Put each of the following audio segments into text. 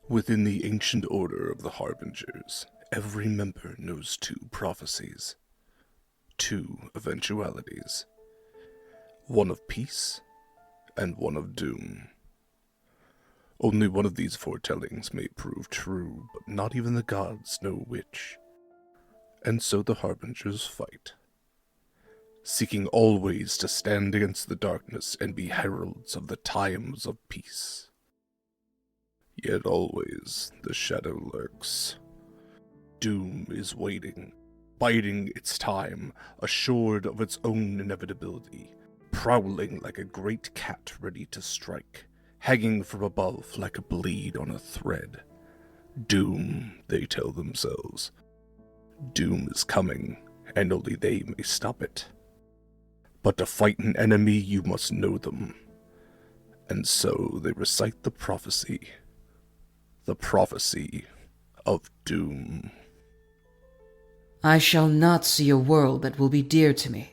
Within the ancient order of the Harbingers, every member knows two prophecies, two eventualities, one of peace and one of doom. Only one of these foretellings may prove true, but not even the gods know which. And so the Harbingers fight, seeking always to stand against the darkness and be heralds of the times of peace. Yet always the shadow lurks. Doom is waiting, biding its time, assured of its own inevitability, prowling like a great cat ready to strike, hanging from above like a blade on a thread. Doom, they tell themselves. Doom is coming, and only they may stop it. But to fight an enemy, you must know them. And so they recite the prophecy of doom. I shall not see a world that will be dear to me.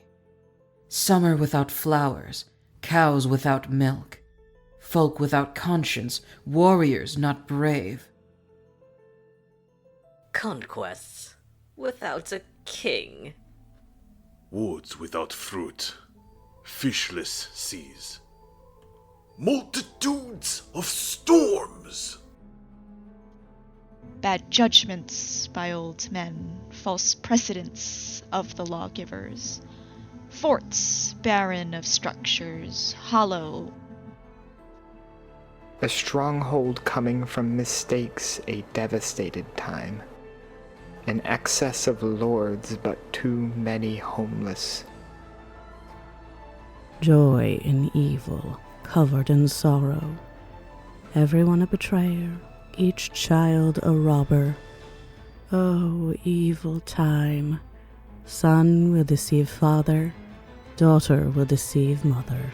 Summer without flowers, cows without milk, folk without conscience, warriors not brave. Conquests without a king. Woods without fruit, fishless seas. Multitudes of storms. Bad judgments by old men, false precedents of the lawgivers. Forts barren of structures, hollow. A stronghold coming from mistakes, a devastated time. An excess of lords, but too many homeless. Joy in evil, covered in sorrow. Everyone a betrayer, each child a robber. Oh, evil time. Son will deceive father, daughter will deceive mother.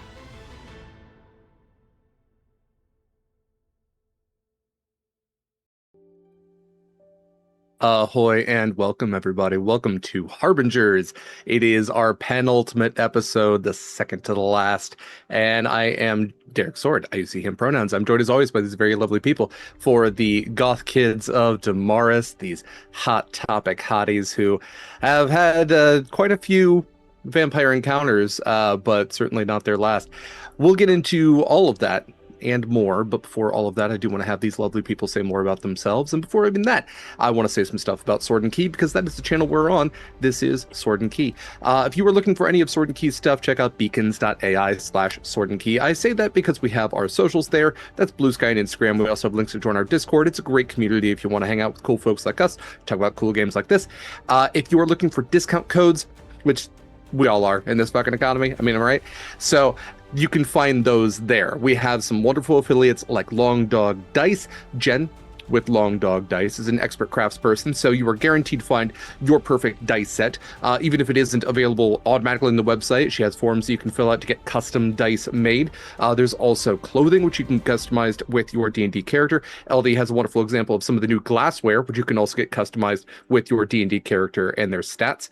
Ahoy and welcome everybody. Welcome to Harbingers. It is our penultimate episode, the second to the last, and I am Derek Sword. I use he, him pronouns. I'm joined as always by these very lovely people for the goth kids of Damaris, these hot topic hotties who have had quite a few vampire encounters, but certainly not their last. We'll get into all of that and more, but before all of that, I do want to have these lovely people say more about themselves, and before even that, I want to say some stuff about Sword and Key, because that is the channel we're on. This is Sword and Key. If you were looking for any of Sword and Key's stuff, check out beacons.ai/Sword and Key. I say that because we have our socials there. That's BlueSky and Instagram. We also have links to join our Discord. It's a great community if you want to hang out with cool folks like us, talk about cool games like this. If you are looking for discount codes, which we all are in this fucking economy, I mean, am I right? So you can find those there. We have some wonderful affiliates like Long Dog Dice. Jen with Long Dog Dice is an expert craftsperson, so you are guaranteed to find your perfect dice set, even if it isn't available automatically in the website. She has forms that you can fill out to get custom dice made. There's also clothing, which you can customize with your D&D character. LD has a wonderful example of some of the new glassware, which you can also get customized with your D&D character and their stats.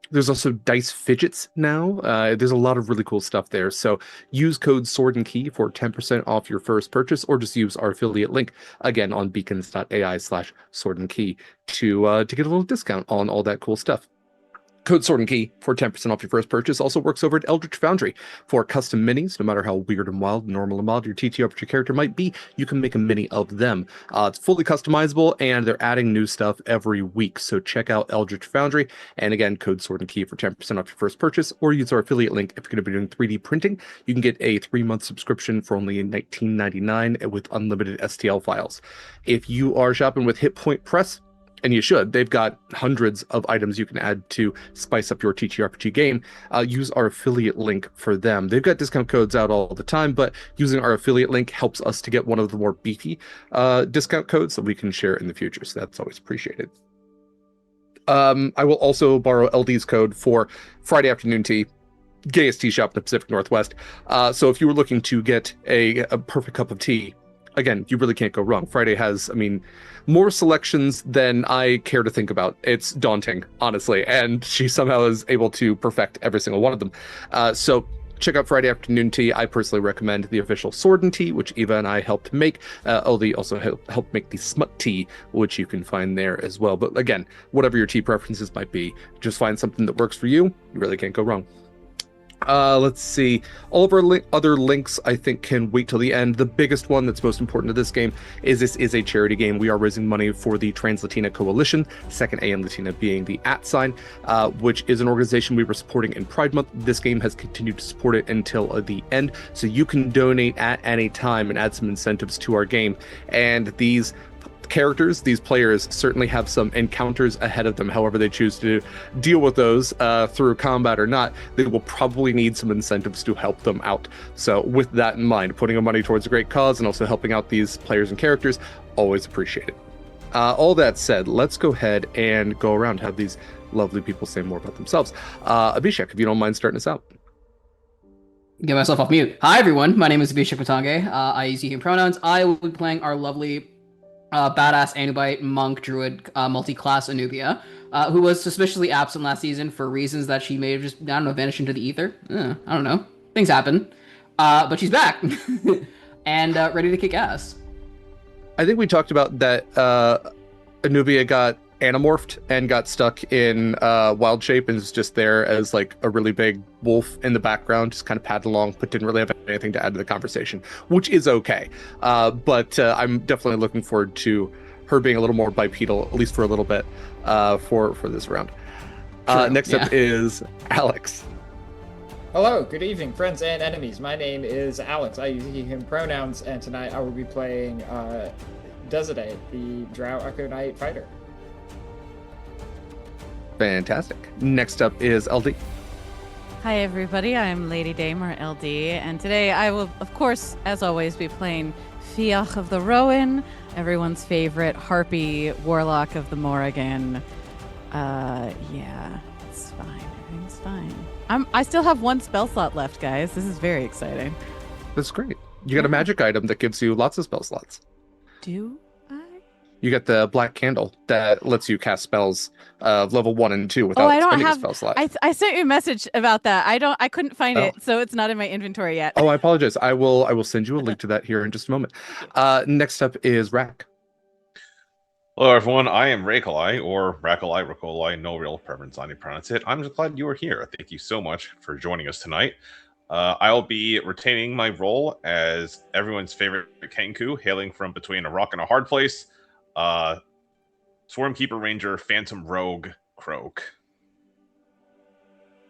There's also dice fidgets now. There's a lot of really cool stuff there. So use code Sword and Key for 10% off your first purchase, or just use our affiliate link again on beacons.ai/Sword and Key to get a little discount on all that cool stuff. Code Sword and Key for 10% off your first purchase also works over at Eldritch Foundry for custom minis. No matter how weird and wild, normal and mild your TTRPG character might be, you can make a mini of them. It's fully customizable, and they're adding new stuff every week. So check out Eldritch Foundry, and again, code Sword and Key for 10% off your first purchase, or use our affiliate link if you're going to be doing 3D printing. You can get a 3-month subscription for only $19.99 with unlimited STL files. If you are shopping with Hit Point Press, and you should, they've got hundreds of items you can add to spice up your TTRPG game. Use our affiliate link for them. They've got discount codes out all the time, but using our affiliate link helps us to get one of the more beefy discount codes that we can share in the future, so that's always appreciated. I will also borrow LD's code for Friday afternoon tea. Gayest tea shop in the Pacific Northwest. So if you were looking to get a perfect cup of tea, again, you really can't go wrong. Friday has, more selections than I care to think about. It's daunting, honestly, and she somehow is able to perfect every single one of them. So check out Friday Afternoon Tea. I personally recommend the official Sword and Tea, which Eva and I helped make. Aldi also helped make the Smut Tea, which you can find there as well. But again, whatever your tea preferences might be, just find something that works for you. You really can't go wrong. Let's see. All of our other links, I think, can wait till the end. The biggest one that's most important to this game is this is a charity game. We are raising money for the Trans Latina Coalition, second A in Latina being the @ which is an organization we were supporting in Pride Month. This game has continued to support it until the end, so you can donate at any time and add some incentives to our game. And these characters, these players, certainly have some encounters ahead of them. However they choose to deal with those through combat or not, they will probably need some incentives to help them out. So with that in mind, putting money towards a great cause and also helping out these players and characters, always appreciated. All that said, let's go ahead and go around, have these lovely people say more about themselves. Abhishek, if you don't mind starting us out. Get myself off mute. Hi everyone, my name is Abhishek Matange. I use he, him pronouns. I will be playing our lovely badass Anubite monk druid multi-class Anubia, who was suspiciously absent last season for reasons that she may have just, I don't know, vanished into the ether. I don't know. Things happen. But she's back and ready to kick ass. I think we talked about that Anubia got anamorphed and got stuck in wild shape and is just there as like a really big wolf in the background, just kind of padded along, but didn't really have anything to add to the conversation, which is okay. But I'm definitely looking forward to her being a little more bipedal, at least for a little bit, for this round. Next up is Alex. Hello, good evening, friends and enemies. My name is Alex. I use he, him pronouns, and tonight I will be playing Desade, the Drow Echo Knight fighter. Fantastic. Next up is LD. Hi everybody, I'm Lady Dame, or LD, and today I will, of course, as always, be playing Fiach of the Rowan, everyone's favorite harpy warlock of the Morrigan. Yeah, it's fine. Everything's fine. I still have one spell slot left, guys. This is very exciting. That's great. You got a magic item that gives you lots of spell slots. Do I? You got the black candle that lets you cast spells level 1 and 2 without spending a spell slot. I sent you a message about that. I couldn't find it, so it's not in my inventory yet. Oh, I apologize. I will send you a link to that here in just a moment. Next up is Rak. Hello, everyone. I am Rakolai, or Rakolai, no real preference on how you pronounce it. I'm just glad you are here. Thank you so much for joining us tonight. I'll be retaining my role as everyone's favorite Kenku, hailing from between a rock and a hard place. Swarmkeeper Ranger, Phantom Rogue, Croak.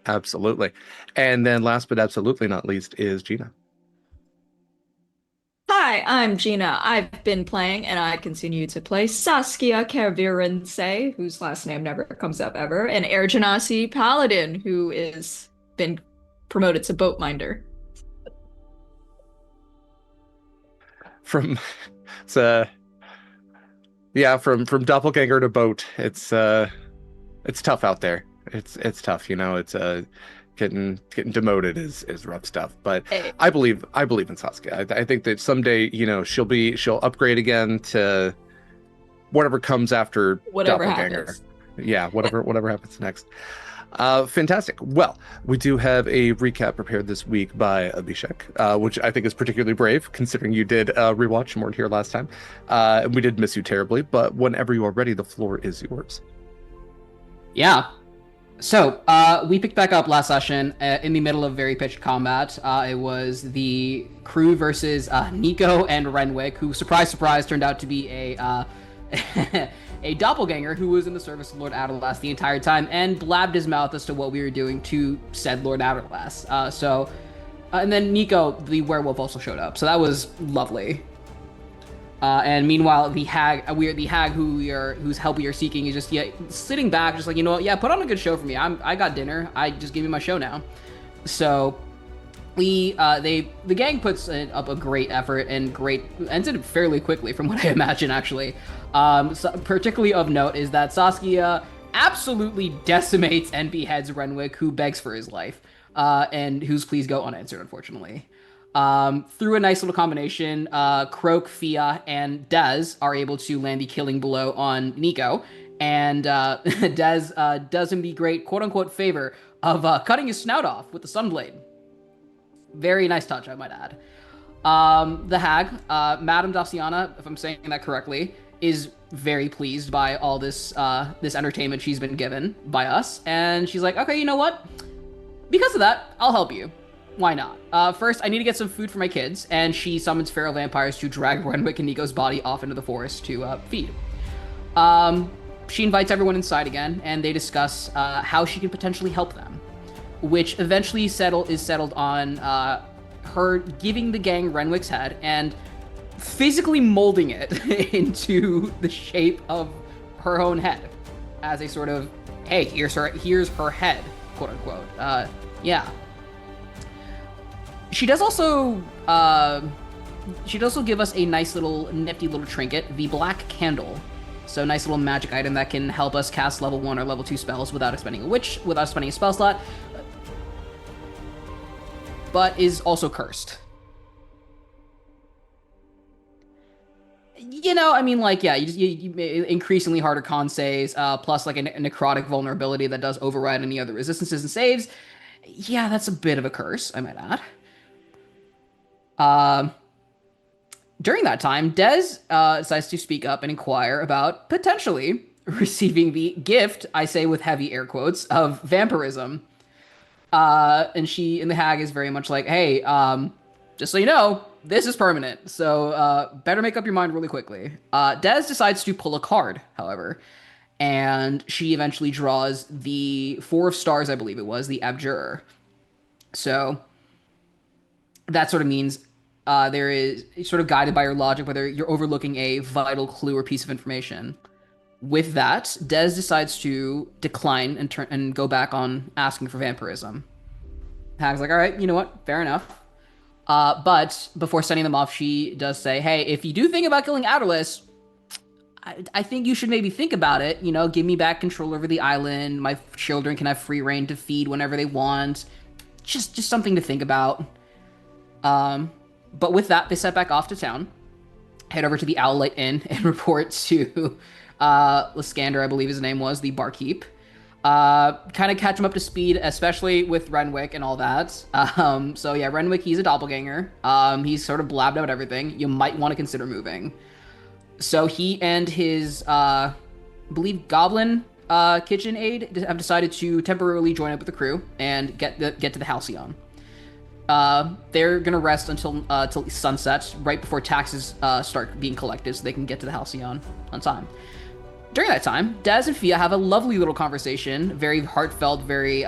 Absolutely. And then last but absolutely not least is Gena. Hi, I'm Gena. I've been playing, and I continue to play Saskia Kervirense, whose last name never comes up ever, and Air Genasi Paladin, who is been promoted to Boatminder. From doppelganger to boat, it's tough out there. It's tough, you know. It's getting demoted is rough stuff. But hey. I believe in Saskia. I think that someday, you know, she'll upgrade again to whatever comes after whatever doppelganger. Happens. Yeah, whatever happens next. Fantastic. Well, we do have a recap prepared this week by Abhishek, which I think is particularly brave, considering you did rewatch and weren't here last time. And we did miss you terribly, but whenever you are ready, the floor is yours. Yeah. So, we picked back up last session in the middle of very pitched combat. It was the crew versus Nico and Renwick, who, surprise, surprise, turned out to be a doppelganger who was in the service of Lord Aderlass the entire time and blabbed his mouth as to what we were doing to said Lord Aderlass. And then Nico, the werewolf, also showed up. So that was lovely. And meanwhile, the hag whose help we are seeking is just sitting back, just like, you know what, put on a good show for me. I got dinner. I just give me my show now. So the gang puts up a great effort and ends it fairly quickly from what I imagine, actually. So particularly of note is that Saskia absolutely decimates and beheads Renwick, who begs for his life, and whose pleas go unanswered, unfortunately. Through a nice little combination, Croak, Fiach, and Dez are able to land the killing blow on Nico, and Dez does him the great quote-unquote favor of cutting his snout off with the Sunblade. Very nice touch, I might add. The hag, Madame Daciana, if I'm saying that correctly, is very pleased by all this this entertainment she's been given by us, and she's like, okay, you know what? Because of that, I'll help you. Why not? First, I need to get some food for my kids, and she summons feral vampires to drag Renwick and Nico's body off into the forest to feed. She invites everyone inside again, and they discuss how she can potentially help them, which eventually is settled on her giving the gang Renwick's head and physically molding it into the shape of her own head as a sort of, hey, here's her head, quote unquote. Yeah. She does also give us a nice little nifty little trinket, the Black Candle. So nice little magic item that can help us cast level 1 or level 2 spells without expending a spell slot, but is also cursed. You know, I mean, like, yeah, you increasingly harder con saves, plus like a necrotic vulnerability that does override any other resistances and saves. Yeah, that's a bit of a curse, I might add. During that time, Dez decides to speak up and inquire about potentially receiving the gift, I say with heavy air quotes, of vampirism. And the hag is very much like, hey, just so you know, this is permanent, so better make up your mind really quickly. Dez decides to pull a card, however, and she eventually draws the 4 of stars, I believe it was, the Abjurer. So that sort of means there is sort of guided by your logic, whether you're overlooking a vital clue or piece of information. With that, Dez decides to decline and go back on asking for vampirism. Hag's like, all right, you know what? Fair enough. But before sending them off, she does say, hey, if you do think about killing Outerless, I think you should maybe think about it. You know, give me back control over the island. My children can have free reign to feed whenever they want. Just something to think about. But with that, they set back off to town, head over to the Owlite Inn, and report to Lysander, I believe his name was, the barkeep. Kind of catch him up to speed, especially with Renwick and all that. So yeah, Renwick, he's a doppelganger. He's sort of blabbed out everything. You might want to consider moving. So he and his, I believe, goblin kitchen aide have decided to temporarily join up with the crew and get to the Halcyon. They're gonna rest until sunset, right before taxes start being collected, so they can get to the Halcyon on time. During that time, Dez and Fiach have a lovely little conversation, very heartfelt, very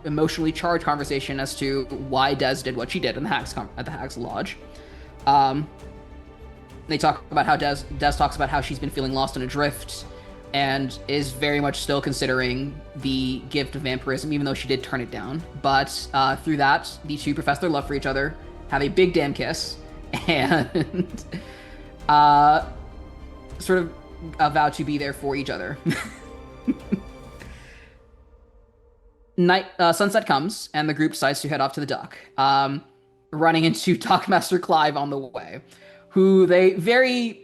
emotionally charged conversation as to why Dez did what she did in at the Hag's Lodge. They talk about how Dez talks about how she's been feeling lost and adrift, and is very much still considering the gift of vampirism, even though she did turn it down. But through that, the two profess their love for each other, have a big damn kiss, and sort of vow to be there for each other. Sunset comes, and the group decides to head off to the dock, running into Dockmaster Clive on the way, who they very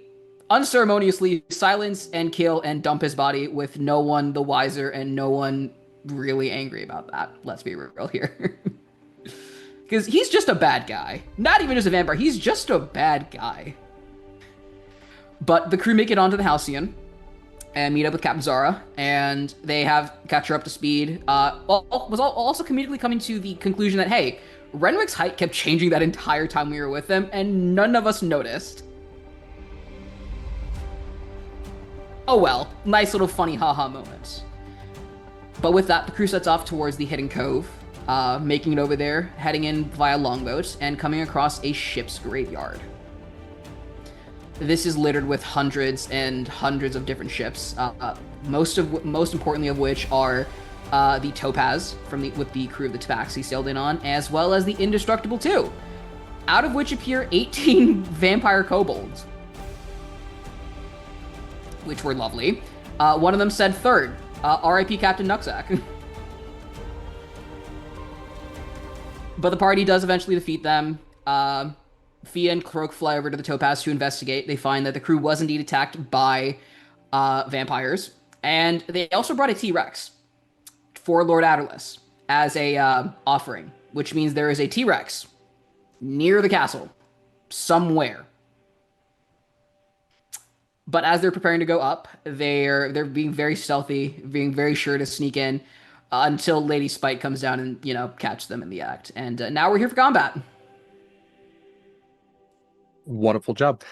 unceremoniously silence and kill and dump his body, with no one the wiser and no one really angry about that. Let's be real here. Because he's just a bad guy. Not even just a vampire, he's just a bad guy. But the crew make it onto the Halcyon and meet up with Captain Zara, and they catch her up to speed. Was also comedically coming to the conclusion that, hey, Renwick's height kept changing that entire time we were with them, and none of us noticed. Oh well, nice little funny haha moment. But with that, the crew sets off towards the hidden cove, making it over there, heading in via longboat, and coming across a ship's graveyard. This is littered with hundreds and hundreds of different ships, most importantly of which are the Topaz with the crew of the Tabaxi sailed in on, as well as the Indestructible 2, out of which appear 18 vampire kobolds, which were lovely. One of them said third, R.I.P. Captain Nucksack. But the party does eventually defeat them. Fiach and Croak fly over to the Topaz to investigate. They find that the crew was indeed attacked by vampires, and they also brought a T-Rex for Lord Adderless as a offering, which means there is a T-Rex near the castle, somewhere. But as they're preparing to go up, they're being very stealthy, being very sure to sneak in until Lady Spite comes down and catch them in the act. And now we're here for combat. Wonderful job.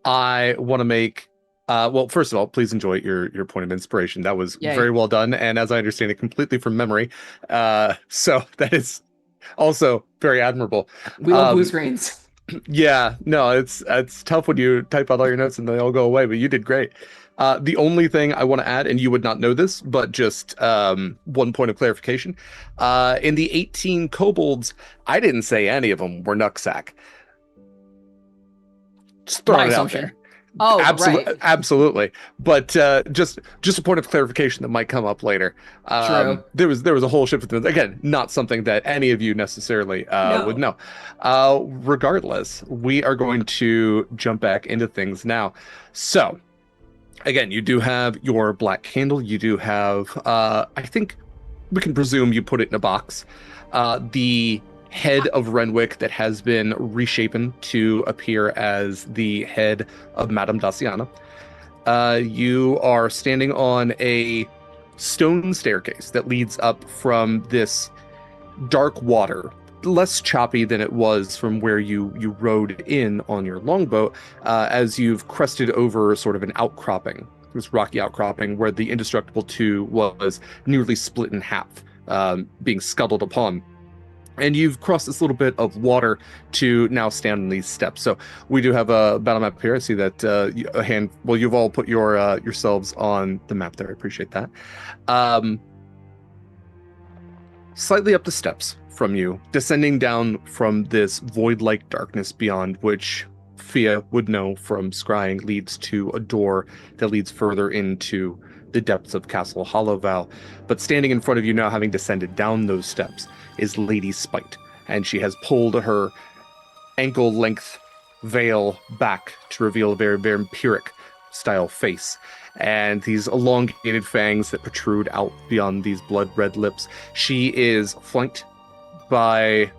I want to make. Well, first of all, please enjoy your point of inspiration. That was Yay. very well done, and as I understand it, completely from memory. So that is also very admirable. We love blue screens. Yeah, no, it's tough when you type out all your notes and they all go away, but you did great. The only thing I want to add, and you would not know this, but just one point of clarification. In the 18 kobolds, I didn't say any of them were Nucksack. Just throwing it out there. Oh, right. Absolutely. But just a point of clarification that might come up later. True. There was a whole shift of them. Again, not something that any of you necessarily would know. Regardless, we are going to jump back into things now. So, again, you do have your black candle. You do have, I think we can presume you put it in a box. The head of Renwick that has been reshapen to appear as the head of Madame Daciana. You are standing on a stone staircase that leads up from this dark water, less choppy than it was from where you rode in on your longboat, as you've crested over sort of an outcropping, this rocky outcropping where the Indestructible 2 was nearly split in half, being scuttled upon. And you've crossed this little bit of water to now stand on these steps. So we do have a battle map here. I see that you've all put your yourselves on the map there. I appreciate that. Slightly up the steps from you, descending down from this void-like darkness beyond which Fia would know from scrying leads to a door that leads further into the depths of Castle Hollowval. But standing in front of you now, having descended down those steps, is Lady Spite, and she has pulled her ankle-length veil back to reveal a very vampiric-style face, and these elongated fangs that protrude out beyond these blood-red lips. She is flanked by,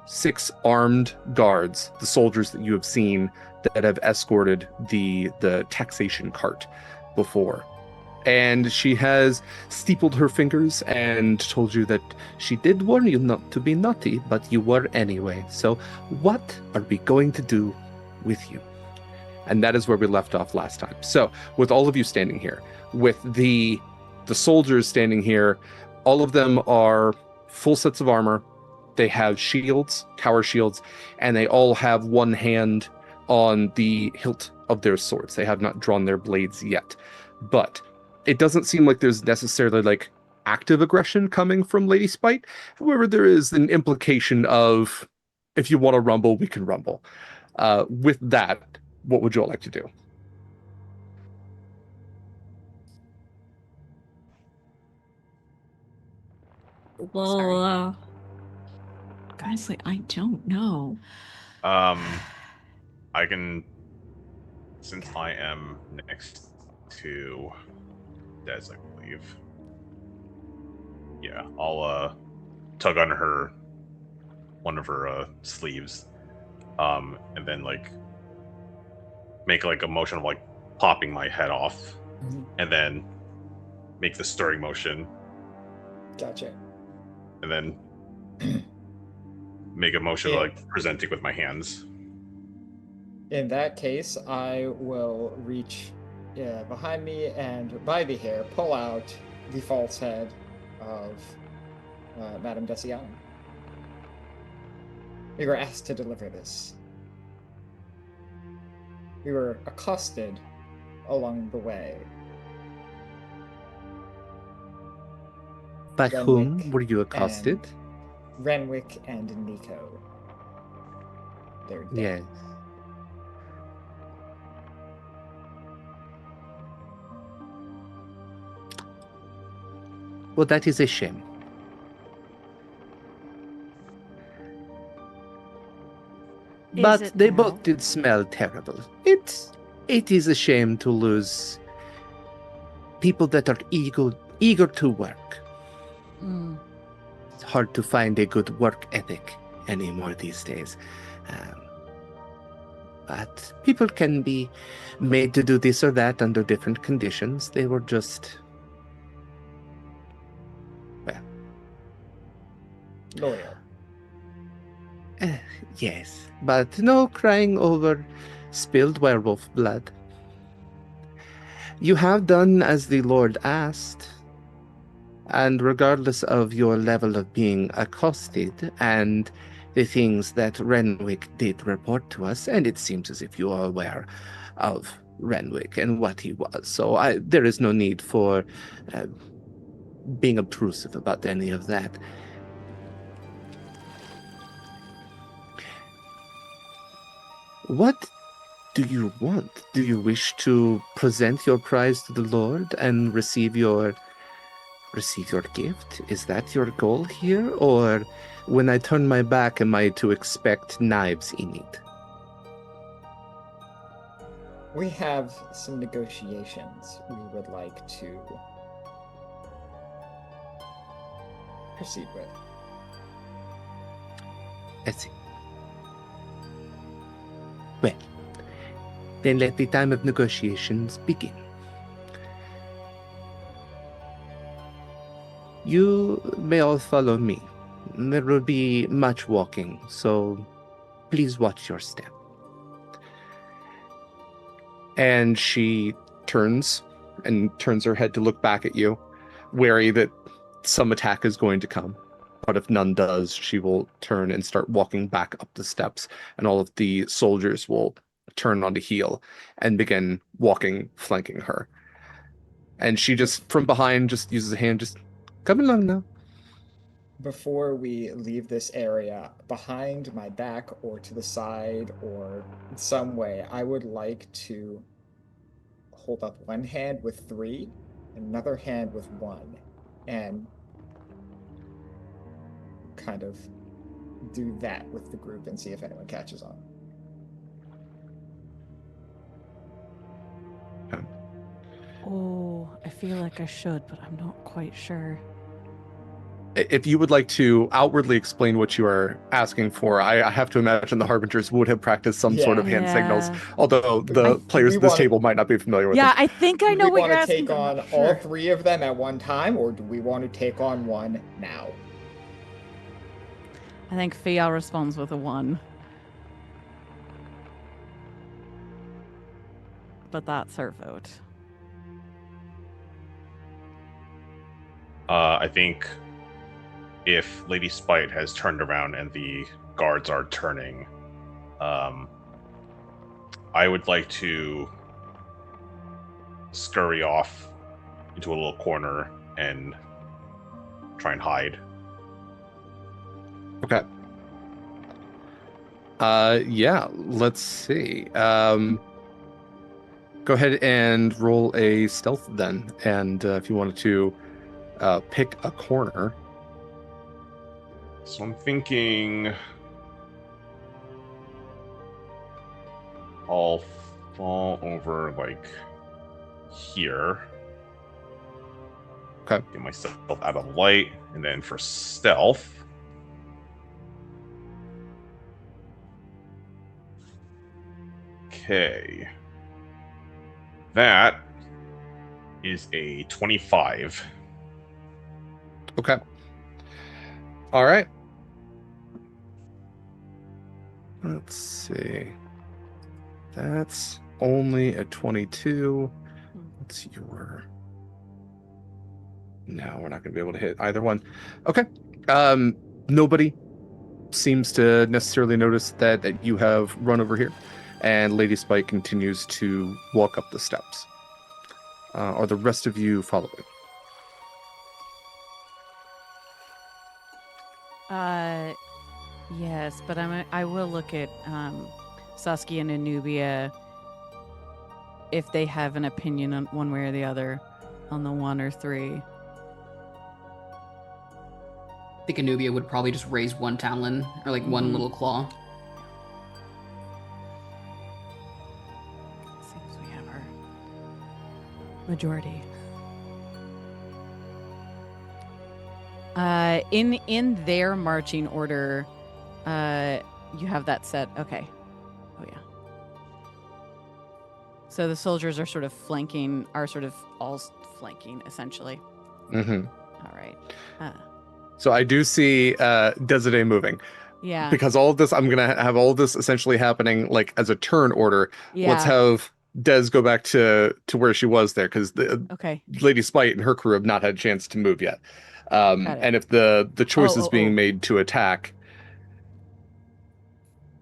six armed guards, the soldiers that you have seen that have escorted the taxation cart before. And she has steepled her fingers and told you that she did warn you not to be naughty, but you were anyway. So what are we going to do with you? And that is where we left off last time. So with all of you standing here, with the soldiers standing here, all of them are full sets of armor. They have shields, tower shields, and they all have one hand on the hilt of their swords. They have not drawn their blades yet. But it doesn't seem like there's necessarily active aggression coming from Lady Spite. However, there is an implication of, if you want to rumble, we can rumble. With that, what would you all like to do? Well, honestly, I don't know. I can, since I am next to Des, I believe. Yeah, I'll tug on one of her sleeves, and then make a motion of popping my head off, and then make the stirring motion. Gotcha. And then make a motion presenting with my hands. In that case, I will reach behind me and by the hair pull out the false head of Madame Daciana. We were asked to deliver this. We were accosted along the way. By whom were you accosted? Renwick and Nico. They're dead. Yes. Well, that is a shame. But they both did smell terrible. It is a shame to lose people that are eager to work. hard to find a good work ethic anymore these days. But people can be made to do this or that under different conditions. They were just, well, loyal. Yes, but no crying over spilled werewolf blood. You have done as the Lord asked, and regardless of your level of being accosted and the things that Renwick did report to us, and it seems as if you are aware of Renwick and what he was, so there is no need for being obtrusive about any of that. What do you want? Do you wish to present your prize to the Lord and receive your gift? Is that your goal here? Or when I turn my back, am I to expect knives in it? We have some negotiations we would like to proceed with. I see. Well, then let the time of negotiations begin. You may all follow me. There will be much walking, so please watch your step. And she turns her head to look back at you, wary that some attack is going to come. But if none does, she will turn and start walking back up the steps, and all of the soldiers will turn onto heel and begin walking, flanking her. And she just, from behind, just uses a hand, just, come along now. Before we leave this area, behind my back or to the side or in some way, I would like to hold up one hand with 3, another hand with 1, and kind of do that with the group and see if anyone catches on. Oh, I feel like I should, but I'm not quite sure. If you would like to outwardly explain what you are asking for, I have to imagine the Harbingers would have practiced some sort of hand signals, although the players at this table might not be familiar with them. Yeah, I think I know what you're asking. Do we want to take on all 3 of them at one time, or do we want to take on one now? I think Fiach responds with a 1. But that's her vote. I think if Lady Spite has turned around and the guards are turning, I would like to scurry off into a little corner and try and hide. Okay. Yeah, let's see. Go ahead and roll a stealth then. And if you wanted to pick a corner. So I'm thinking I'll fall over like here. Okay. Get myself out of light, and then for stealth, okay, that is a 25. Okay. All right. Let's see. That's only a 22. What's your... No, we're not going to be able to hit either one. Okay. Nobody seems to necessarily notice that you have run over here. And Lady Spike continues to walk up the steps. Are the rest of you following? Yes, but I will look at Saskia and Anubia if they have an opinion on one way or the other on the 1 or 3. I think Anubia would probably just raise one talon or like one little claw. Seems we have our majority. In their marching order, you have that set. Okay. Oh yeah. So the soldiers are sort of all flanking essentially. Mm-hmm. All right. So I do see Desiree moving. Yeah. Because all of this, I'm going to have all of this essentially happening like as a turn order. Yeah. Let's have Des go back to where she was there, because Okay. Lady Spite and her crew have not had a chance to move yet. And if the choice is being made to attack,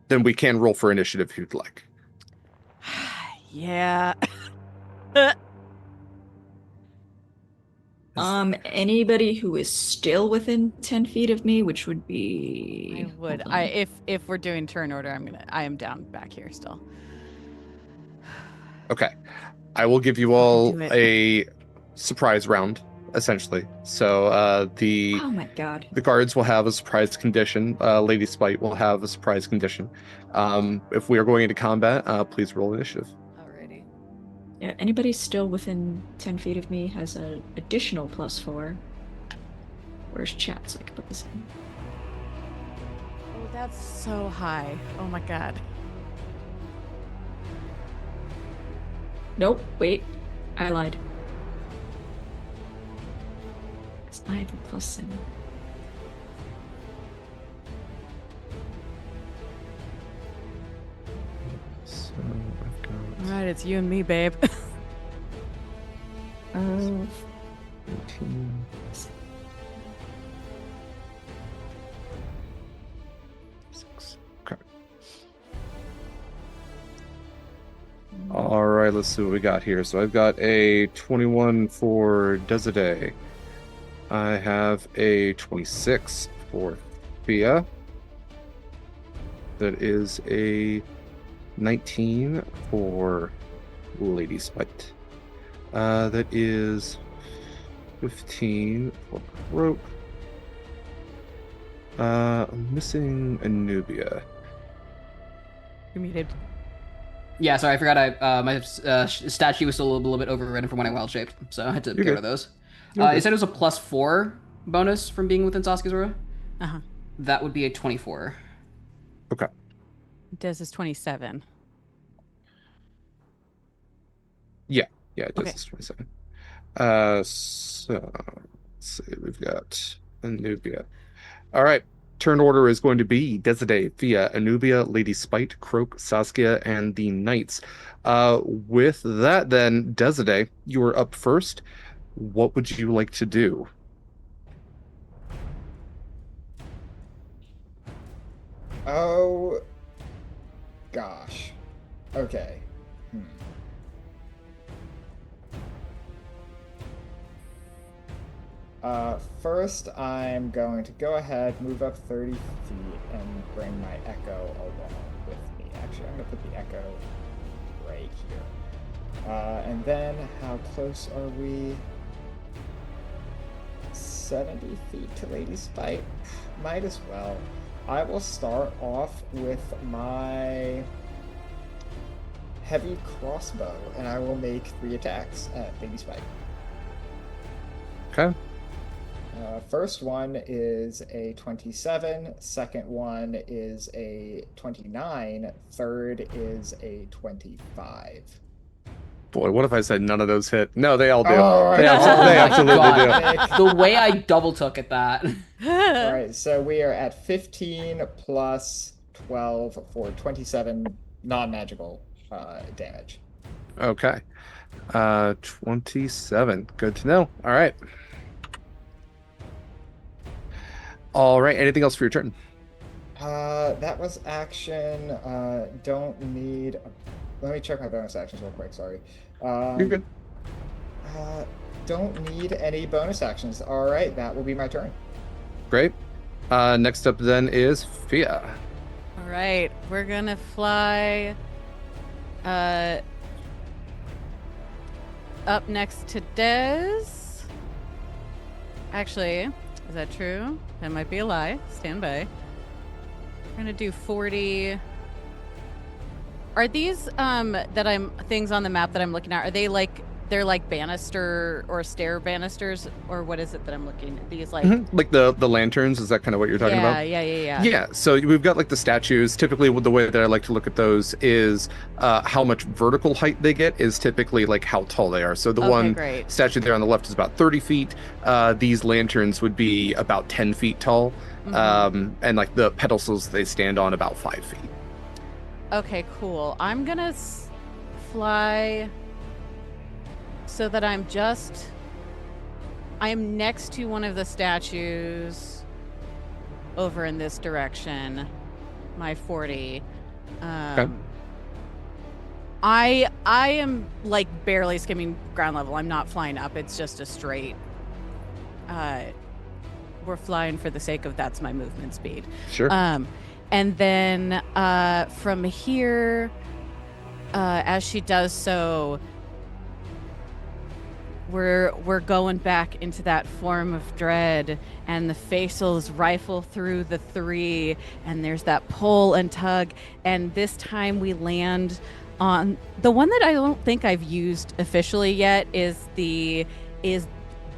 then we can roll for initiative if you'd like. Yeah. Anybody who is still within 10 feet of me, which would be... I would. If we're doing turn order, I am down back here still. Okay. I will give you all a surprise round, essentially. So Oh my god. the guards will have a surprise condition. Lady Spite will have a surprise condition. If we are going into combat, please roll initiative. Alrighty. Yeah, anybody still within 10 feet of me has an additional +4. Where's chat so I can put this in? Oh, that's so high. Oh my god. Nope, wait. I lied. Because I have a +7. So I've got... Alright, it's you and me, babe. 18. Okay. All right, let's see what we got here. So I've got a 21 for Desiree. I have a 26 for Fia. That is a 19 for Lady Spite. That is 15 for Croak. I'm missing Anubia. You're muted. Yeah, sorry, I forgot my stat sheet was still a little bit overridden from when I wild shaped, so I had to get rid of those. You said it was a +4 bonus from being within Saskia's aura? Uh-huh. That would be a 24. Okay. Des is 27. Yeah, it does. Okay. It's 27. So let's see, we've got Anubia. All right. Turn order is going to be Desiree, Fia, Anubia, Lady Spite, Croak, Saskia, and the Knights. With that, then, Desiree, you are up first. What would you like to do? Oh, gosh. Okay. First, I'm going to go ahead, move up 30 feet, and bring my echo along with me. Actually, I'm going to put the echo right here. And then, how close are we? 70 feet to Lady Spite? Might as well. I will start off with my heavy crossbow, and I will make 3 attacks at Lady Spite. Okay. First one is a 27, second one is a 29, third is a 25. Boy, what if I said none of those hit? No, they all do. Oh, they absolutely do. The way I double took at that. Alright, so we are at 15 plus 12 for 27 non-magical damage. Okay. 27. Good to know. All right. All right. Anything else for your turn? That was action. Don't need... Let me check my bonus actions real quick, sorry. You're good. Don't need any bonus actions. Alright, that will be my turn. Great. Next up then is Fia. All right, we're gonna fly up next to Des. Actually, is that true? That might be a lie. Stand by. We're gonna do 40. Are these things on the map that I'm looking at? Are they like they're like banister or stair banisters, or what is it that I'm looking at? These like Like the lanterns, is that kind of what you're talking about? Yeah. Yeah, so we've got like the statues. Typically, the way that I like to look at those is how much vertical height they get is typically like how tall they are. So the one great. statue there on the left is about 30 feet. These lanterns would be about 10 feet tall. And like the pedestals they stand on about 5 feet. Okay, cool. I'm gonna fly so that I'm next to one of the statues over in this direction. My 40. Okay. I am like barely skimming ground level. I'm not flying up. It's just a straight. We're flying for the sake of that's my movement speed. Sure. And then from here, as she does so, we're going back into that form of dread, and the facials rifle through the three, and there's that pull and tug, and this time we land on the one that I don't think I've used officially yet is the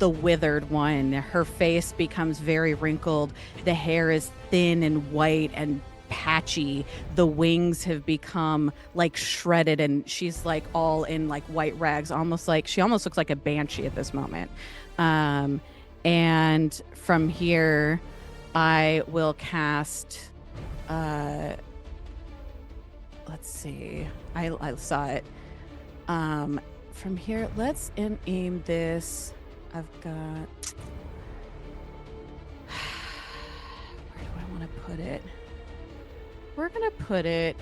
withered one. Her face becomes very wrinkled. The hair is thin and white and patchy. The wings have become like shredded, and she's like all in like white rags, she almost looks like a banshee at this moment. And from here I will cast let's see, I saw it. From here, let's aim this. I've got, where do I want to put it? We're gonna put it,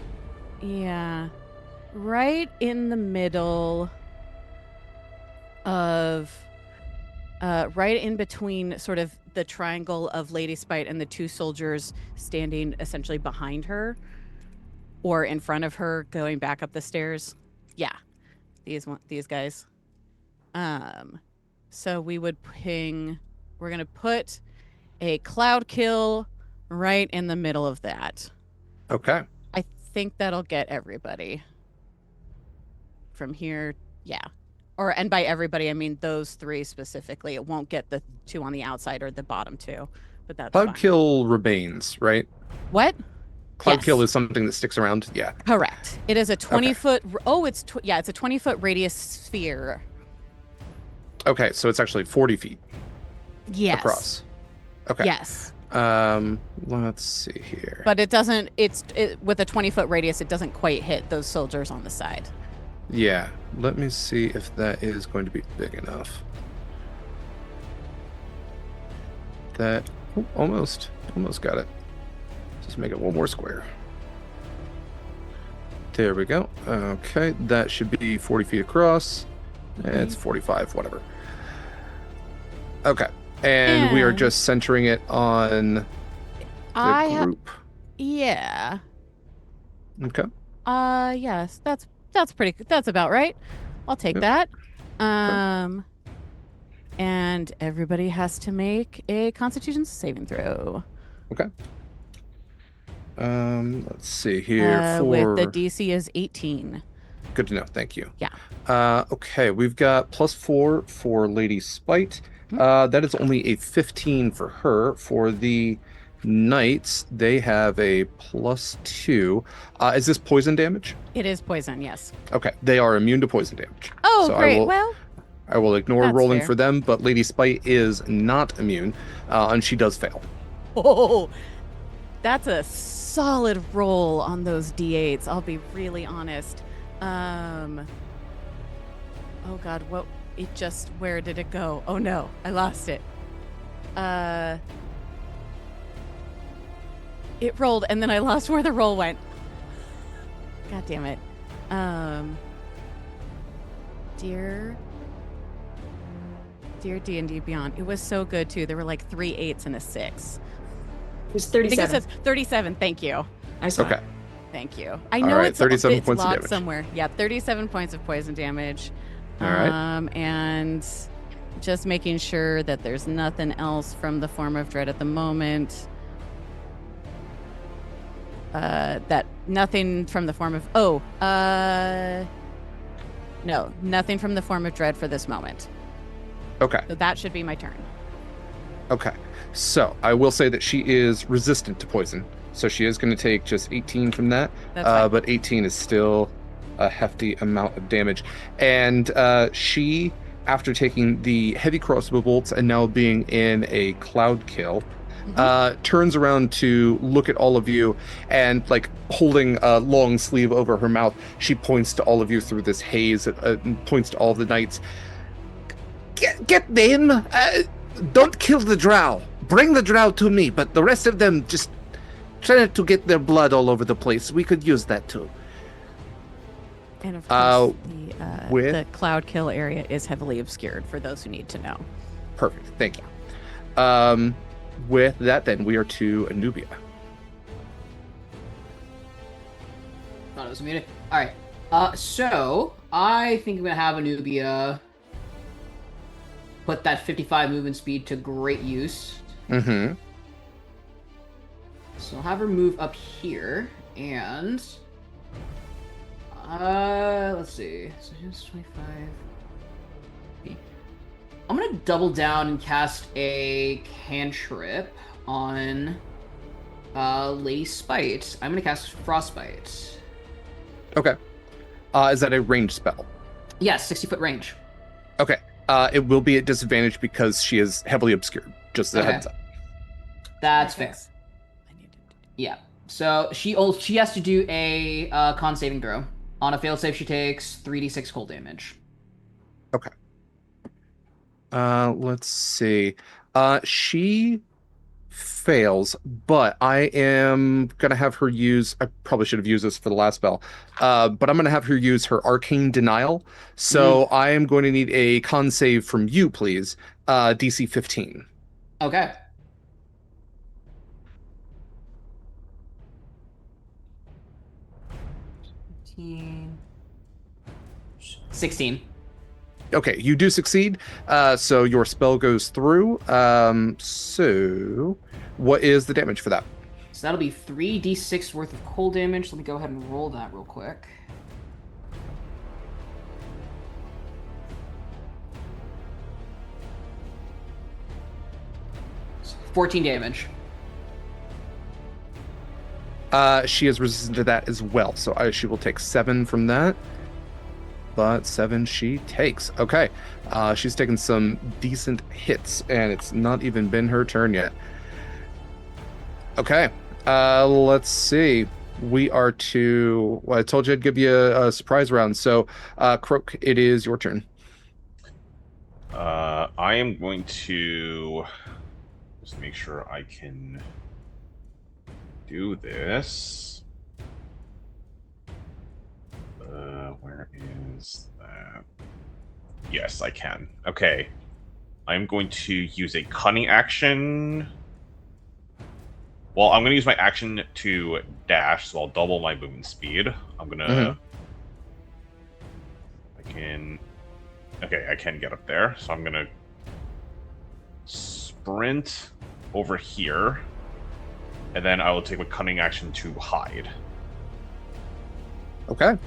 right in the middle of, right in between sort of the triangle of Lady Spite and the two soldiers standing essentially behind her, or in front of her going back up the stairs. Yeah, these guys. So we would we're gonna put a cloud kill right in the middle of that. Okay. I think that'll get everybody from here. Yeah. And by everybody, I mean those three specifically. It won't get the two on the outside or the bottom two, but that's Cloud fine. kill remains, right? What? Cloud Yes. kill is something that sticks around. Yeah. Correct. It is a 20-foot. Oh, it's a 20-foot radius sphere. Okay, so it's actually 40 feet Yes. across. Okay. Yes. Let's see here. But it doesn't. With a 20-foot radius, it doesn't quite hit those soldiers on the side. Yeah. Let me see if that is going to be big enough. That almost got it. Just make it one more square. There we go. Okay, that should be 40 feet across. It's 45, whatever. Okay, and we are just centering it on the group. Yeah. Okay. Yes. That's about right. I'll take that. And everybody has to make a Constitution saving throw. Okay. Let's see here. With the DC is 18. Good to know. Thank you. Yeah. Okay, we've got +4 for Lady Spite. That is only a 15 for her. For the Knights, they have a +2. Is this poison damage? It is poison, yes. Okay, they are immune to poison damage. Oh, so great. I will ignore that's rolling fair. for them, but Lady Spite is not immune, and she does fail. Oh, that's a solid roll on those D8s. I'll be really honest. Oh God, where did it go? Oh no, I lost it. It rolled and then I lost where the roll went. God damn it. Dear D&D Beyond. It was so good too. There were like 3 8s and a 6. It was 37. I think it says 37. Thank you. I saw Okay. it. Thank you. I know right, it's 37 it's points of logged damage. somewhere. Yeah, 37 points of poison damage. All right. And just making sure that there's nothing else from the form of dread at the moment. That nothing from the form of No, nothing from the form of dread for this moment. Okay. So that should be my turn. Okay. So I will say that she is resistant to poison. So she is going to take just 18 from that. That's fine. But 18 is still a hefty amount of damage. And she, after taking the heavy crossbow bolts and now being in a cloud kill, turns around to look at all of you, and like holding a long sleeve over her mouth, she points to all of you through this haze, and points to all the knights. Get them! Don't kill the drow. Bring the drow to me, but the rest of them, just try not to get their blood all over the place. We could use that too. And of course, the cloud kill area is heavily obscured for those who need to know. Perfect. Thank you. With that, then, we are to Anubia. Thought it was muted. All right. So I think I'm gonna have Anubia put that 55 movement speed to great use. Mm-hmm. So I'll have her move up here, and let's see. So here's 25. I'm gonna double down and cast a cantrip on Lady Spite. I'm gonna cast Frostbite. Okay. Is that a ranged spell? Yes, 60-foot range. Okay. It will be at disadvantage because she is heavily obscured. Just a heads up. That's fair. Yeah. So she has to do a con saving throw. On a failed save, she takes 3d6 cold damage. Okay. Let's see. She fails, but I am gonna have her use. I probably should have used this for the last spell, but I'm gonna have her use her arcane denial. So I am going to need a con save from you, please. DC 15. Okay. $15. 16. Okay, you do succeed. So your spell goes through. So what is the damage for that? So that'll be 3d6 worth of cold damage. Let me go ahead and roll that real quick. So 14 damage. She is resistant to that as well, so she will take 7 from that. But 7 she takes. Okay. She's taken some decent hits, and it's not even been her turn yet. Okay. Let's see. We are to... Well, I told you I'd give you a surprise round. So, Croak, it is your turn. I am going to just make sure I can do this. Where is that? Yes, I can. Okay. I'm going to use a cunning action. Well, I'm going to use my action to dash, so I'll double my movement speed. I'm going to... I can... Okay, I can get up there, so I'm going to sprint over here, and then I will take a cunning action to hide. Okay.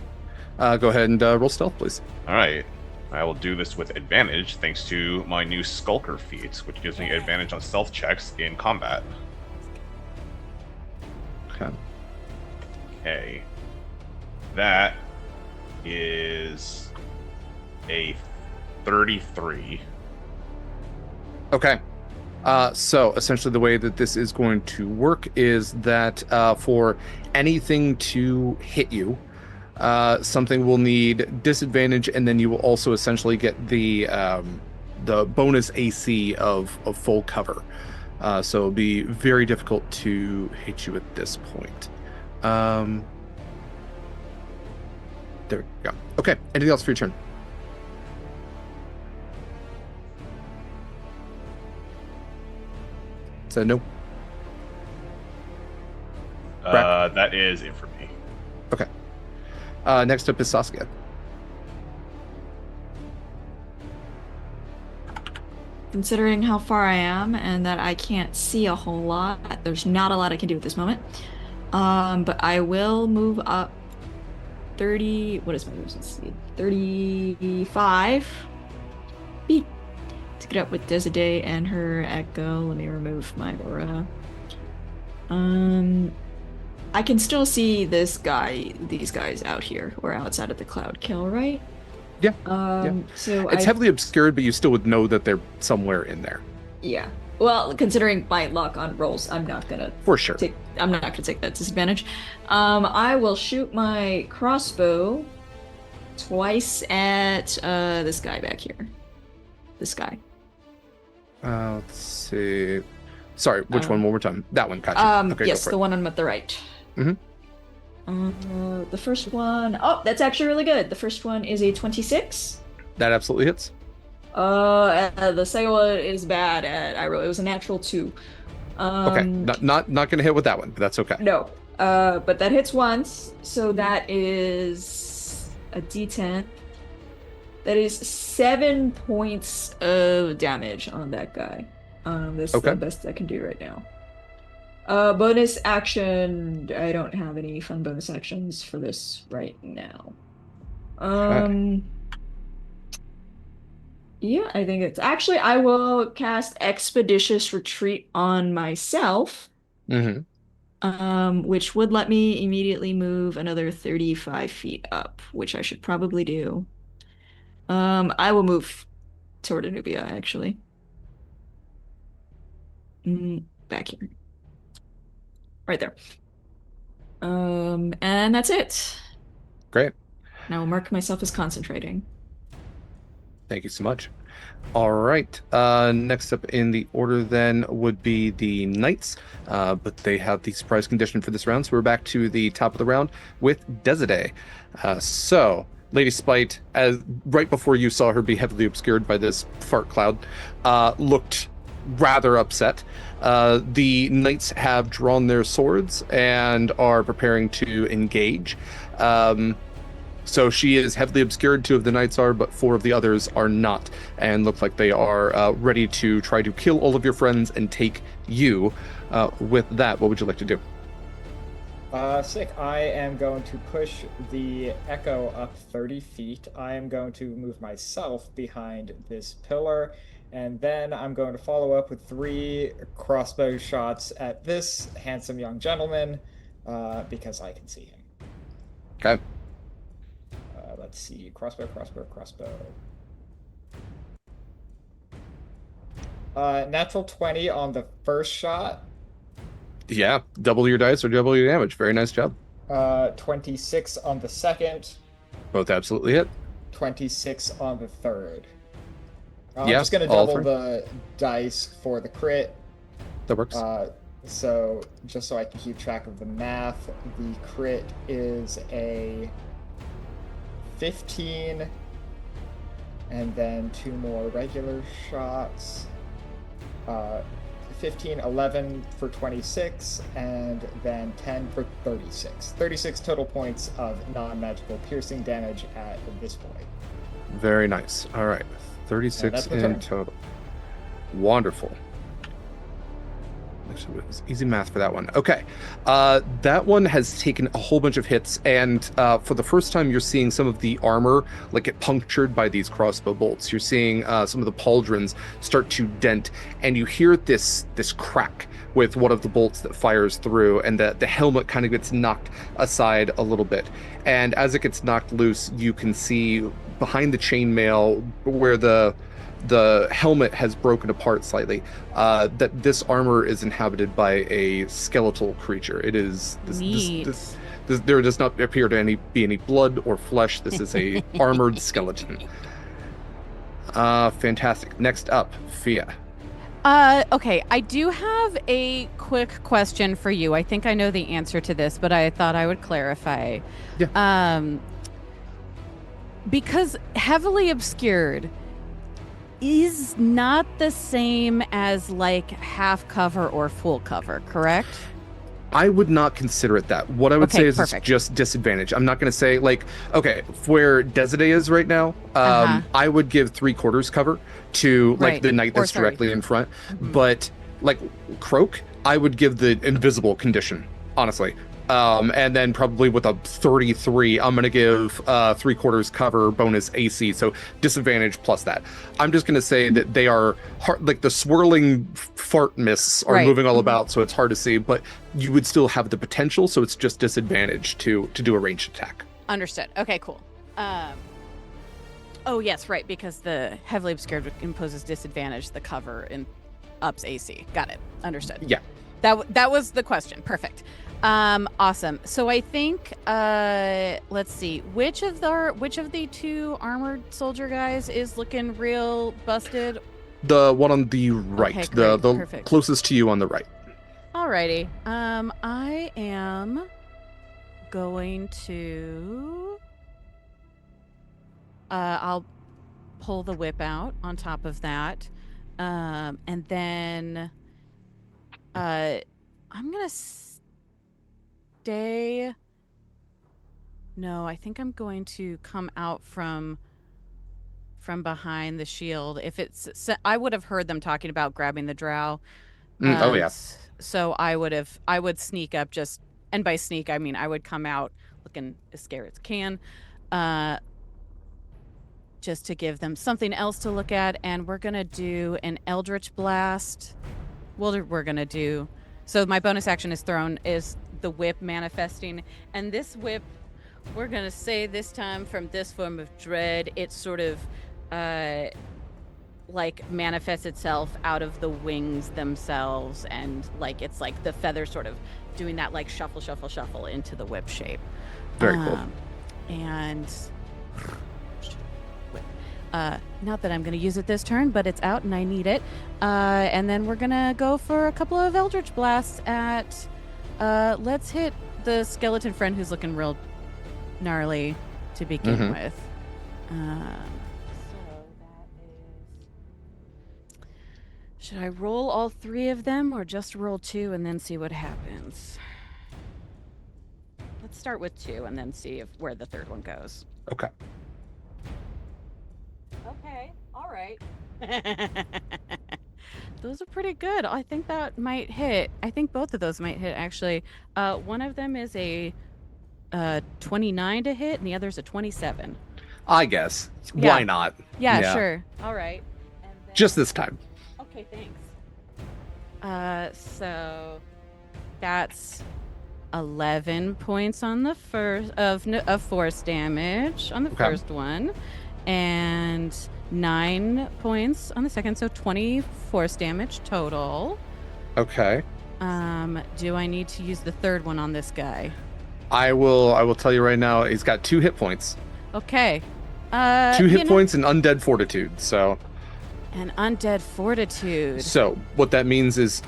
Go ahead and roll stealth, please. All right. I will do this with advantage thanks to my new Skulker feat, which gives me advantage on stealth checks in combat. Okay. Okay. That is a 33. Okay. So essentially the way that this is going to work is that for anything to hit you, something will need disadvantage, and then you will also essentially get the bonus AC of full cover. So it'll be very difficult to hit you at this point. There we go. Okay, anything else for your turn? So no. That is it for me. Okay. Next up is Saskia. Considering how far I am and that I can't see a whole lot, there's not a lot I can do at this moment. But I will move up 30. What is my movement speed? 35 feet to get up with Desiree and her echo. Let me remove my aura. I can still see these guys out here or outside of the cloud kill, right? Yeah. So it's heavily obscured, but you still would know that they're somewhere in there. Yeah. Well, considering my luck on rolls, I'm not gonna take that disadvantage. I will shoot my crossbow twice at this guy back here. This guy. Let's see. Sorry, which one? One more time. That one. Gotcha. Okay, yes, the one on the right. The first one. Oh, that's actually really good. The first one is a 26. That absolutely hits. The second one is bad. It was a natural 2. Okay, not gonna hit with that one, but that's okay. No, but that hits once, so that is a D10. That is 7 points of damage on that guy. That's the best I can do right now. Bonus action. I don't have any fun bonus actions for this right now. Yeah, I think it's actually I will cast Expeditious Retreat on myself. Which would let me immediately move another 35 feet up, which I should probably do. I will move toward Anubia, actually. Back here. Right there. And that's it. Great. And I will mark myself as concentrating. Thank you so much. All right. Next up in the order then would be the Knights, but they have the surprise condition for this round, so we're back to the top of the round with Desiree. So, Lady Spite, as right before you saw her be heavily obscured by this fart cloud, looked rather upset. The Knights have drawn their swords and are preparing to engage. So she is heavily obscured, 2 of the Knights are, but 4 of the others are not, and look like they are ready to try to kill all of your friends and take you. With that, what would you like to do? Sick. I am going to push the Echo up 30 feet. I am going to move myself behind this pillar, and then I'm going to follow up with 3 crossbow shots at this handsome young gentleman, because I can see him. Okay. Let's see. Crossbow. Natural 20 on the first shot. Yeah, double your dice or double your damage. Very nice job. 26 on the second. Both absolutely hit. 26 on the third. I'm Yeah, just going to double the dice for the crit. That works. So, just so I can keep track of the math, the crit is a 15, and then 2 more regular shots. 15, 11 for 26, and then 10 for 36. 36 total points of non-magical piercing damage at this point. Very nice. All right. 36 in total. Wonderful. Actually, it was easy math for that one. Okay. That one has taken a whole bunch of hits, and for the first time, you're seeing some of the armor get punctured by these crossbow bolts. You're seeing some of the pauldrons start to dent, and you hear this crack with one of the bolts that fires through, and the helmet kind of gets knocked aside a little bit. And as it gets knocked loose, you can see behind the chainmail where the helmet has broken apart slightly, that this armor is inhabited by a skeletal creature. It is this there does not appear to be any blood or flesh. This is a armored skeleton. Fantastic. Next up, Fiach. Okay, I do have a quick question for you. I think I know the answer to this, but I thought I would clarify. Yeah. Because heavily obscured is not the same as half cover or full cover, correct? I would not consider it that. What I would say is it's just disadvantage. I'm not going to say okay, where Desiree is right now, I would give 3/4 cover to the knight that's directly in front. But Croak, I would give the invisible condition, honestly. And then probably with a 33, I'm going to give 3/4 cover bonus AC, so disadvantage plus that. I'm just going to say that they are like the swirling fart mists are moving all about, so it's hard to see, but you would still have the potential, so it's just disadvantage to do a ranged attack. Understood. Okay, cool. Oh, yes, right, because the heavily obscured imposes disadvantage, the cover and ups AC. Got it. Understood. Yeah. That was the question. Perfect. Awesome. So I think let's see, which of the two armored soldier guys is looking real busted? The one on the right, Okay, the perfect. closest to you on the right. Alrighty. I am going to I'll pull the whip out on top of that. And then I'm gonna stay. No, I think I'm going to come out from behind the shield. If it's, I would have heard them talking about grabbing the drow. Oh yeah. So I would sneak up, just, and by sneak I mean I would come out looking as scared as can, just to give them something else to look at. And we're gonna do an Eldritch Blast. Well, we're gonna do. So my bonus action is the whip manifesting, and this whip, we're gonna say this time from this form of dread, it sort of like manifests itself out of the wings themselves, and like it's like the feather sort of doing that like shuffle into the whip shape. Very cool. And not that I'm going to use it this turn, but it's out and I need it. And then we're going to go for a couple of Eldritch Blasts at... let's hit the skeleton friend who's looking real gnarly to begin with. So that is... Should I roll all three of them or just roll two and then see what happens? Let's start with two and then see where the third one goes. Okay. Okay, all right. Those are pretty good. I think that might hit. I think both of those might hit, actually. One of them is a 29 to hit, and the other's a 27. I guess. Yeah. Why not? Yeah, sure. All right. And then... Just this time. Okay, thanks. So that's 11 points on the first of force damage on the first one, and 9 points on the second, so 20 force damage total. Okay. Do I need to use the third one on this guy? I will tell you right now, he's got 2 hit points. Okay. 2 hit points and undead fortitude, so... And undead fortitude. So, what that means is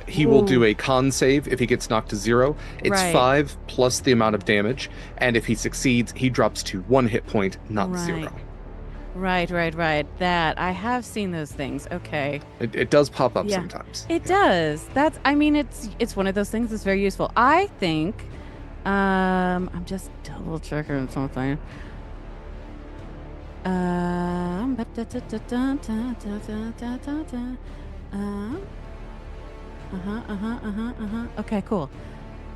he will do a con save if he gets knocked to 0. It's 5 plus the amount of damage, and if he succeeds, he drops to 1 hit point, not 0. Right. That, I have seen those things. Okay. It does pop up sometimes. It does. That's, I mean, it's one of those things that's very useful. I think, I'm just double checking something. Okay, cool.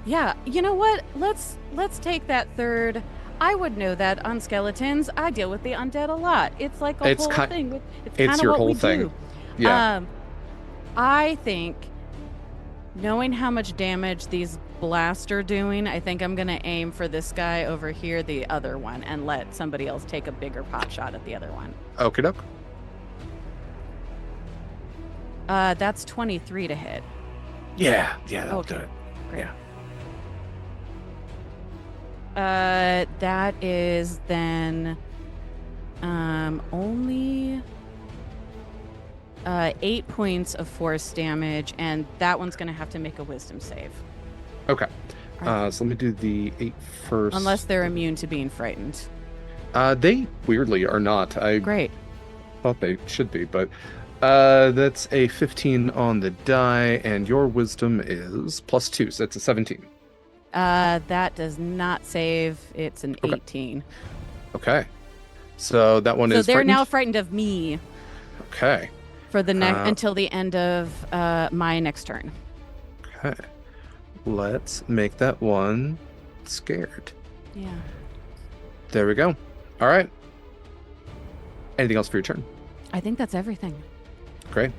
Yeah, you know what? Let's take that third. I would know that on skeletons. I deal with the undead a lot. It's like a whole thing. It's kind of your what whole we thing. do. Yeah. I think, knowing how much damage these blasts are doing, I think I'm gonna aim for this guy over here, the other one, and let somebody else take a bigger pot shot at the other one. Okie doke. That's 23 to hit. Yeah, that'll do it. Great. Yeah. That is then only 8 points of force damage, and that one's gonna have to make a wisdom save. Okay. So let me do the 8 first. Unless they're immune to being frightened. They weirdly are not. Great. Thought they should be, but that's a 15 on the die, and your wisdom is +2, so that's a 17. That does not save. It's an 18. Okay. So that one is So they're frightened? now frightened of me. Okay. For the until the end of my next turn. Okay. let's make that one scared. Yeah. There we go. All right. Anything else for your turn? I think that's everything. Great.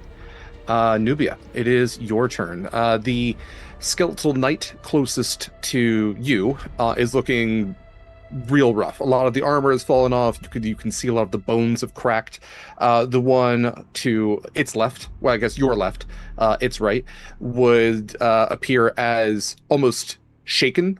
Anubia, it is your turn. The skeletal knight closest to you is looking real rough. A lot of the armor has fallen off. You can see a lot of the bones have cracked. The one to its left, well, I guess your left, its right, would appear as almost shaken.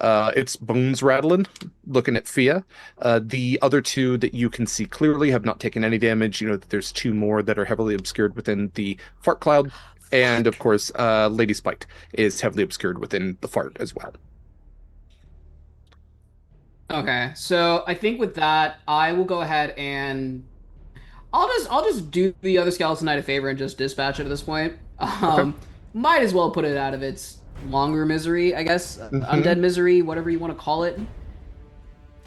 Its bones rattling, looking at Fia. The other two that you can see clearly have not taken any damage. You know that there's two more that are heavily obscured within the fart cloud. And of course, Lady Spite is heavily obscured within the fart as well. Okay, so I think with that, I will go ahead and I'll just do the other skeleton knight a favor and just dispatch it at this point. Okay. Might as well put it out of its longer misery, I guess. Undead misery, whatever you want to call it.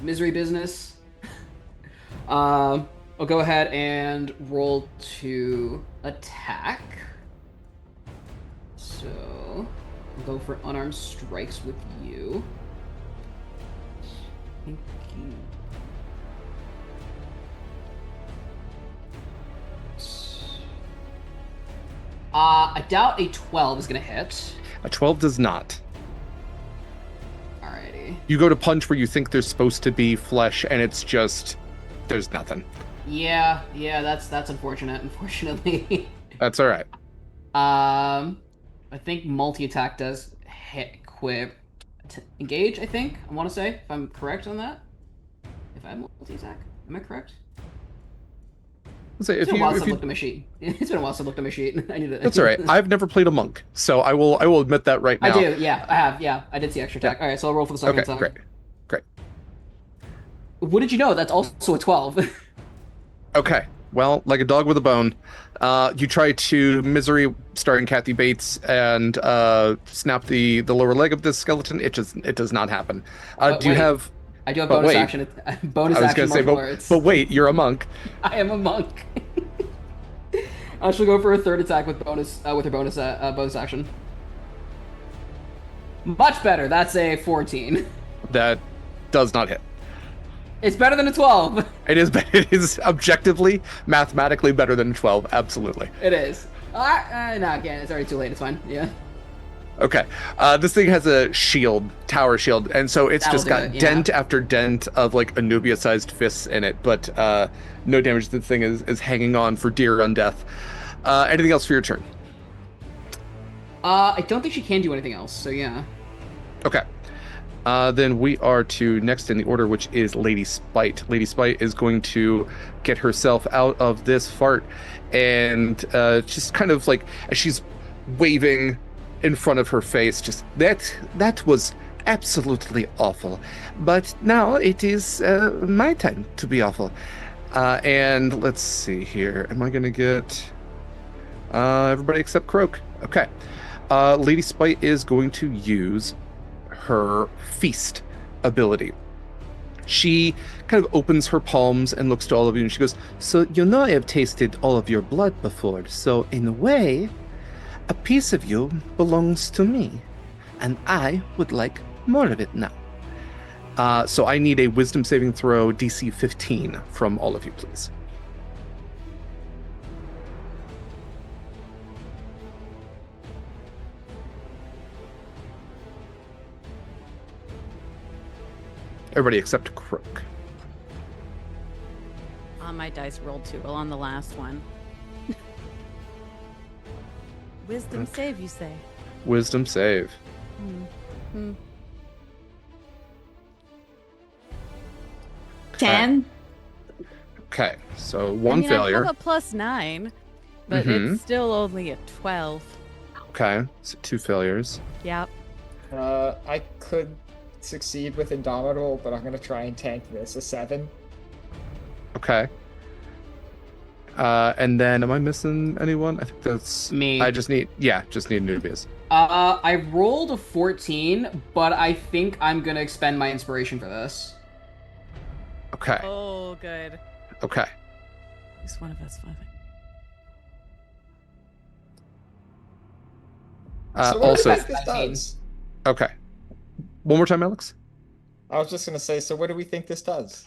Misery business. I'll go ahead and roll to attack. So I'll go for unarmed strikes with you. Thank you. I doubt a 12 is gonna hit. A 12 does not. Alrighty. You go to punch where you think there's supposed to be flesh, and it's just there's nothing. Yeah, that's unfortunate. Unfortunately. That's all right. I think multi-attack does hit quip engage. I think I want to say, if I'm correct on that. If I have multi-attack, am I correct? Let's say It's been a while since I've looked at my sheet. It's been a while since I've looked at my sheet. I need to. That's all right. I've never played a monk, so I will admit that right now. I do. Yeah, I have. Yeah, I did see extra attack. All right, so I'll roll for the second attack. Great. What did you know? That's also a 12. Okay. Well, like a dog with a bone, you try to misery, starring Kathy Bates, and snap the lower leg of this skeleton. It does not happen. Do you have? I do have bonus action. Bonus action. But wait, you're a monk. I am a monk. I shall go for a third attack with bonus with her bonus action. Much better. That's a 14. That does not hit. It's better than a 12. It is objectively, mathematically better than a 12. Absolutely. It is. No, again, it's already too late. It's fine. Yeah. Okay. This thing has a shield, tower shield, and so it's just got dent after dent of like Anubia-sized fists in it, but no damage. The thing is hanging on for dear undeath. Anything else for your turn? I don't think she can do anything else, so yeah. Okay. Then we are to next in the order, which is Lady Spite. Lady Spite is going to get herself out of this fart and just kind of like, as she's waving in front of her face, just that was absolutely awful. But now it is my time to be awful. And let's see here. Am I going to get everybody except Croak? Okay. Lady Spite is going to use her feast ability. She kind of opens her palms and looks to all of you and she goes, "So you know I have tasted all of your blood before, so in a way, a piece of you belongs to me, and I would like more of it now. So I need a wisdom saving throw DC 15 from all of you, please." Everybody except Croak. My dice rolled 2. Well, on the last one. Wisdom save, you say? Wisdom save. 10. Okay, so one failure. I have a +9, but it's still only a 12. Okay, so 2 failures. Yep. I could succeed with Indomitable, but I'm gonna try and tank this. A 7. Okay. And then, am I missing anyone? I think that's me. I just need Anubias. I rolled a 14, but I think I'm gonna expend my inspiration for this. Okay. Oh, good. Okay. At least one of us fine. So what Also, do you think this does? Okay. One more time, Alex. I was just going to say, so what do we think this does?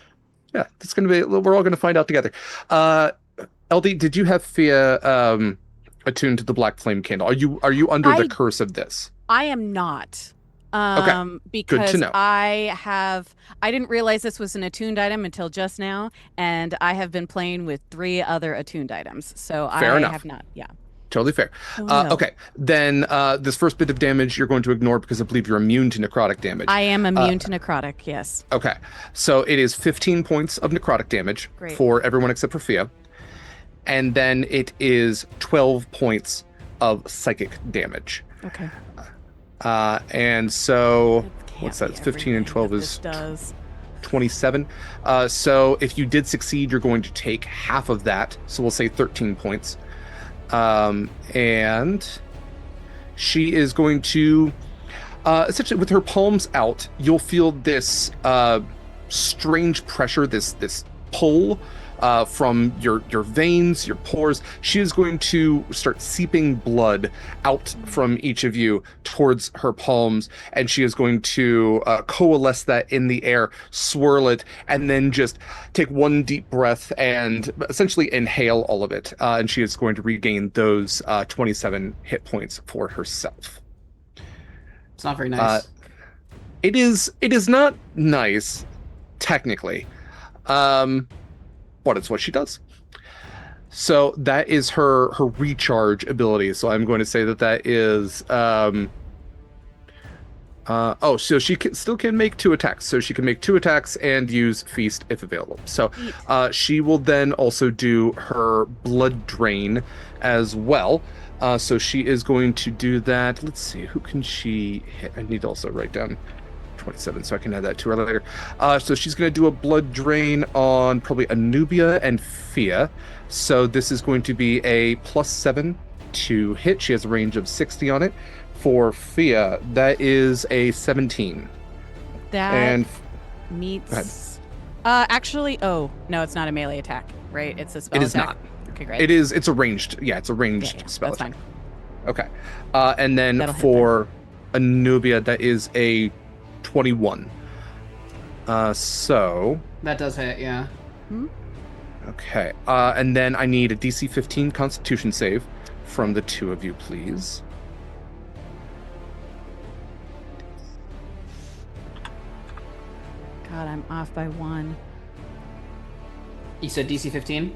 Yeah, it's going to be. We're all going to find out together. LD, did you have Fia attuned to the black flame candle? Are you under the curse of this? I am not. Okay. Because Good to know. I didn't realize this was an attuned item until just now, and I have been playing with 3 other attuned items. So Fair I enough. have not. Yeah. Totally fair. Oh, no. Okay, then this first bit of damage you're going to ignore because I believe you're immune to necrotic damage. I am immune to necrotic, yes. Okay, so it is 15 points of necrotic damage for everyone except for Fia. And then it is 12 points of psychic damage. Okay. And so, what's that? It's 15 and 12 is 27. So if you did succeed, you're going to take half of that. So we'll say 13 points. And she is going to essentially, with her palms out, you'll feel this strange pressure, this pull from your veins, your pores. She is going to start seeping blood out from each of you towards her palms, and she is going to coalesce that in the air, swirl it, and then just take one deep breath and essentially inhale all of it. And she is going to regain those 27 hit points for herself. It's not very nice. It is not nice, technically. But it's what she does. So that is her recharge ability. So I'm going to say that is so she still can make 2 attacks. So she can make 2 attacks and use feast if available. So she will then also do her blood drain as well. So she is going to do that. Let's see, who can she hit? I need to also write down 27, so I can add that to her later. So she's going to do a blood drain on probably Anubia and Fia. So this is going to be a +7 to hit. She has a range of 60 on it. For Fia, that is a 17. That meets... actually, no, it's not a melee attack, right? It's a spell attack? It is not. Okay, great. It's a ranged, it's a ranged spell that's attack. Fine. Okay. And then for Anubia, that is a 21. So that does hit, yeah. Okay. And then I need a DC 15 Constitution save from the 2 of you, please. God, I'm off by 1. You said DC 15?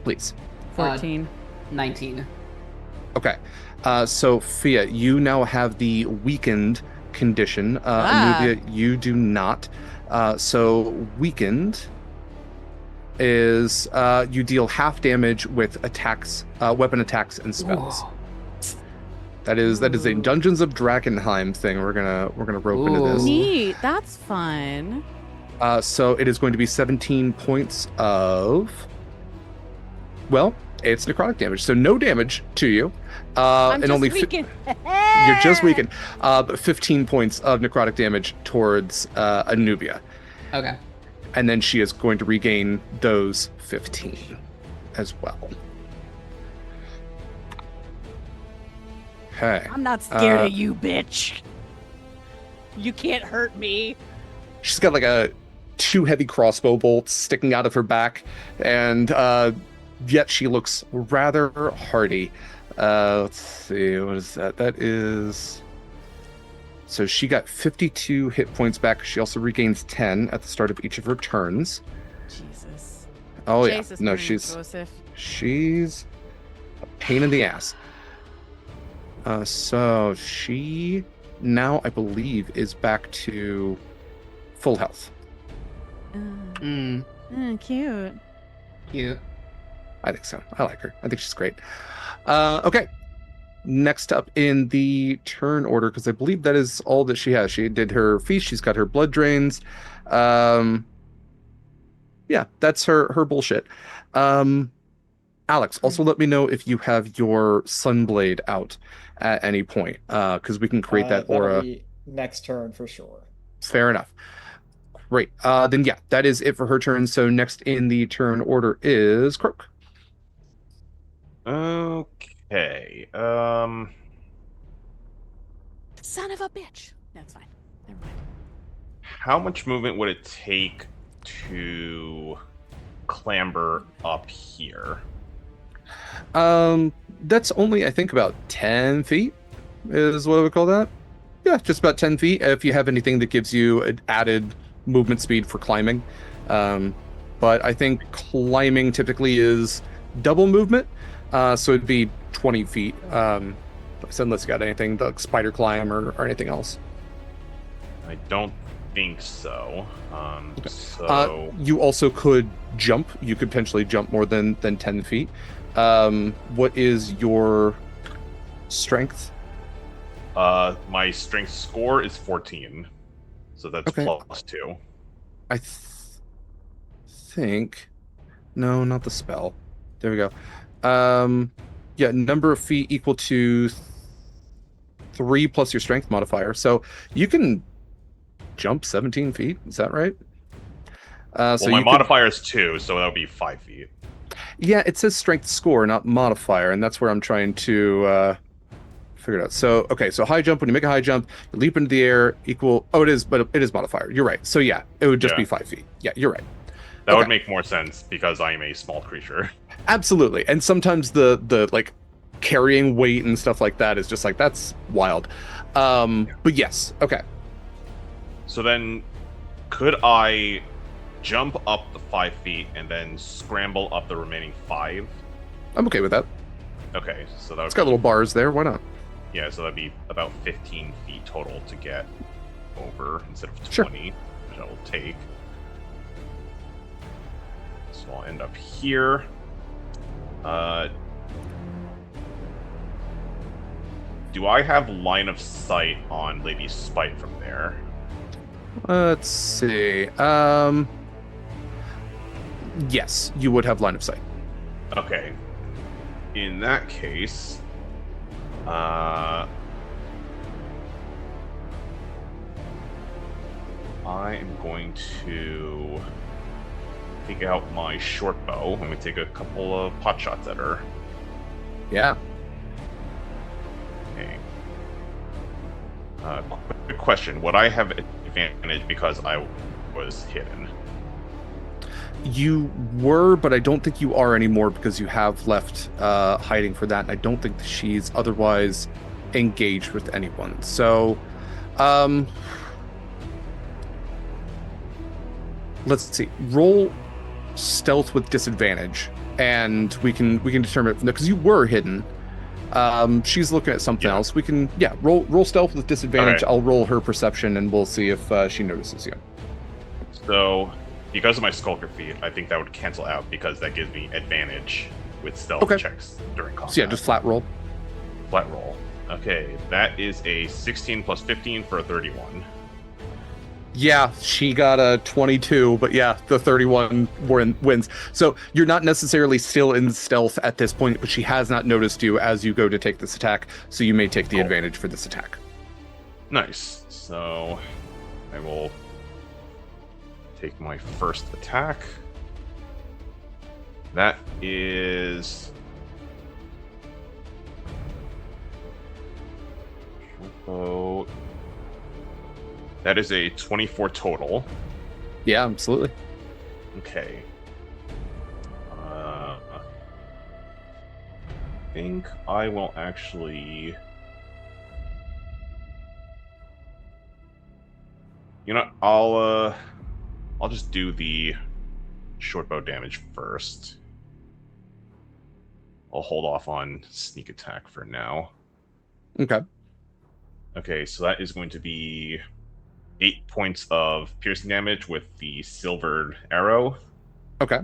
Please. 14. 19. Okay. So Fia, you now have the weakened condition. Anubia, you do not. So weakened is you deal half damage with attacks, weapon attacks and spells. Whoa. That is a Dungeons of Drakenheim thing. We're gonna rope into this. Neat. That's fun. So it is going to be 17 points of, well, it's necrotic damage, so no damage to you. I'm and just only weakened. You're just weakened. But 15 points of necrotic damage towards Anubia. Okay. And then she is going to regain those 15 as well. Okay. I'm not scared of you, bitch. You can't hurt me. She's got like 2 heavy crossbow bolts sticking out of her back, and yet she looks rather hardy. Let's see, what is that? That is... So she got 52 hit points back. She also regains 10 at the start of each of her turns. Jesus. Oh, yeah. Jesus, No, Joseph. she's a pain in the ass. So she now, I believe, is back to full health. Cute. Cute. I think so. I like her. I think she's great. Okay. Next up in the turn order, because I believe that is all that she has. She did her feast. She's got her blood drains. Yeah, that's her bullshit. Alex, also let me know if you have your Sunblade out at any point, because we can create that aura. That'll be next turn for sure. Fair enough. Great. Then yeah, that is it for her turn. So next in the turn order is Croak. Okay. Son of a bitch. That's fine. Never mind. How much movement would it take to clamber up here? That's only, I think, about 10 feet is what I would call that. Yeah, just about 10 feet if you have anything that gives you an added movement speed for climbing. But I think climbing typically is double movement, so it'd be 20 feet. Unless you got anything, like spider climb or anything else. I don't think so. Okay. So you also could jump. You could potentially jump more than 10 feet. What is your strength? My strength score is 14, so that's Okay. +2. I think no, not the spell. There we go. Yeah, number of feet equal to 3 plus your strength modifier. So you can jump 17 feet. Is that right? So my modifier is 2, so that would be 5 feet. Yeah, it says strength score, not modifier, and that's where I'm trying to figure it out. So, okay, so high jump, when you make a high jump, you leap into the air, equal... Oh, it is, but it is modifier. You're right. So, yeah, it would just be 5 feet. Yeah, you're right. That would make more sense, because I am a small creature. Absolutely. And sometimes the like, carrying weight and stuff like that is just like, that's wild. But yes, okay. So then, could I jump up the 5 feet and then scramble up the remaining 5? I'm okay with that. Okay, so that would It's got little bars there. Why not? Yeah, so that'd be about 15 feet total to get over instead of 20, Sure. which I will take. So I'll end up here. Do I have line of sight on Lady Spite from there? Let's see. Yes, you would have line of sight. Okay. In that case, I am going to take out my short bow. I'm going to take a couple of pot shots at her. Yeah. Okay. Quick question. Would I have advantage because I was hidden? You were, but I don't think you are anymore because you have left hiding for that. And I don't think she's otherwise engaged with anyone. So, let's see. Roll stealth with disadvantage, and we can determine it from there because you were hidden. She's looking at something else. We can roll stealth with disadvantage. Okay. I'll roll her perception, and we'll see if she notices you. So, because of my skulker feat, I think that would cancel out because that gives me advantage with stealth checks during combat. So yeah, just flat roll. Flat roll. Okay, that is a 16 plus 15 for a 31. Yeah, she got a 22, but yeah, the 31 wins. So you're not necessarily still in stealth at this point, but she has not noticed you as you go to take this attack, so you may take the advantage for this attack. Nice. So I will take my first attack. That is... Oh, that is a 24 total. Yeah, absolutely. Okay. I think I will actually... You know, I'll just do the short bow damage first. I'll hold off on sneak attack for now. Okay. Okay, so that is going to be 8 points of piercing damage with the silvered arrow. Okay.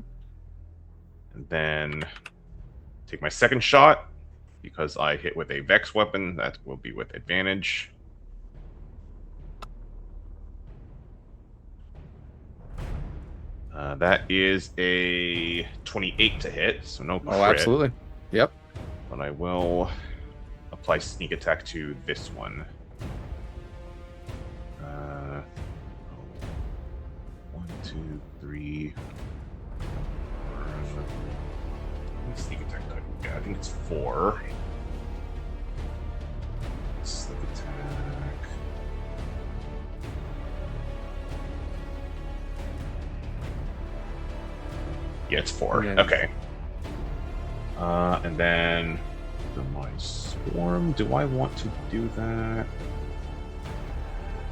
And then take my second shot, because I hit with a Vex weapon. That will be with advantage. That is a 28 to hit, so no crit. Oh, absolutely. Yep. But I will apply sneak attack to this one. 1, 2, 3, 4. Sneak attack. Yeah, I think it's 4. Sneak attack. Yeah, it's 4. Yeah. Okay. And then for my swarm, do I want to do that?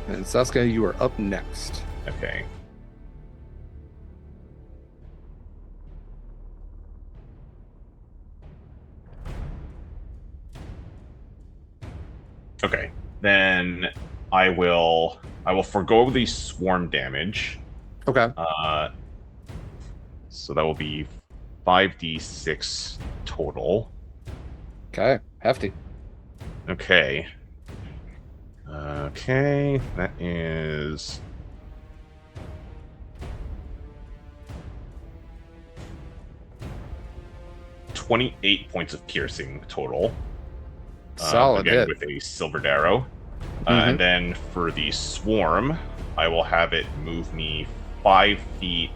And Saskia, you are up next. Okay. Okay. Then I will forgo the swarm damage. Okay. So that will be 5d6 total. Okay. Hefty. Okay. Okay, that is 28 points of piercing total. Solid again hit. with a silvered arrow. And then for the swarm, I will have it move me 5 feet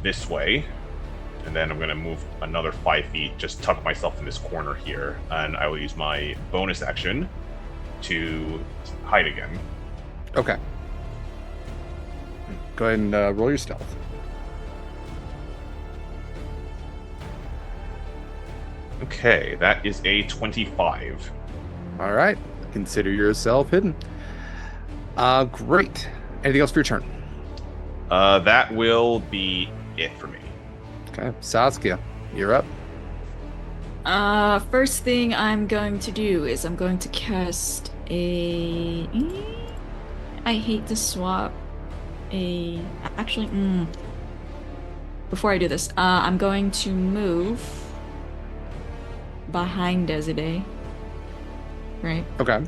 this way. And then I'm going to move another 5 feet, just tuck myself in this corner here. And I will use my bonus action to hide again. Okay. Go ahead and roll your stealth. Okay, that is a 25. All right. Consider yourself hidden. Great. Anything else for your turn? That will be it for me. Okay. Saskia, you're up. First thing I'm going to do is I'm going to cast a... I hate to swap a... Actually, before I do this, I'm going to move behind Desiree. Right? Okay.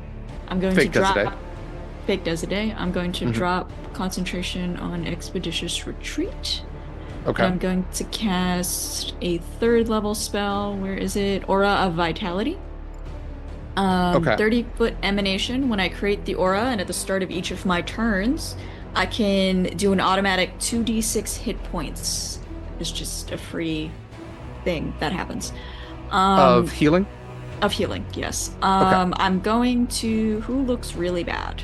I'm going Fake to drop... Desiree. Fake Desiree. I'm going to drop concentration on Expeditious Retreat. Okay. I'm going to cast a 3rd level spell. Where is it? Aura of Vitality. Okay. 30-foot emanation. When I create the aura, and at the start of each of my turns, I can do an automatic 2d6 hit points. It's just a free thing that happens. Of healing? Of healing, yes. Okay. I'm going to... Who looks really bad?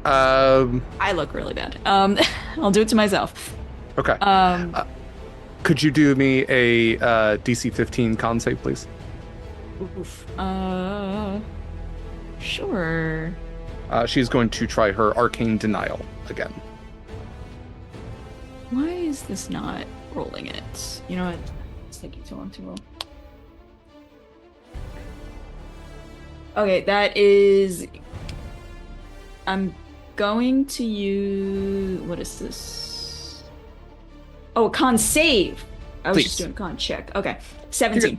I look really bad. I'll do it to myself. Okay. Could you do me a DC 15 con save, please? Oof. Sure. She's going to try her arcane denial again. Why is this not rolling it? You know what? It's taking too long to roll. Okay, that is... I'm going to use... What is this? Oh, con save! I was just doing con check. Okay, 17.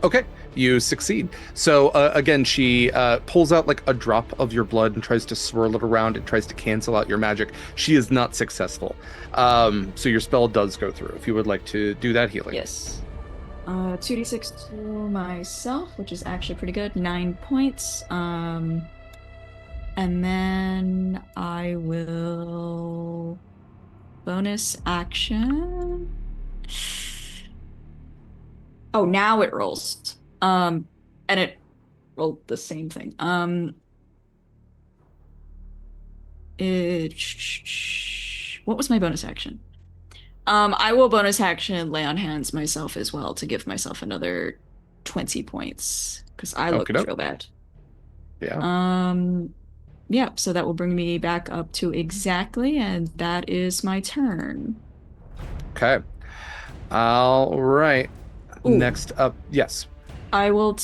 Okay, you succeed. So again, she pulls out like a drop of your blood and tries to swirl it around and tries to cancel out your magic. She is not successful. So your spell does go through. If you would like to do that healing. Yes. 2d6 to myself, which is actually pretty good. 9 points. And then I will bonus action. Oh, now it rolls. And it rolled the same thing. What was my bonus action? I will bonus action lay on hands myself as well to give myself another 20 points because I look real bad. Yeah. Yeah, so that will bring me back up to exactly, and that is my turn. Okay. All right. Ooh. Next up, yes. I will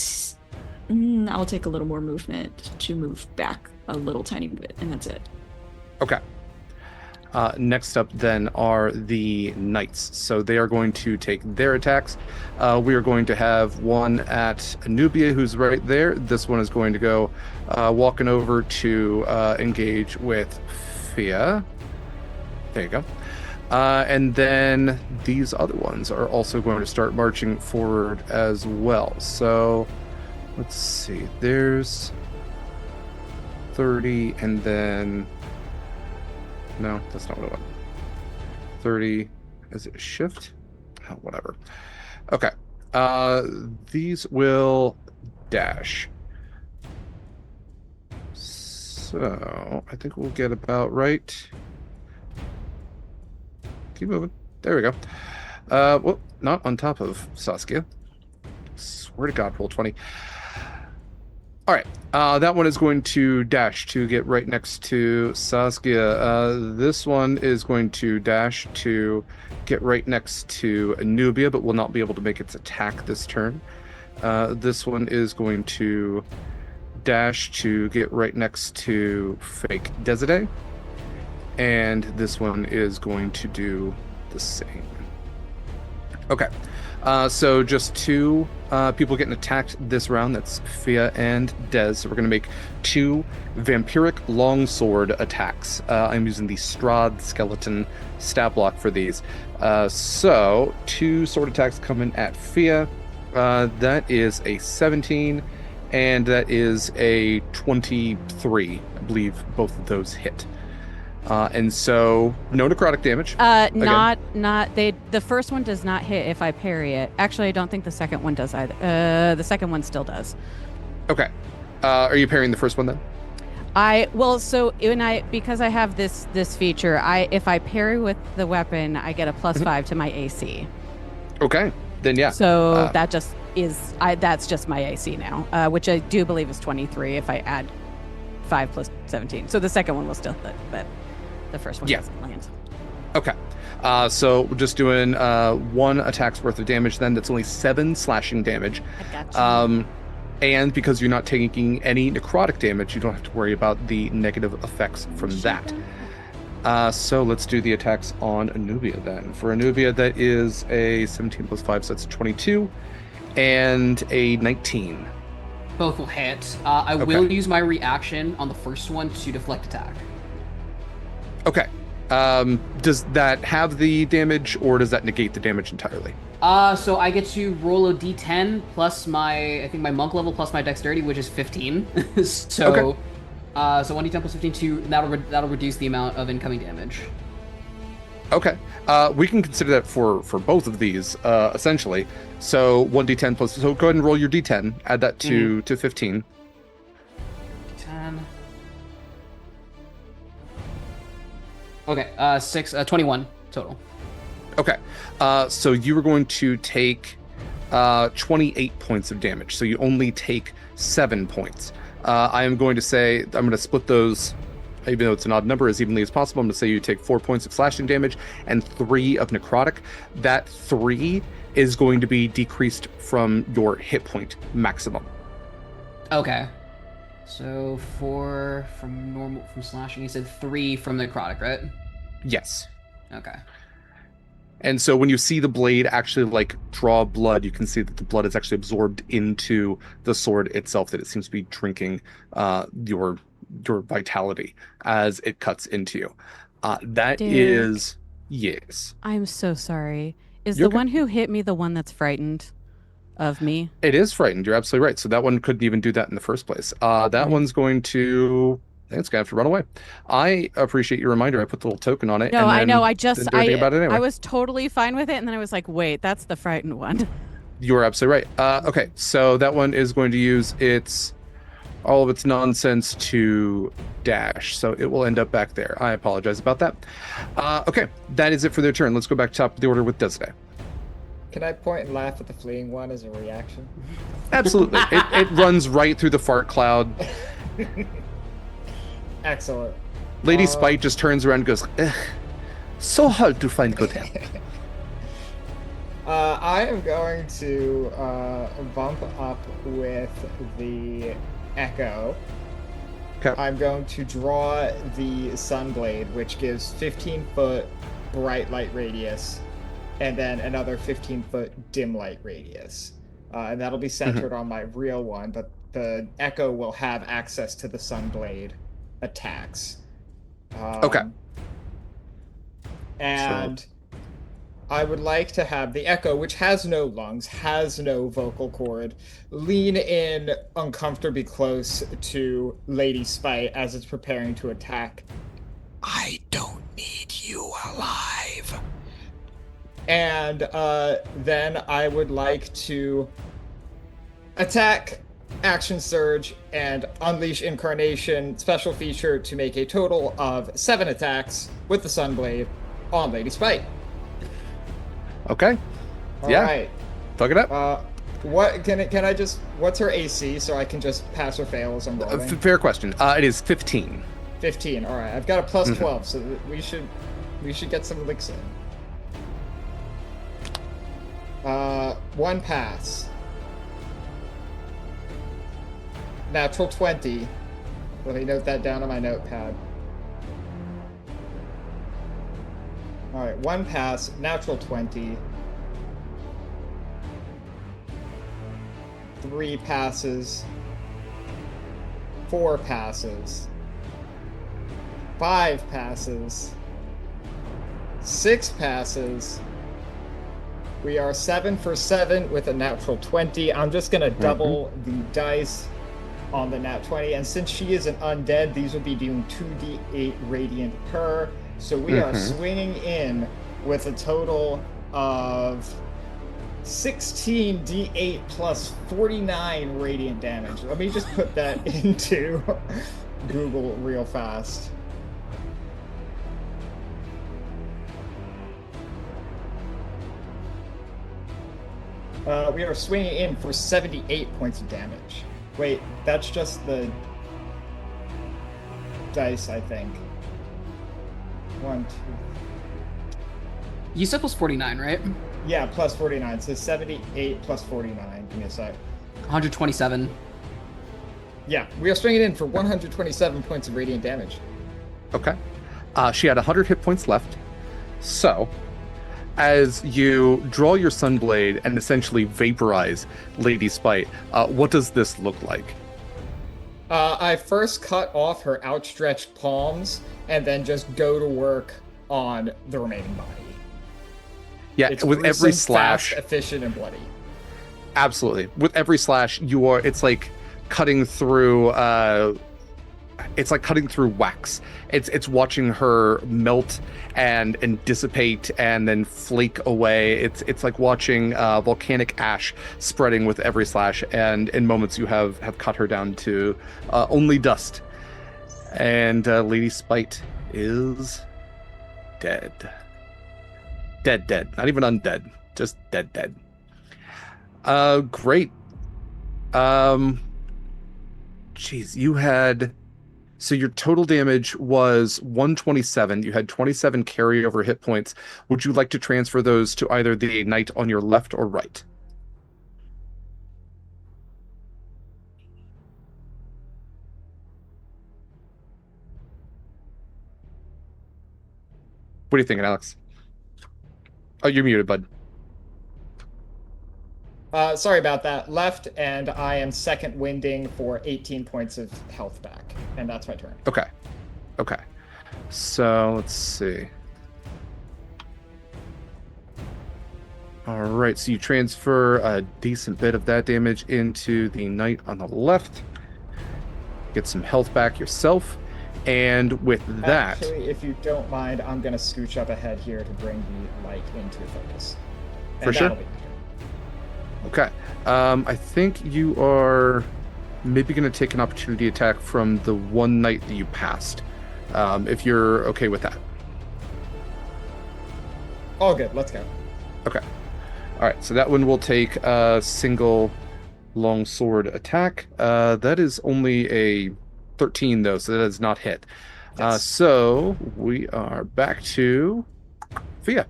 I'll take a little more movement to move back a little tiny bit, and that's it. Okay. Next up then are the knights. So they are going to take their attacks. We are going to have one at Anubia, who's right there. This one is going to go walking over to engage with Fiach. There you go. And then these other ones are also going to start marching forward as well. So let's see. There's 30 and then... No, that's not what I want. 30, is it shift? Oh, whatever. Okay. These will dash. So, I think we'll get about right. Keep moving. There we go. Well, not on top of Saskia. Swear to God, roll 20. All right, that one is going to dash to get right next to Saskia. This one is going to dash to get right next to Anubia, but will not be able to make its attack this turn. This one is going to dash to get right next to Fake Desiree. And this one is going to do the same. Okay. So just two people getting attacked this round. That's Fia and Dez. So we're going to make two vampiric longsword attacks. I'm using the Strahd skeleton stab block for these. So two sword attacks coming at Fia. That is a 17, and that is a 23. I believe both of those hit. And so no necrotic damage. The first one does not hit if I parry it. Actually, I don't think the second one does either. The second one still does. Okay. Are you parrying the first one then? Because I have this feature, if I parry with the weapon, I get a +5 to my AC. Okay. Then yeah. So that's just my AC now, which I do believe is 23 if I add 5 plus 17. So the second one will still hit, but the first one doesn't land. Okay. So we're just doing one attack's worth of damage then. That's only 7 slashing damage. I got you. And because you're not taking any necrotic damage, you don't have to worry about the negative effects from that. So let's do the attacks on Anubia then. For Anubia, that is a 17 plus 5, so that's 22, and a 19. Both will hit. I will use my reaction on the first one to deflect attack. Okay. Does that have the damage, or does that negate the damage entirely? So I get to roll a d10 plus my monk level plus my dexterity, which is 15. So 1d10 plus 15, that'll reduce the amount of incoming damage. Okay. We can consider that for both of these, essentially. So 1d10 plus. So go ahead and roll your d10. Add that to 15. 10. Okay. 21 total. Okay. So you were going to take 28 points of damage. So you only take 7 points. I am going to say I'm going to split those. Even though it's an odd number, as evenly as possible. I'm going to say you take 4 points of slashing damage and 3 of necrotic. That 3 is going to be decreased from your hit point maximum. Okay. So 4 from slashing. You said 3 from necrotic, right? Yes. Okay. And so when you see the blade actually draw blood, you can see that the blood is actually absorbed into the sword itself, that it seems to be drinking your vitality as it cuts into you. That Derek, is yes. I'm so sorry. Is You're the one who hit me the one that's frightened of me? It is frightened. You're absolutely right. So that one couldn't even do that in the first place. That one's going to. I think it's gonna have to run away. I appreciate your reminder. I put the little token on it. No, and I know. didn't do anything about it anyway. I was totally fine with it, and then I was like, wait, that's the frightened one. You are absolutely right. Okay, so that one is going to use all of its nonsense to dash, so it will end up back there. I apologize about that. Okay, that is it for their turn. Let's go back top of the order with Desiree. Can I point and laugh at the fleeing one as a reaction? Absolutely. it runs right through the fart cloud. Excellent. Lady Spite just turns around and goes, so hard to find good help. I am going to bump up with the Echo. Okay. I'm going to draw the Sunblade, which gives 15-foot bright light radius, and then another 15-foot dim light radius. And that'll be centered on my real one, but the Echo will have access to the Sunblade attacks. Okay. And I would like to have the Echo, which has no lungs, has no vocal cord, lean in uncomfortably close to Lady Spite as it's preparing to attack. I don't need you alive. And then I would like to attack, action surge, and unleash incarnation special feature to make a total of 7 attacks with the Sunblade on Lady Spite. Okay. All Yeah. right. Fuck it up. What can I just? What's her AC so I can just pass or fail as I'm rolling? Fair question. It is 15. 15. All right. I've got a plus 12, so we should get some licks in. One pass. Natural 20. Let me note that down on my notepad. All right, one pass, natural 20. 3 passes. 4 passes. 5 passes. 6 passes. We are 7 for 7 with a natural 20. I'm just going to double the dice on the nat 20. And since she is an undead, these will be doing 2d8 radiant per. So we are swinging in with a total of 16 d8 plus 49 radiant damage. Let me just put that into Google real fast. We are swinging in for 78 points of damage. Wait, that's just the dice, I think. 1, 2. You said plus 49, right? Yeah, plus 49. So 78 plus 49. Give me a sec. 127. Yeah, we are swinging in for 127 points of radiant damage. Okay. She had 100 hit points left. So, as you draw your Sunblade and essentially vaporize Lady Spite, what does this look like? I first cut off her outstretched palms and then just go to work on the remaining body. Yeah, It's with every gruesome, slash, fast, efficient, and bloody. absolutely. With every slash, it's like cutting through. It's like cutting through wax. It's watching her melt and dissipate and then flake away. It's like watching volcanic ash spreading with every slash. And in moments, you have cut her down to only dust. And Lady Spite is dead. Dead. Not even undead. Just dead. Great. Jeez, you had... So your total damage was 127. You had 27 carryover hit points. Would you like to transfer those to either the knight on your left or right? What are you thinking, Alex? Oh, you're muted, bud. Sorry about that. Left, and I am second winding for 18 points of health back. And that's my turn. Okay. So, let's see. All right, so you transfer a decent bit of that damage into the knight on the left. Get some health back yourself. And with that... Actually, if you don't mind, I'm going to scooch up ahead here to bring the light into focus. And for sure. Okay. I think you are maybe going to take an opportunity attack from the one knight that you passed. If you're okay with that. All good. Let's go. Okay. All right. So that one will take a single longsword attack. That is only a 13, though, so that does not hit. Yes. So we are back to Fiach.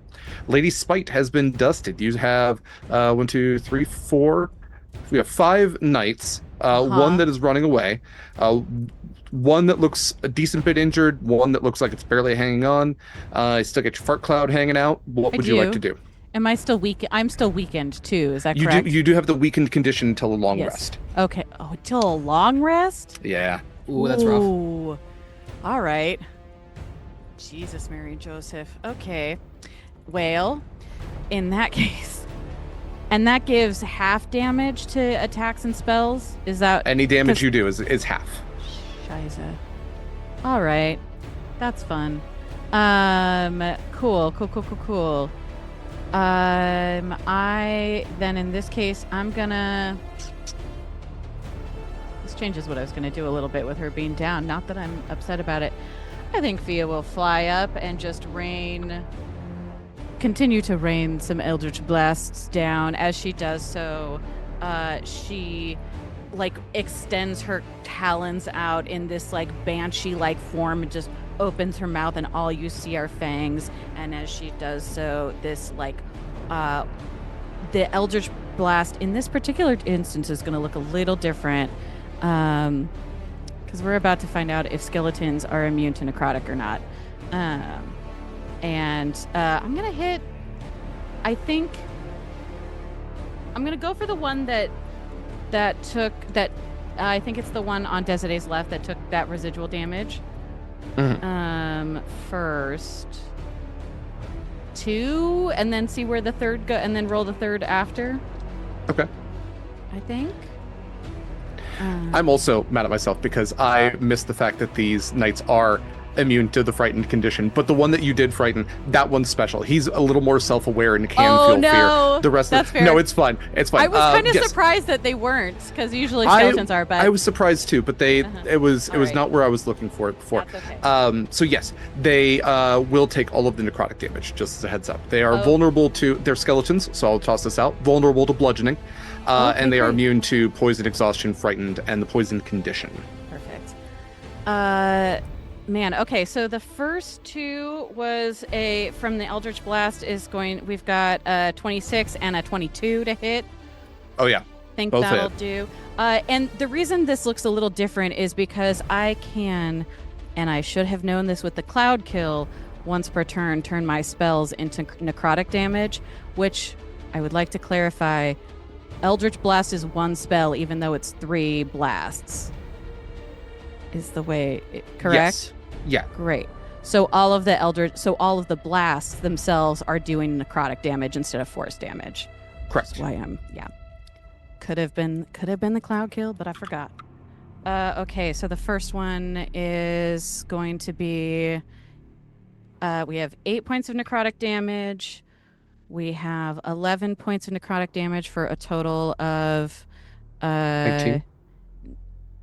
Lady Spite has been dusted. You have 1, 2, 3, 4. We have 5 knights. One that is running away. One that looks a decent bit injured. One that looks like it's barely hanging on. I still get your fart cloud hanging out. What would you like to do? Am I still weak? I'm still weakened too. Is that correct? You do have the weakened condition until a long rest. Okay. Oh, until a long rest? Yeah. Ooh, that's rough. All right. Jesus, Mary and Joseph. Okay. Well, in that case, and that gives half damage to attacks and spells. Is that any damage you do is half? Scheiße. All right, that's fun. Cool. I then in this case I'm gonna. This changes what I was gonna do a little bit with her being down. Not that I'm upset about it. I think Fia will fly up and just rain continue to rain some Eldritch Blasts down. As she does so, she extends her talons out in this banshee-like form and just opens her mouth, and all you see are fangs. And as she does so, this the Eldritch Blast in this particular instance is going to look a little different, because we're about to find out if skeletons are immune to necrotic or not. And I'm going to hit, I think, I'm going to go for the one that took that. I think it's the one on Desidee's left that took that residual damage. First 2, and then see where the third go, and then roll the third after. Okay. I think. I'm also mad at myself because I missed the fact that these knights are immune to the frightened condition, but the one that you did frighten, that one's special. He's a little more self-aware and can feel fear. The rest That's of fair. No, it's fine. It's fine. I was kind of surprised that they weren't, because usually skeletons are, but I was surprised too, but they it was All right. not where I was looking for it before. That's okay. So yes, they will take all of the necrotic damage, just as a heads up. They are Oh. vulnerable to, they're skeletons, so I'll toss this out, vulnerable to bludgeoning, and they are immune to poison, exhaustion, frightened, and the poison condition. Perfect. Man, okay, so the first 2 was from the Eldritch Blast we've got a 26 and a 22 to hit. Oh yeah. Think Both that'll hit. do. And the reason this looks a little different is because I can, and I should have known this with the Cloud Kill, once per turn my spells into necrotic damage, which I would like to clarify, Eldritch Blast is 1 spell, even though it's 3 blasts. Is the way, correct? Yes. Yeah. Great. So all of the blasts themselves are doing necrotic damage instead of force damage. Correct. That's why could have been the Cloud Kill, but I forgot. Okay, so the first one is going to be we have 8 points of necrotic damage. We have 11 points of necrotic damage for a total of 19.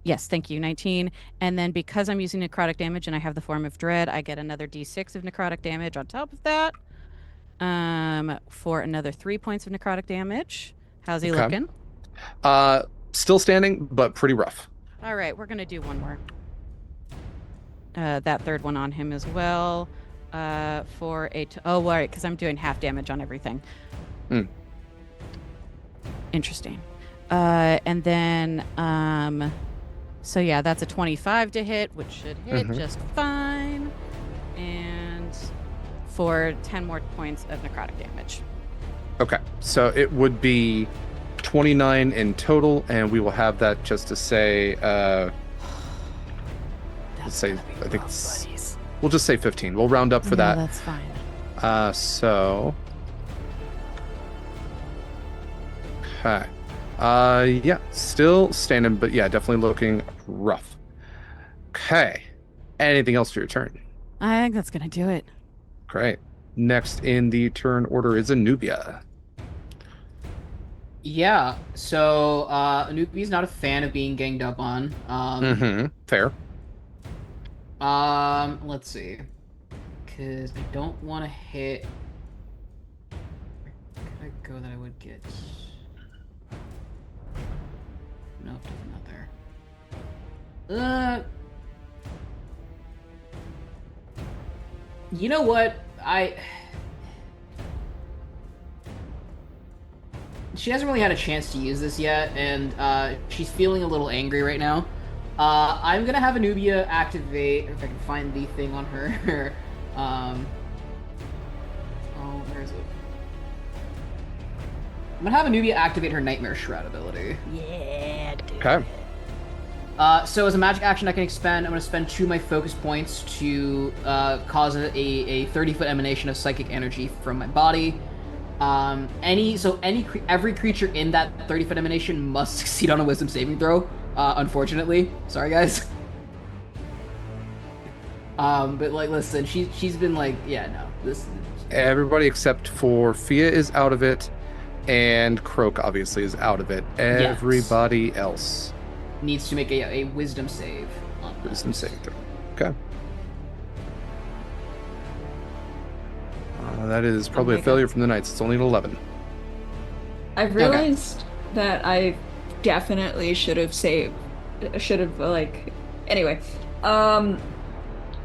Yes, thank you, 19. And then because I'm using necrotic damage and I have the Form of Dread, I get another d6 of necrotic damage on top of that, for another 3 points of necrotic damage. How's he looking? Still standing, but pretty rough. All right, we're going to do one more. That third one on him as well, for all right, because I'm doing half damage on everything. Interesting. And then... so yeah, that's a 25 to hit, which should hit just fine. And for 10 more points of necrotic damage. Okay, so it would be 29 in total, and we will have that just to say, let's say, I think we'll just say 15. We'll round up for that. That's fine. So, okay. Yeah, still standing, but yeah, definitely looking rough. Okay. Anything else for your turn? I think that's going to do it. Great. Next in the turn order is Anubia. Yeah, so Anubia's not a fan of being ganged up on. Fair. Let's see. Because I don't want to hit... Where could I go that I would get... Nope, not there. You know what? She hasn't really had a chance to use this yet, and she's feeling a little angry right now. I'm gonna have Anubia activate, if I can find the thing on her. Oh, where is it? I'm gonna have Anubia activate her Nightmare Shroud ability. Yeah, dude. Okay. So as a magic action I can expend, I'm going to spend 2 of my focus points to cause a 30-foot emanation of psychic energy from my body. Every creature in that 30-foot emanation must succeed on a wisdom saving throw, unfortunately. Sorry, guys. But listen, she's been this. Everybody except for Fiach is out of it, and Croak obviously is out of it. Everybody else needs to make a wisdom save. Wisdom saving throw. Okay. That is probably a failure from the Knights. It's only an 11. I've realized that I definitely should have saved. Anyway.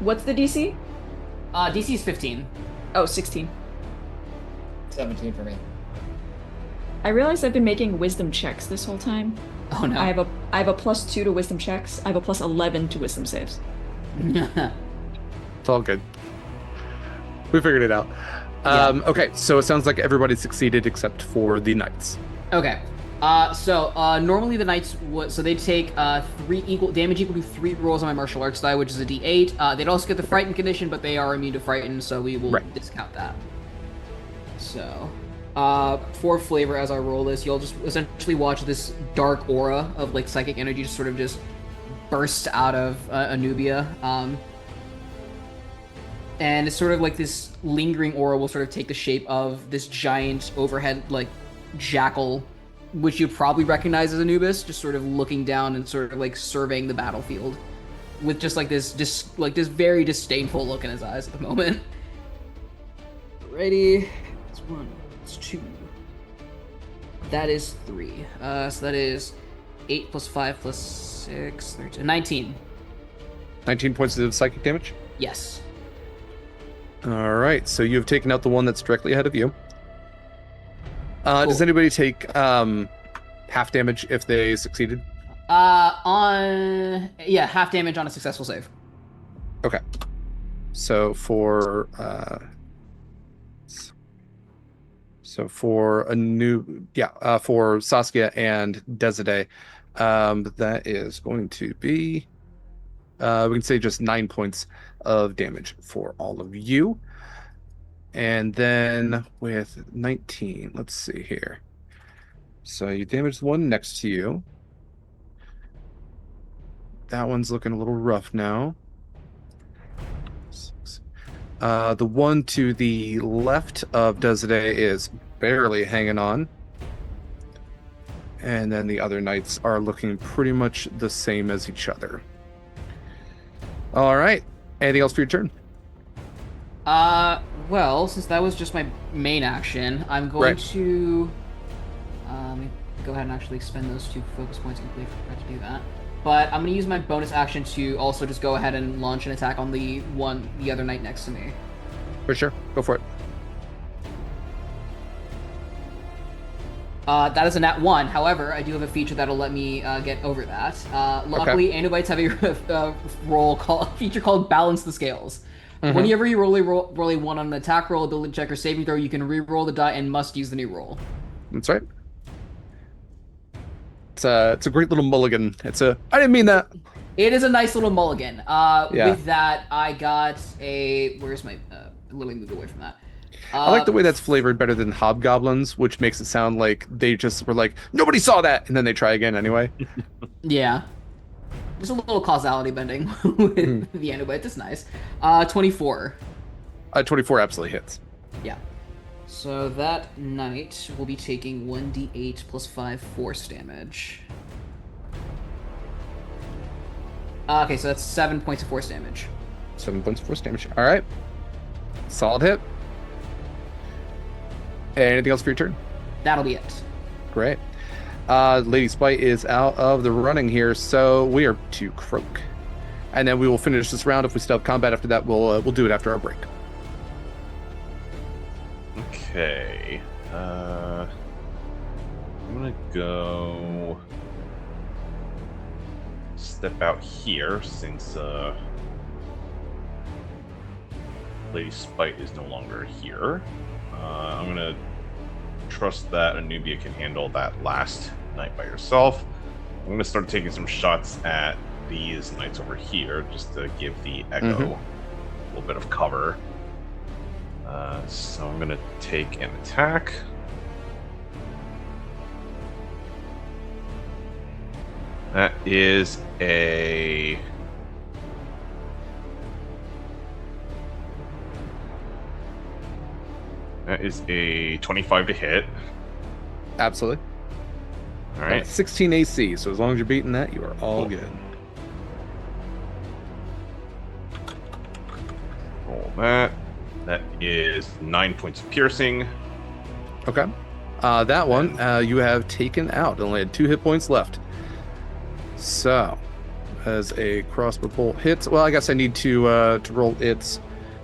What's the DC? DC is 15. Oh, 16. 17 for me. I realized I've been making wisdom checks this whole time. Oh no. I have a +2 to wisdom checks. I have a +11 to wisdom saves. It's all good. We figured it out. Yeah. Okay, so it sounds like everybody succeeded except for the Knights. Okay. So normally the Knights would, so they take 3 damage equal to 3 rolls on my martial arts die, which is a D8. They'd also get the frightened condition, but they are immune to frighten, so we will discount that. So, for flavor, as I roll this, you'll just essentially watch this dark aura of like psychic energy just sort of just burst out of Anubia. And it's sort of like this lingering aura will sort of take the shape of this giant overhead like jackal, which you'd probably recognize as Anubis, just sort of looking down and sort of like surveying the battlefield with just like this very disdainful look in his eyes at the moment. Ready? It's 1, it's 2. That is 3. So that is 8 plus 5 plus 6, 13, 19. 19 points of psychic damage? Yes. All right, so you have taken out the one that's directly ahead of you. Cool. Does anybody take half damage if they succeeded? Half damage on a successful save. Okay. So for for Saskia and Desiree, that is going to be we can say just 9 points of damage for all of you. And then with 19, let's see here. So you damaged the one next to you. That one's looking a little rough now. The one to the left of Desiree is barely hanging on. And then the other knights are looking pretty much the same as each other. All right. Anything else for your turn? Well, since that was just my main action, I'm going to let me go ahead and actually spend those 2 focus points. I completely forgot to do that. But I'm going to use my bonus action to also just go ahead and launch an attack on the other knight next to me. For sure. Go for it. That is a nat 1. However, I do have a feature that'll let me get over that. Luckily, Anubites have a feature called Balance the Scales. Mm-hmm. Whenever you roll a 1 on an attack roll, ability check, or saving throw, you can re-roll the die and must use the new roll. That's right. It's a great little mulligan. I didn't mean that. It is a nice little mulligan. With that, I got a... Where's my... literally moved away from that. I like the way that's flavored better than hobgoblins, which makes it sound like they just were like, nobody saw that, and then they try again anyway. Yeah. There's a little causality bending with the Anubite. That's nice. 24. 24 absolutely hits. Yeah. So that knight will be taking 1d8 plus 5 force damage. Okay, so that's 7 points of force damage. 7 points of force damage. All right. Solid hit. Anything else for your turn? That'll be it. Great. Lady Spite is out of the running here, so we are to Croak. And then we will finish this round. If we still have combat after that, we'll do it after our break. Okay. I'm gonna go step out here since Lady Spite is no longer here. I'm gonna trust that Anubia can handle that last knight by herself. I'm gonna start taking some shots at these knights over here just to give the Echo a little bit of cover. So I'm gonna take an attack. That is a... That is a 25 to hit. Absolutely. All right. 16 AC, so as long as you're beating that, you are all good. Roll that. That is 9 points of piercing. Okay. That one you have taken out. Only had 2 hit points left. So, as a crossbow bolt hits, well, I guess I need to roll its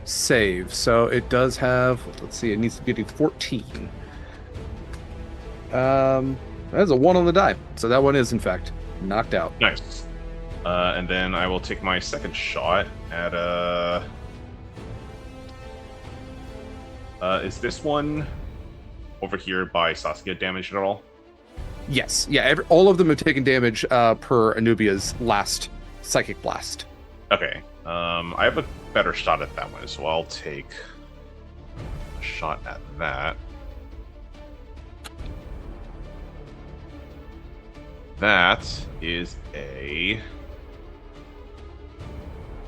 save. So it does have. Let's see. It needs to be a 14. That's a 1 on the die. So that one is in fact knocked out. Nice. And then I will take my second shot at is this one over here by Saskia damaged at all? Yes. Yeah. All of them have taken damage per Anubia's last psychic blast. Okay. I have a better shot at that one, so I'll take a shot at that. That is a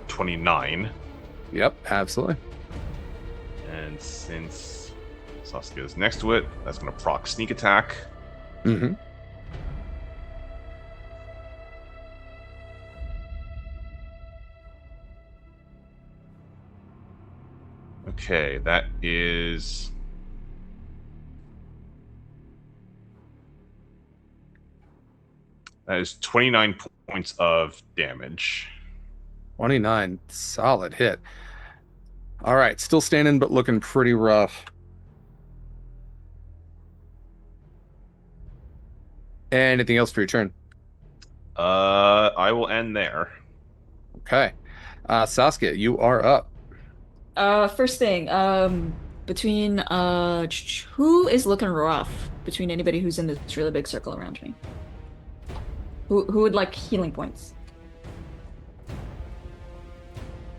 29. Yep, absolutely. And since Saskia is next to it, that's going to proc sneak attack. Mm-hmm. Okay, that is... That is 29 points of damage. 29. Solid hit. All right, still standing, but looking pretty rough. Anything else for your turn? I will end there. Okay. Saskia, you are up. First thing, between who is looking rough between anybody who's in this really big circle around me? Who would like healing points?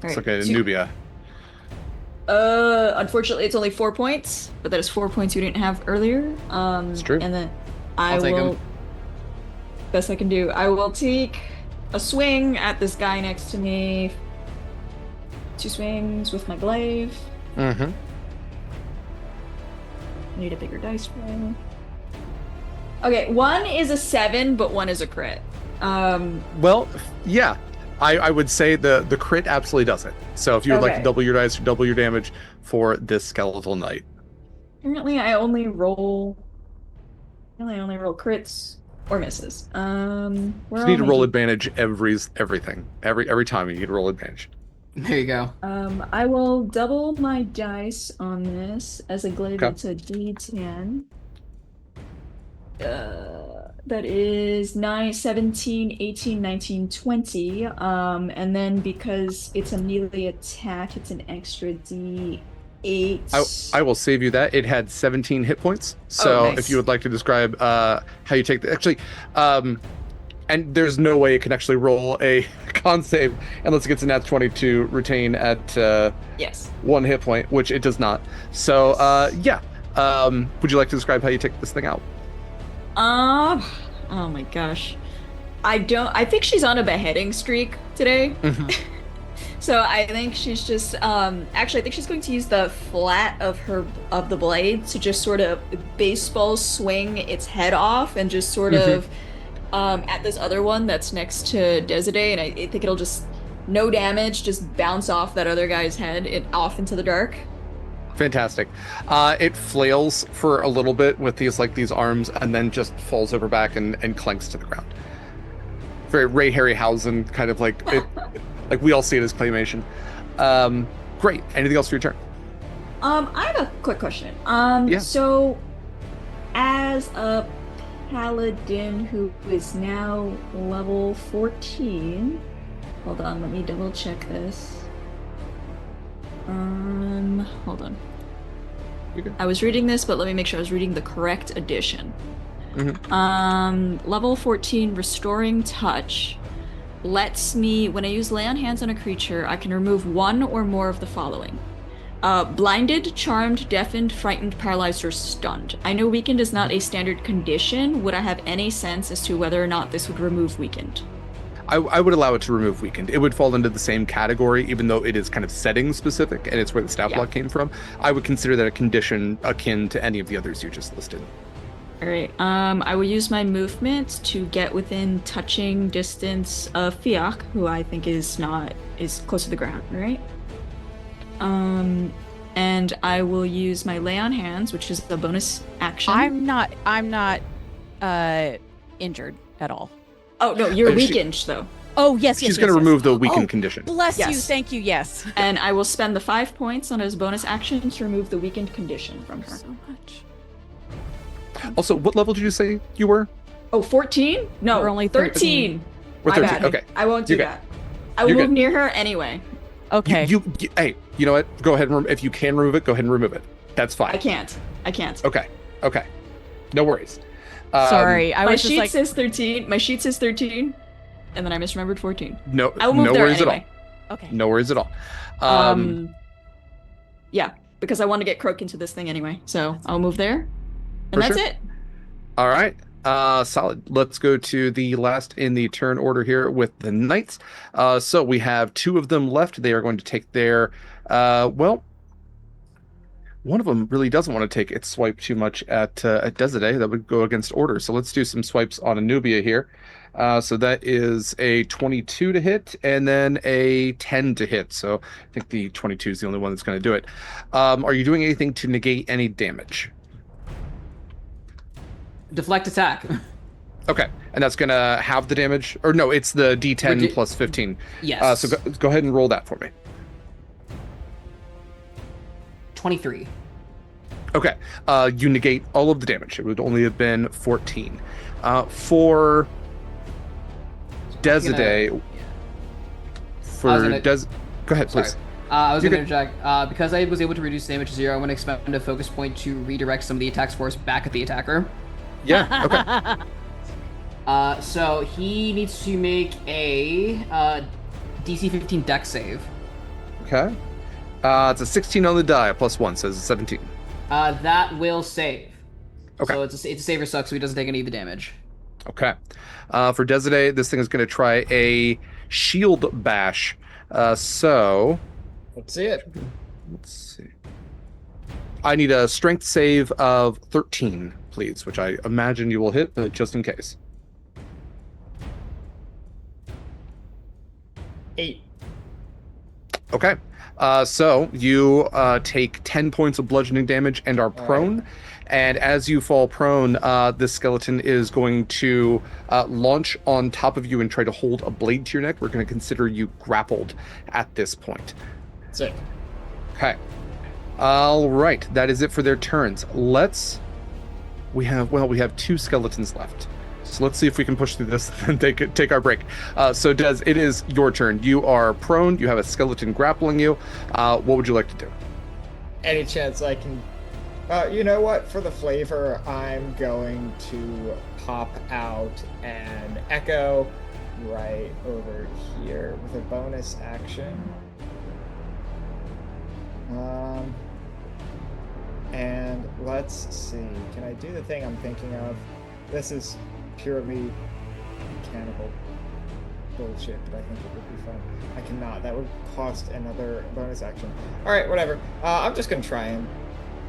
It's okay, Anubia. Unfortunately, it's only 4 points, but that is 4 points you didn't have earlier. It's true. And then I'll take will, them. best I can do, I will take a swing at this guy next to me. 2 swings with my glaive. Mm-hmm. Need a bigger dice roll. Okay, 1 is a 7, but 1 is a crit. Well, yeah. I would say the crit absolutely does it. So if you would like to double your dice or double your damage for this skeletal knight. Apparently I only roll crits or misses. You need to roll advantage everything. Every time you need to roll advantage. There you go. I will double my dice on this. As a glaive, it's a D10. That is 9, 17, 18, 19, 20. And then because it's a melee attack, it's an extra D8. I will save you that. It had 17 hit points. So nice. If you would like to describe how you take the... Actually, and there's no way it can actually roll a con save unless it gets a nat 20 to retain at yes. 1 hit point, which it does not. So, would you like to describe how you take this thing out? Oh my gosh. I think she's on a beheading streak today. Mm-hmm. So I think she's just actually I think she's going to use the flat of the blade to just sort of baseball swing its head off and just sort of at this other one that's next to Desiree, and I think it'll just no damage, just bounce off that other guy's head off into the dark. Fantastic. It flails for a little bit with these arms and then just falls over back and clanks to the ground. Very Ray Harryhausen kind of like we all see it as claymation. Great. Anything else for your turn? I have a quick question. Yeah. So as a paladin who is now level 14, hold on, let me double check this. Hold on. I was reading this, but let me make sure I was reading the correct edition. Mm-hmm. Level 14, Restoring Touch lets me, when I use lay on hands on a creature, I can remove one or more of the following. Blinded, charmed, deafened, frightened, paralyzed, or stunned. I know weakened is not a standard condition. Would I have any sense as to whether or not this would remove weakened? I would allow it to remove weakened. It would fall into the same category, even though it is kind of setting specific, and it's where the stat block came from. I would consider that a condition akin to any of the others you just listed. All right. I will use my movement to get within touching distance of Fiach, who I think is close to the ground, right? And I will use my lay on hands, which is a bonus action. I'm not injured at all. Oh no, you're weakened though. Oh yes, She's going to remove the weakened condition. Bless you, Yes. thank you. Yes. And I will spend the 5 points on his bonus action to remove the weakened condition from her. So much. Also, what level did you say you were? Oh, 14? No, We're only 13. We're My 13. bad. Okay. I won't do You're good. that. I will You're move good. near her anyway. Okay. Hey, you know what? Go ahead and if you can remove it, go ahead and remove it. That's fine. I can't. Okay. No worries. Sorry, I My was just sheet like, says 13. My sheet says 13, and then I misremembered 14. No, I will move no there worries anyway. at all. okay. No worries at all. Yeah, because I want to get Croak into this thing anyway. So I'll move there, and For that's sure. it. All right. Solid. Let's go to the last in the turn order here with the knights. So we have 2 of them left. They are going to take their one of them really doesn't want to take its swipe too much at Desiree. That would go against order. So let's do some swipes on Anubia here. So that is a 22 to hit and then a 10 to hit. So I think the 22 is the only one that's going to do it. Are you doing anything to negate any damage? Deflect attack. Okay, and that's gonna have the damage, or no? It's the D10 plus 15. Yes. So go ahead and roll that for me. 23. Okay. You negate all of the damage. It would only have been 14. For Desiree. Go ahead, please. I was going to interject. Because I was able to reduce damage to 0, I'm going to expend a focus point to redirect some of the attack's force back at the attacker. Yeah, okay. So he needs to make a DC 15 dex save. Okay. It's a 16 on the die, plus 1, so it's a 17. That will save. Okay. So it's a save or suck, so he doesn't take any of the damage. Okay. For Desiree, this thing is going to try a shield bash. So... Let's see it. Let's see. I need a strength save of 13, please, which I imagine you will hit, but just in case. 8. Okay. So you take 10 points of bludgeoning damage and are prone. And as you fall prone, this skeleton is going to launch on top of you and try to hold a blade to your neck. We're going to consider you grappled at this point. Sick. Okay. All right. That is it for their turns. We have 2 skeletons left. So let's see if we can push through this and take our break. So Des, it is your turn. You are prone. You have a skeleton grappling you. What would you like to do? Any chance I can... you know what? For the flavor, I'm going to pop out an echo right over here with a bonus action. And let's see. Can I do the thing I'm thinking of? This is purely mechanical bullshit, but I think it would be fun. I cannot. That would cost another bonus action. Alright, whatever. I'm just going to try and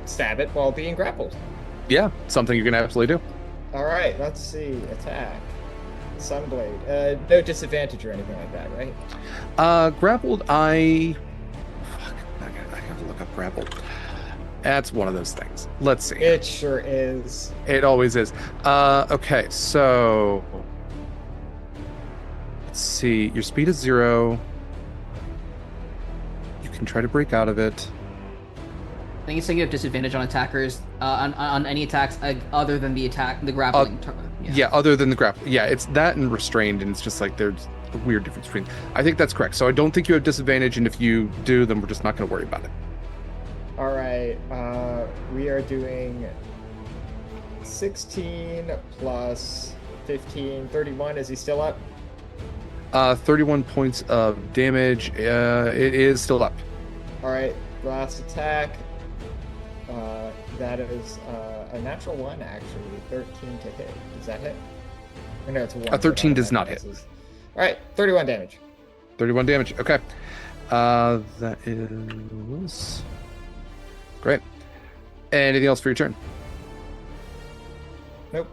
stab it while being grappled. Yeah, something you can absolutely do. Alright, let's see. Attack. Sunblade. No disadvantage or anything like that, right? Grappled, I have to look up grappled. That's one of those things. Let's see. It sure is. It always is. Okay, so... Let's see. Your speed is 0. You can try to break out of it. I think it's saying you have disadvantage on attackers, on any attacks other than the grappling. Yeah, other than the grapple. Yeah, it's that and restrained, and it's just like there's a weird difference between... I think that's correct. So I don't think you have disadvantage, and if you do, then we're just not going to worry about it. Alright, we are doing 16 plus 15, 31. Is he still up? 31 points of damage. It is still up. Alright, last attack. That is a natural 1, actually. 13 to hit. Does that hit? Or no, it's a 1. 13 does not hit. Alright, 31 damage. 31 damage. Okay. That is... Great. Anything else for your turn? Nope.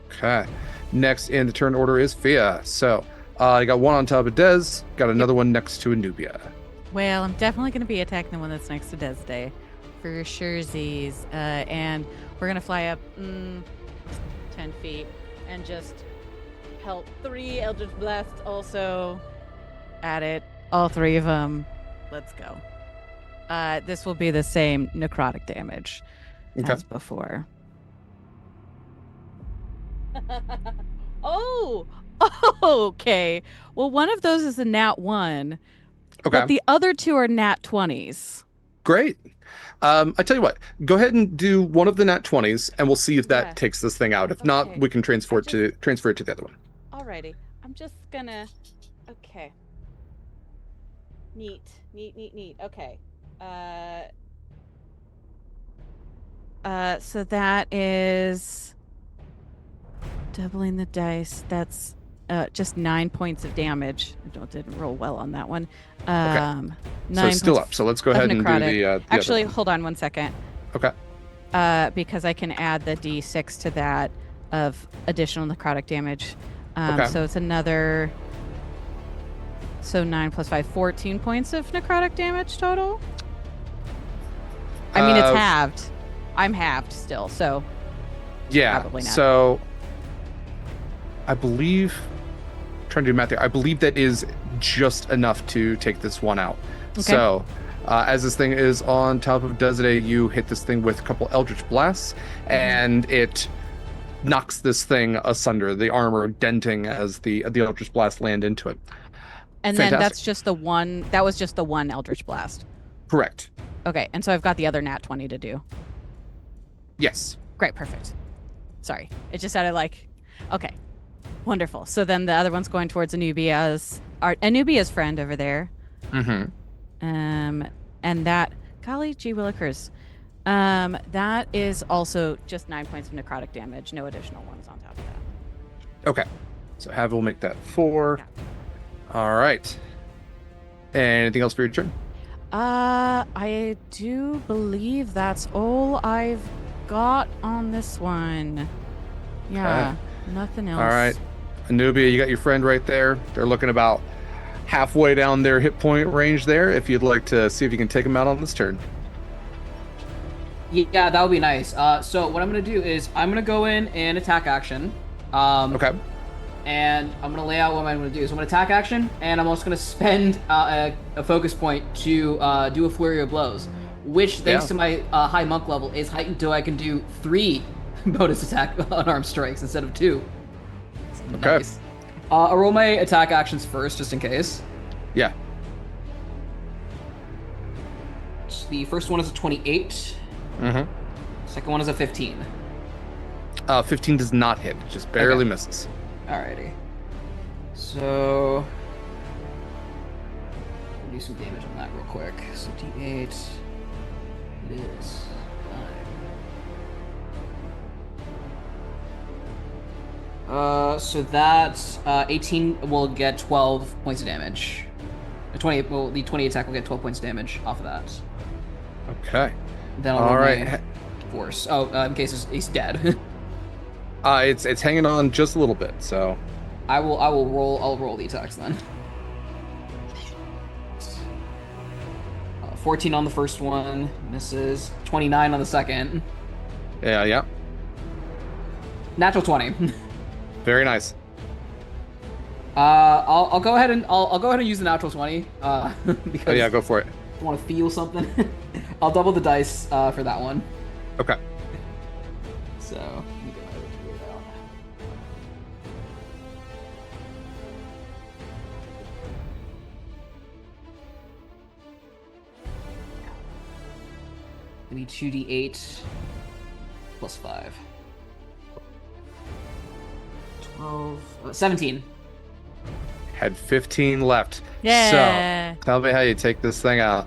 Okay. Next in the turn order is Fiach. So, I got one on top of Dez, got another one next to Anubia. Well, I'm definitely going to be attacking the one that's next to Desday. For surezies. And we're going to fly up 10 feet and just pelt 3 Eldritch Blasts also at it. All 3 of them. Let's go. This will be the same necrotic damage as before. Oh, okay. Well, one of those is a nat 1. Okay. But the other 2 are nat 20s. Great. I tell you what, go ahead and do one of the nat 20s, and we'll see if that takes this thing out. If not, we can transfer it to the other one. Alrighty. I'm just gonna. Okay. Neat. Okay. So that is doubling the dice. That's just 9 points of damage. I didn't roll well on that one. Okay. So it's still up. So let's go ahead and do the Actually, other one. hold on one second. Okay. Because I can add the d6 to that of additional necrotic damage. Okay. So it's another. So 9 plus 5, 14 points of necrotic damage total. I mean, it's halved. I'm halved still, so. Yeah. Probably not. So I believe, trying to do math here, I believe that is just enough to take this one out. Okay. So as this thing is on top of Desiree, you hit this thing with a couple Eldritch Blasts, and it knocks this thing asunder, the armor denting as the Eldritch Blast land into it. And Fantastic. then that's just the one. That was just the one Eldritch Blast. Correct. Okay, and so I've got the other nat 20 to do. Yes. Great, perfect. Sorry, it just sounded like. Okay, wonderful. So then the other one's going towards Anubia's friend over there. Mm-hmm. And that, golly gee willikers, that is also just 9 points of necrotic damage. No additional ones on top of that. Okay. So Hav will make that 4. Yeah. All right. Anything else for your turn? I do believe that's all I've got on this one. Yeah, nothing else. All right. Anubia, you got your friend right there. They're looking about halfway down their hit point range there. If you'd like to see if you can take them out on this turn. Yeah, that would be nice. So what I'm going to do is I'm going to go in and attack action. Okay. And I'm going to lay out what I'm going to do. So I'm going to attack action, and I'm also going to spend a focus point to do a flurry of blows, which, thanks to my high monk level, is heightened to I can do 3 bonus attack unarmed strikes instead of 2. Okay. Nice. I'll roll my attack actions first, just in case. Yeah. The first one is a 28. Mm-hmm. Second one is a 15. 15 does not hit. It just barely misses. Alrighty. So, we'll do some damage on that real quick. So D8. It is 9. So that's 18 will get 12 points of damage. The 20 attack will get 12 points of damage off of that. Okay. Then I'll roll my force. Oh, in case he's dead. It's hanging on just a little bit, so I'll roll the attacks then. 14 on the first one, misses. 29 on the second. Yeah. Natural 20. Very nice. I'll go ahead and use the natural 20. Because go for it. I want to feel something. I'll double the dice for that one. Okay. So, let me go ahead and figure it out. Give me 2d8 plus 5. 12, 17. Had 15 left. Yeah. So, tell me how you take this thing out.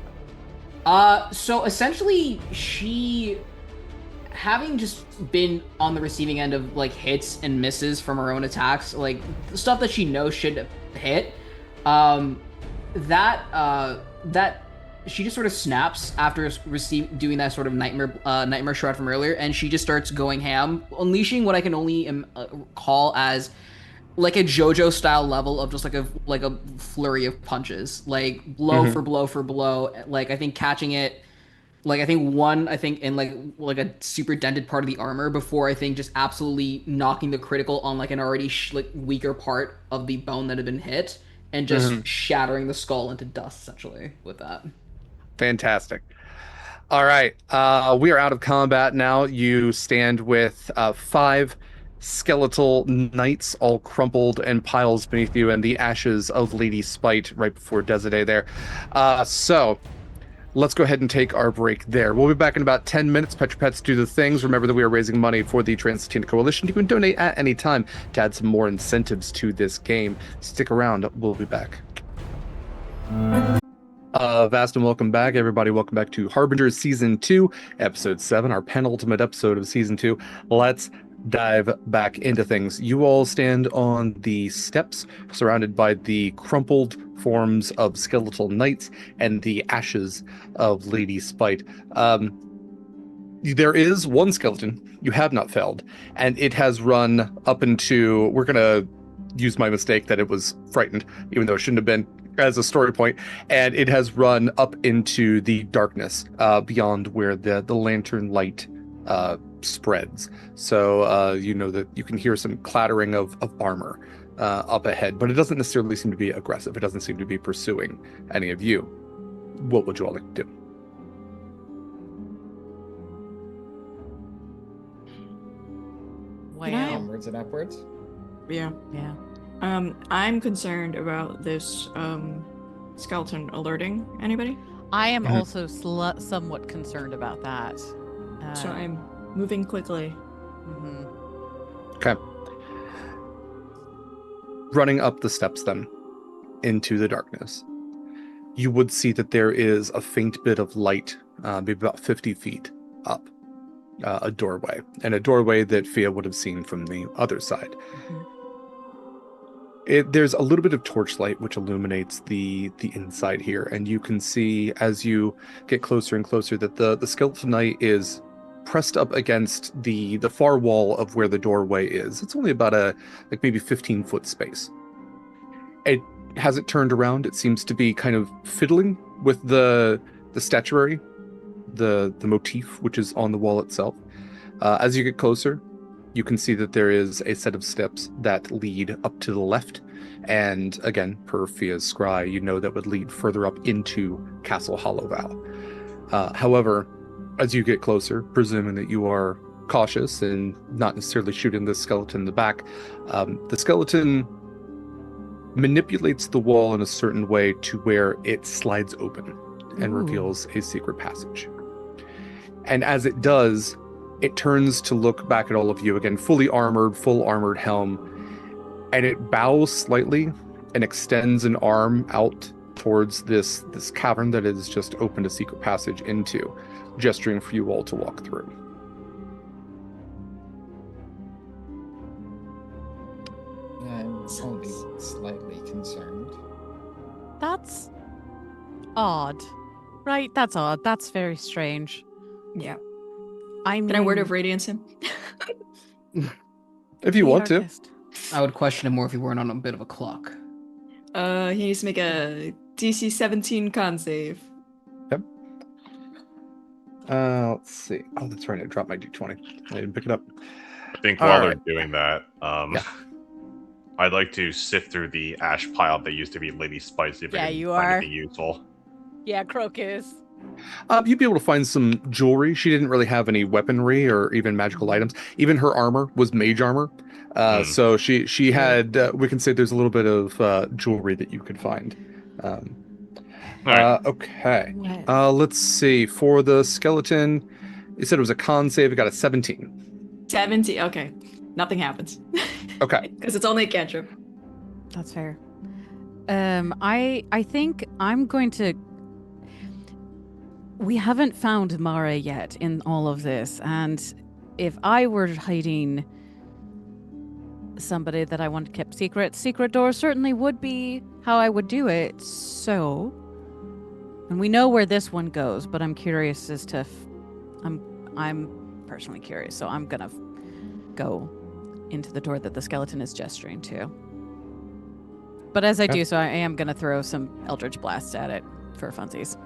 So essentially, she, having just been on the receiving end of like hits and misses from her own attacks, like the stuff that she knows should hit, that she just sort of snaps after doing that sort of nightmare shroud from earlier, and she just starts going ham, unleashing what I can only call as like a JoJo style level of just like a flurry of punches, like blow for blow for blow. Like I think catching it, like I think in like a super dented part of the armor before I think just absolutely knocking the critical on like an already like weaker part of the bone that had been hit and just shattering the skull into dust essentially with that. Fantastic. All right. We are out of combat now. You stand with 5 skeletal knights all crumpled and piles beneath you and the ashes of Lady Spite right before Desiree there. So let's go ahead and take our break there. We'll be back in about 10 minutes. Petra Pets do the things. Remember that we are raising money for the Transatlantic Coalition. You can donate at any time to add some more incentives to this game. Stick around. We'll be back. Vast and welcome back, everybody. Welcome back to Harbingers Season 2, Episode 7, our penultimate episode of Season 2. Let's dive back into things. You all stand on the steps surrounded by the crumpled forms of skeletal knights and the ashes of Lady Spite. There is one skeleton you have not felled, and it has run up into... We're going to use my mistake that it was frightened, even though it shouldn't have been, as a story point, and it has run up into the darkness beyond where the lantern light spreads. So you know that you can hear some clattering of armor up ahead, but it doesn't necessarily seem to be aggressive. It doesn't seem to be pursuing any of you. What would you all like to do? Wow. Onwards and upwards. Yeah. Yeah. I'm concerned about this skeleton alerting anybody. I am also somewhat concerned about that. So I'm moving quickly. Okay. Running up the steps then into the darkness, you would see that there is a faint bit of light, maybe about 50 feet up, a doorway, and a doorway that Fia would have seen from the other side. There's a little bit of torchlight which illuminates the inside here, and you can see as you get closer and closer that the skeleton knight is pressed up against the far wall of where the doorway is. It's only about maybe 15-foot space. It hasn't turned around. It seems to be kind of fiddling with the statuary, the motif which is on the wall itself. As you get closer, you can see that there is a set of steps that lead up to the left. And again, per Fia's scry, you know that would lead further up into Castle Hollowvow. However, as you get closer, presuming that you are cautious and not necessarily shooting the skeleton in the back, the skeleton manipulates the wall in a certain way to where it slides open and reveals a secret passage. And as it does, it turns to look back at all of you again, fully armored, full armored helm, and it bows slightly and extends an arm out towards this cavern that is just opened a secret passage into, gesturing for you all to walk through. I'm only slightly concerned. That's odd. Right? That's odd. That's very strange. Yeah. I mean, Can I word of radiance him? If you want to. I would question him more if he weren't on a bit of a clock. He needs to make a DC 17 con save. Yep. Let's see. Oh, that's right. I dropped my D20. I didn't pick it up. I think while they're doing that, I'd like to sift through the ash pile that used to be Lady Spice if I can find anything useful. Yeah, Croak is. You'd be able to find some jewelry. She didn't really have any weaponry or even magical items. Even her armor was mage armor. So she had, we can say there's a little bit of jewelry that you could find. Okay. Let's see. For the skeleton, you said it was a con save. It got a 17. 17. Okay. Nothing happens. Okay. Because it's only a cantrip. That's fair. I think I'm going to... We haven't found Mara yet in all of this, and if I were hiding somebody that I wanted kept secret door certainly would be how I would do it. So, and we know where this one goes, but I'm curious as to... I'm personally curious, so I'm gonna go into the door that the skeleton is gesturing to. But as I Okay. do so, I am going to throw some Eldritch Blasts at it for funsies.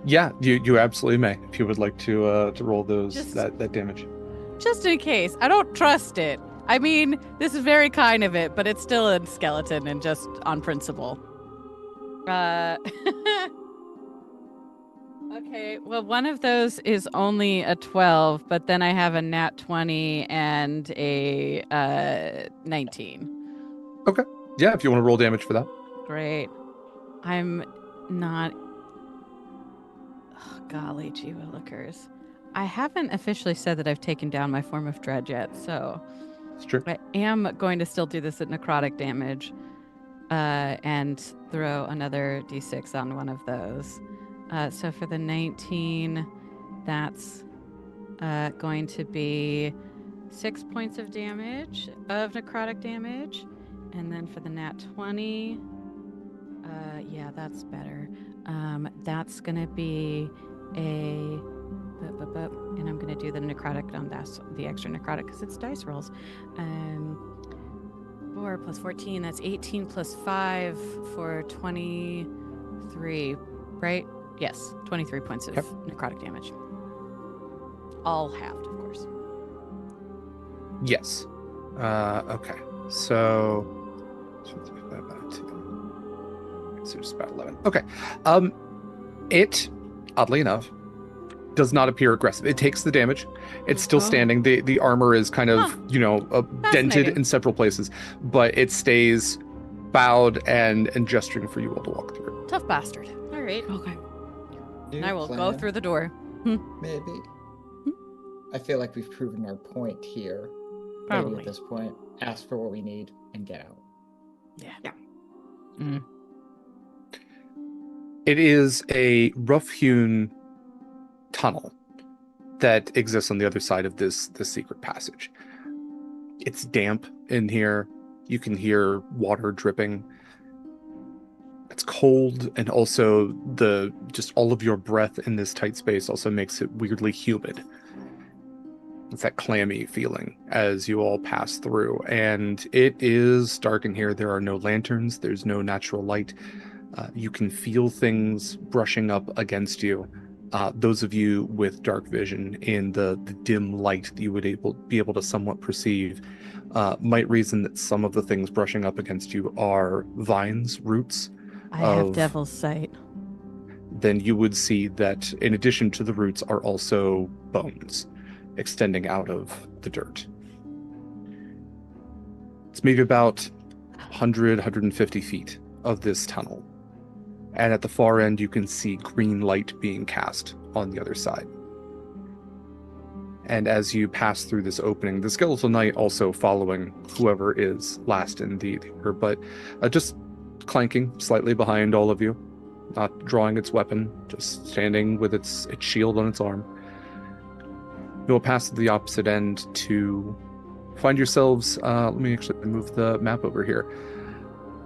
Yeah, you absolutely may if you would like to roll those Just- that damage. Just in case. I don't trust it. I mean, this is very kind of it, but it's still a skeleton and just on principle. Okay, well, one of those is only a 12, but then I have a nat 20 and a 19. Okay. Yeah, if you want to roll damage for that. Great. I'm not... Oh, golly, gee willikers. I haven't officially said that I've taken down my form of dread yet, so... It's true. I am going to still do this at necrotic damage and throw another d6 on one of those. So for the 19, that's going to be 6 points of damage, of necrotic damage. And then for the nat 20, yeah, that's better. That's going to be a... And I'm going to do the necrotic on that, the extra necrotic, because it's dice rolls. 4 plus 14, that's 18 plus 5 for 23, right? Yes, 23 points of necrotic damage. All halved, of course. Yes. Okay. So it's about 11. Okay. It, oddly enough, does not appear aggressive. It takes the damage. It's still standing. The armor is kind of, dented in several places, but it stays bowed and gesturing for you all to walk through. Tough bastard. All right. Okay. And I will go through the door. Maybe. I feel like we've proven our point here. Probably. Maybe at this point, ask for what we need and get out. Yeah. Mm. It is a rough-hewn tunnel that exists on the other side of this secret passage. It's damp in here. You can hear water dripping. It's cold, and also just all of your breath in this tight space also makes it weirdly humid. It's that clammy feeling as you all pass through, and it is dark in here. There are no lanterns. There's no natural light. You can feel things brushing up against you. Those of you with dark vision in the dim light that you would be able to somewhat perceive might reason that some of the things brushing up against you are vines, roots. I have devil's sight. Then you would see that in addition to the roots are also bones extending out of the dirt. It's maybe about 100, 150 feet of this tunnel. And at the far end, you can see green light being cast on the other side. And as you pass through this opening, the Skeletal Knight also following whoever is last in the order, but just clanking slightly behind all of you, not drawing its weapon, just standing with its shield on its arm. You will pass to the opposite end to find yourselves, let me actually move the map over here.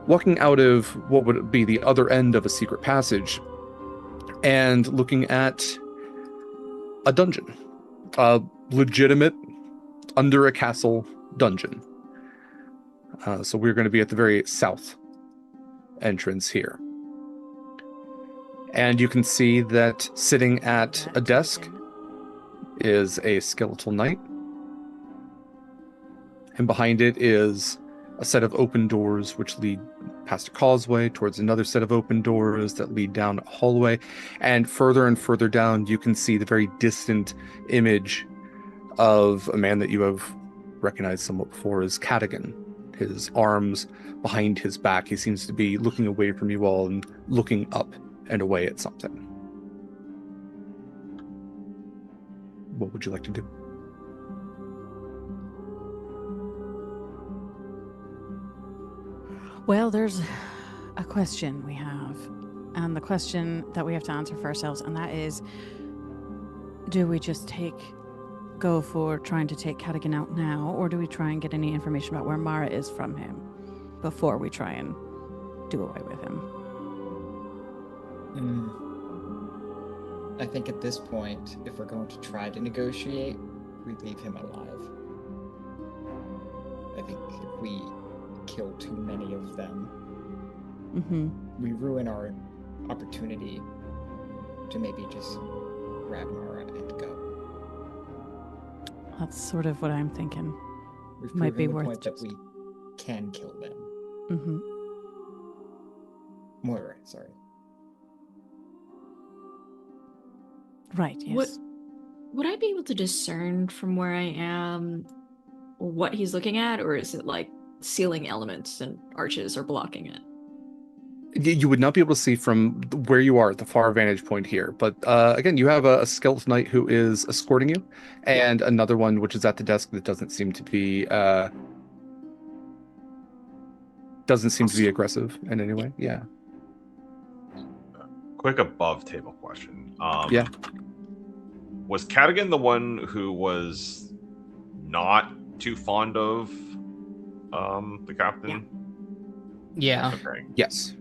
Walking out of what would be the other end of a secret passage and looking at a dungeon. A legitimate, under a castle dungeon. So we're going to be at the very south entrance here. And you can see that sitting at a desk is a skeletal knight. And behind it is a set of open doors which lead past a causeway towards another set of open doors that lead down a hallway. And further down, you can see the very distant image of a man that you have recognized somewhat before as Cadigan. His arms behind his back. He seems to be looking away from you all and looking up and away at something. What would you like to do? Well, there's a question we have, and the question that we have to answer for ourselves, and that is, do we just go for trying to take Cadigan out now, or do we try and get any information about where Mara is from him before we try and do away with him? I think at this point, if we're going to try to negotiate, we leave him alive. I think if we kill too many of them, Mm-hmm. we ruin our opportunity to maybe just grab Mara and go. That's sort of what I'm thinking. We've Might be proven the worth point that just- we can kill them. Mm-hmm. Moira, sorry. Right, yes. Would I be able to discern from where I am what he's looking at, or is it like ceiling elements and arches are blocking it? You would not be able to see from where you are at the far vantage point here, but again, you have a skeleton knight who is escorting you, and another one which is at the desk that doesn't seem to be aggressive in any way. Yeah. Quick above table question. Yeah. Was Cadigan the one who was not too fond of the captain? Yeah. Okay. Yes.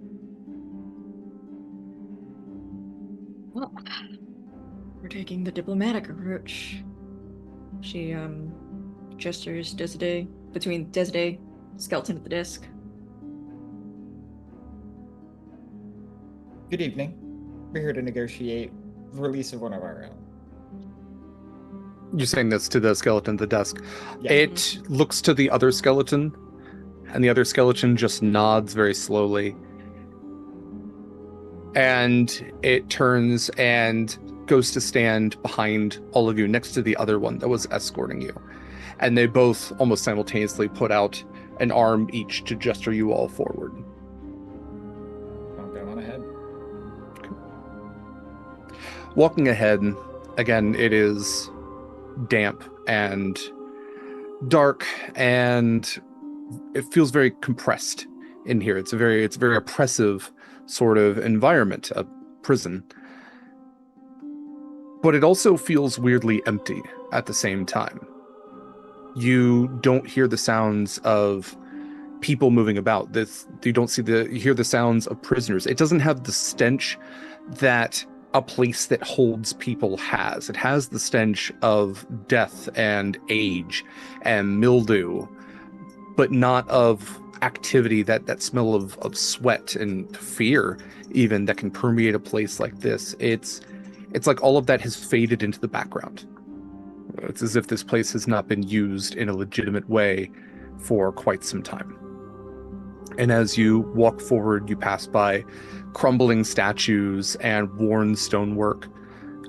Well, we're taking the diplomatic approach. She gestures between Desiree, skeleton at the desk. Good evening. We're here to negotiate the release of one of our own. You're saying this to the skeleton at the desk. Yeah. It looks to the other skeleton, and the other skeleton just nods very slowly. And it turns and goes to stand behind all of you next to the other one that was escorting you. And they both almost simultaneously put out an arm each to gesture you all forward. I'll go on ahead. Walking ahead, again, it is damp and dark, and it feels very compressed in here. It's a very oppressive sort of environment, a prison. But it also feels weirdly empty at the same time. You don't hear the sounds of people moving about. You hear the sounds of prisoners. It doesn't have the stench that a place that holds people has. It has the stench of death and age and mildew, but not of activity, that smell of sweat and fear even that can permeate a place like this. It's like all of that has faded into the background. It's as if this place has not been used in a legitimate way for quite some time. And as you walk forward, you pass by crumbling statues and worn stonework.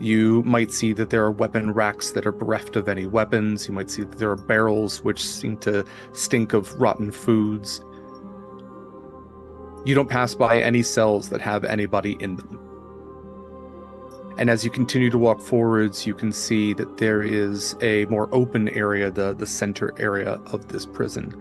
You might see that there are weapon racks that are bereft of any weapons. You might see that there are barrels which seem to stink of rotten foods. You don't pass by any cells that have anybody in them. And as you continue to walk forwards, you can see that there is a more open area, the center area of this prison.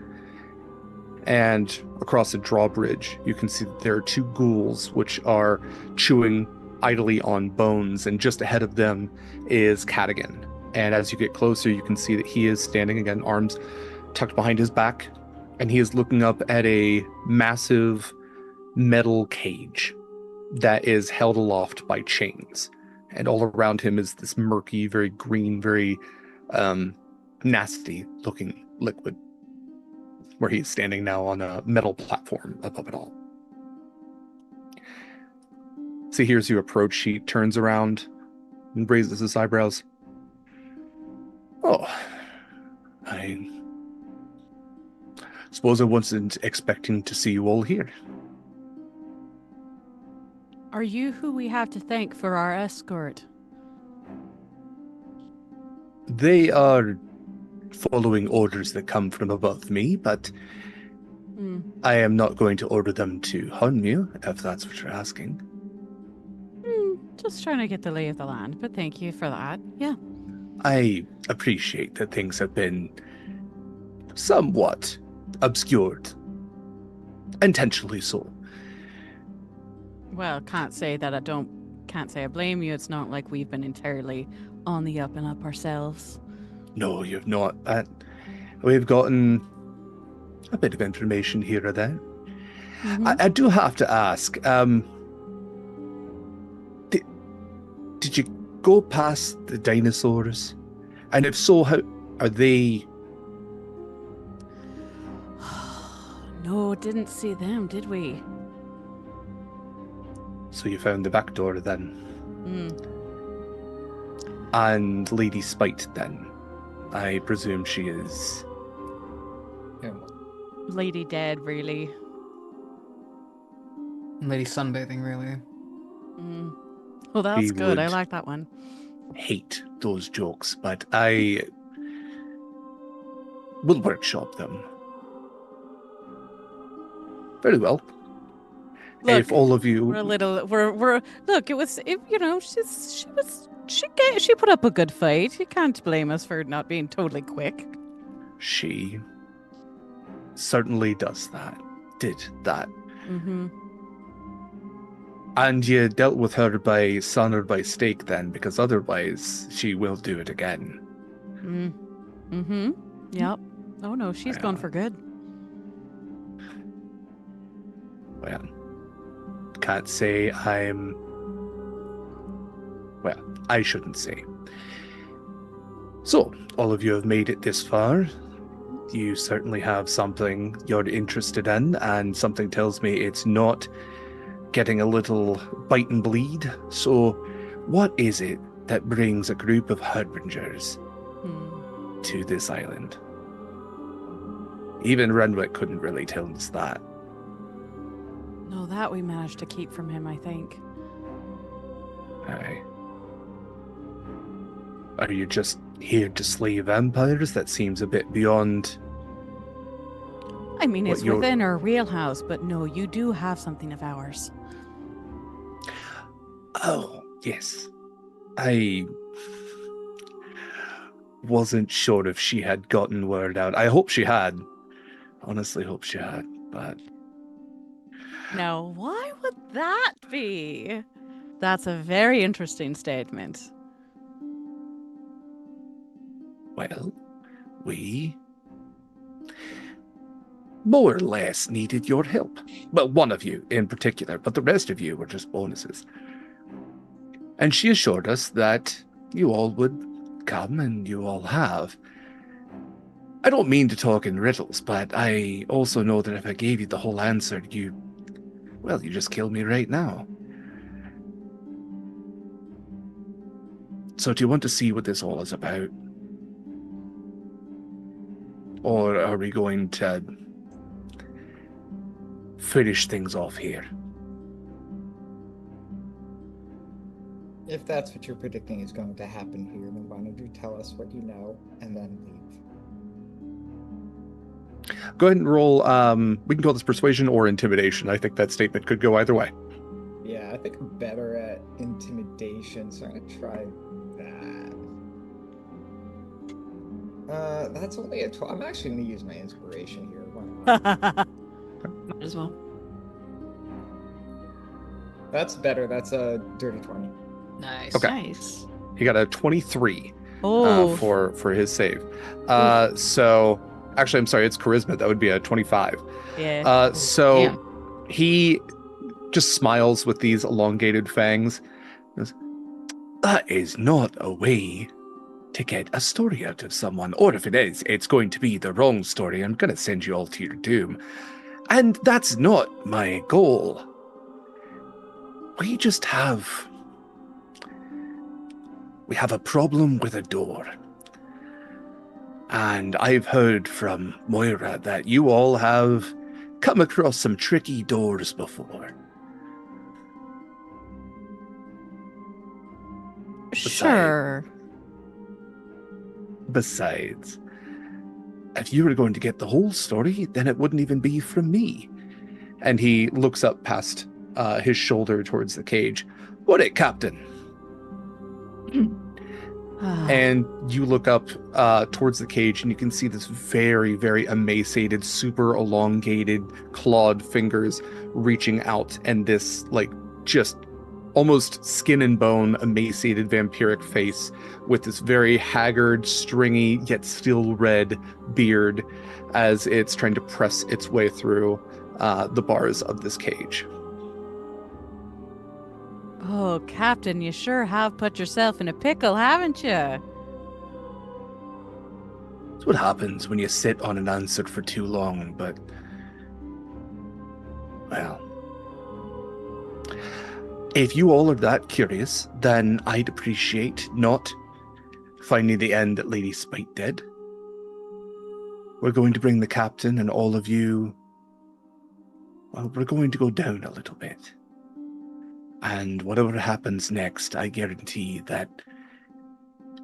And across a drawbridge, you can see that there are two ghouls which are chewing idly on bones, and just ahead of them is Cadigan. And as you get closer, you can see that he is standing again, arms tucked behind his back, and he is looking up at a massive metal cage that is held aloft by chains. And all around him is this murky, very green, very nasty looking liquid, where he's standing now on a metal platform above it all. So he hears you approach, he turns around and raises his eyebrows. Oh, I suppose I wasn't expecting to see you all here. Are you who we have to thank for our escort? They are following orders that come from above me, but I am not going to order them to harm you, if that's what you're asking. Just trying to get the lay of the land, but thank you for that. Yeah. I appreciate that things have been somewhat obscured. Intentionally so. Well, can't say I blame you. It's not like we've been entirely on the up and up ourselves. No, you've not. We've gotten a bit of information here or there. Mm-hmm. I do have to ask, did you go past the dinosaurs? And if so, how are they? No, didn't see them, did we? So you found the back door then. Mm. And Lady Spite then. I presume she is... Lady Dead, really. Lady Sunbathing, really. Mm. Well, that's We good. I would like that one. hate those jokes, but I will workshop them. Very well. Look, if all of you... we're look, it was, you know, she put up a good fight. You can't blame us for not being totally quick. She certainly does that. Did that. Mm-hmm. And you dealt with her by son or by stake then, because otherwise she will do it again. Mm-hmm. Yep. Oh no, she's gone for good. Well, can't say I'm... Well, I shouldn't say. So, all of you have made it this far. You certainly have something you're interested in, and something tells me it's not getting a little bite and bleed. So, what is it that brings a group of harbingers to this island? Even Renwick couldn't really tell us that. No, that we managed to keep from him, I think. Aye. Are you just here to slay vampires? That seems a bit beyond... I mean, it's within our wheelhouse, but no, you do have something of ours. Oh, yes. I wasn't sure if she had gotten word out. I hope she had. Honestly hope she had, but... Now, why would that be? That's a very interesting statement. Well, we more or less needed your help. Well, one of you in particular, but the rest of you were just bonuses. And she assured us that you all would come, and you all have. I don't mean to talk in riddles, but I also know that if I gave you the whole answer, you just killed me right now. So do you want to see what this all is about? Or are we going to finish things off here? If that's what you're predicting is going to happen here, then why don't you tell us what you know and then leave? Go ahead and roll, we can call this persuasion or intimidation. I think that statement could go either way. Yeah, I think I'm better at intimidation, so I'm going to try that. That's only a 12. I'm actually going to use my inspiration here. Might as well. That's better. That's a dirty 20. Nice. Okay. Nice. He got a 23 Oh. for his save. So, actually, I'm sorry, it's charisma. That would be a 25. Yeah. So he just smiles with these elongated fangs. He goes, that is not a way to get a story out of someone. Or if it is, it's going to be the wrong story. I'm going to send you all to your doom. And that's not my goal. We just have... We have a problem with a door. And I've heard from Moira that you all have come across some tricky doors before. Sure. Besides, if you were going to get the whole story, then it wouldn't even be from me. And he looks up past his shoulder towards the cage. What it, Captain? And you look up towards the cage and you can see this very, very emaciated, super elongated, clawed fingers reaching out, and this, like, just almost skin and bone, emaciated vampiric face with this very haggard, stringy, yet still red beard as it's trying to press its way through the bars of this cage. Oh, Captain, you sure have put yourself in a pickle, haven't you? That's what happens when you sit on an answer for too long, but Well, if you all are that curious, then I'd appreciate not finding the end that Lady Spite did. We're going to bring the captain and all of you. Well, we're going to go down a little bit. And whatever happens next, I guarantee that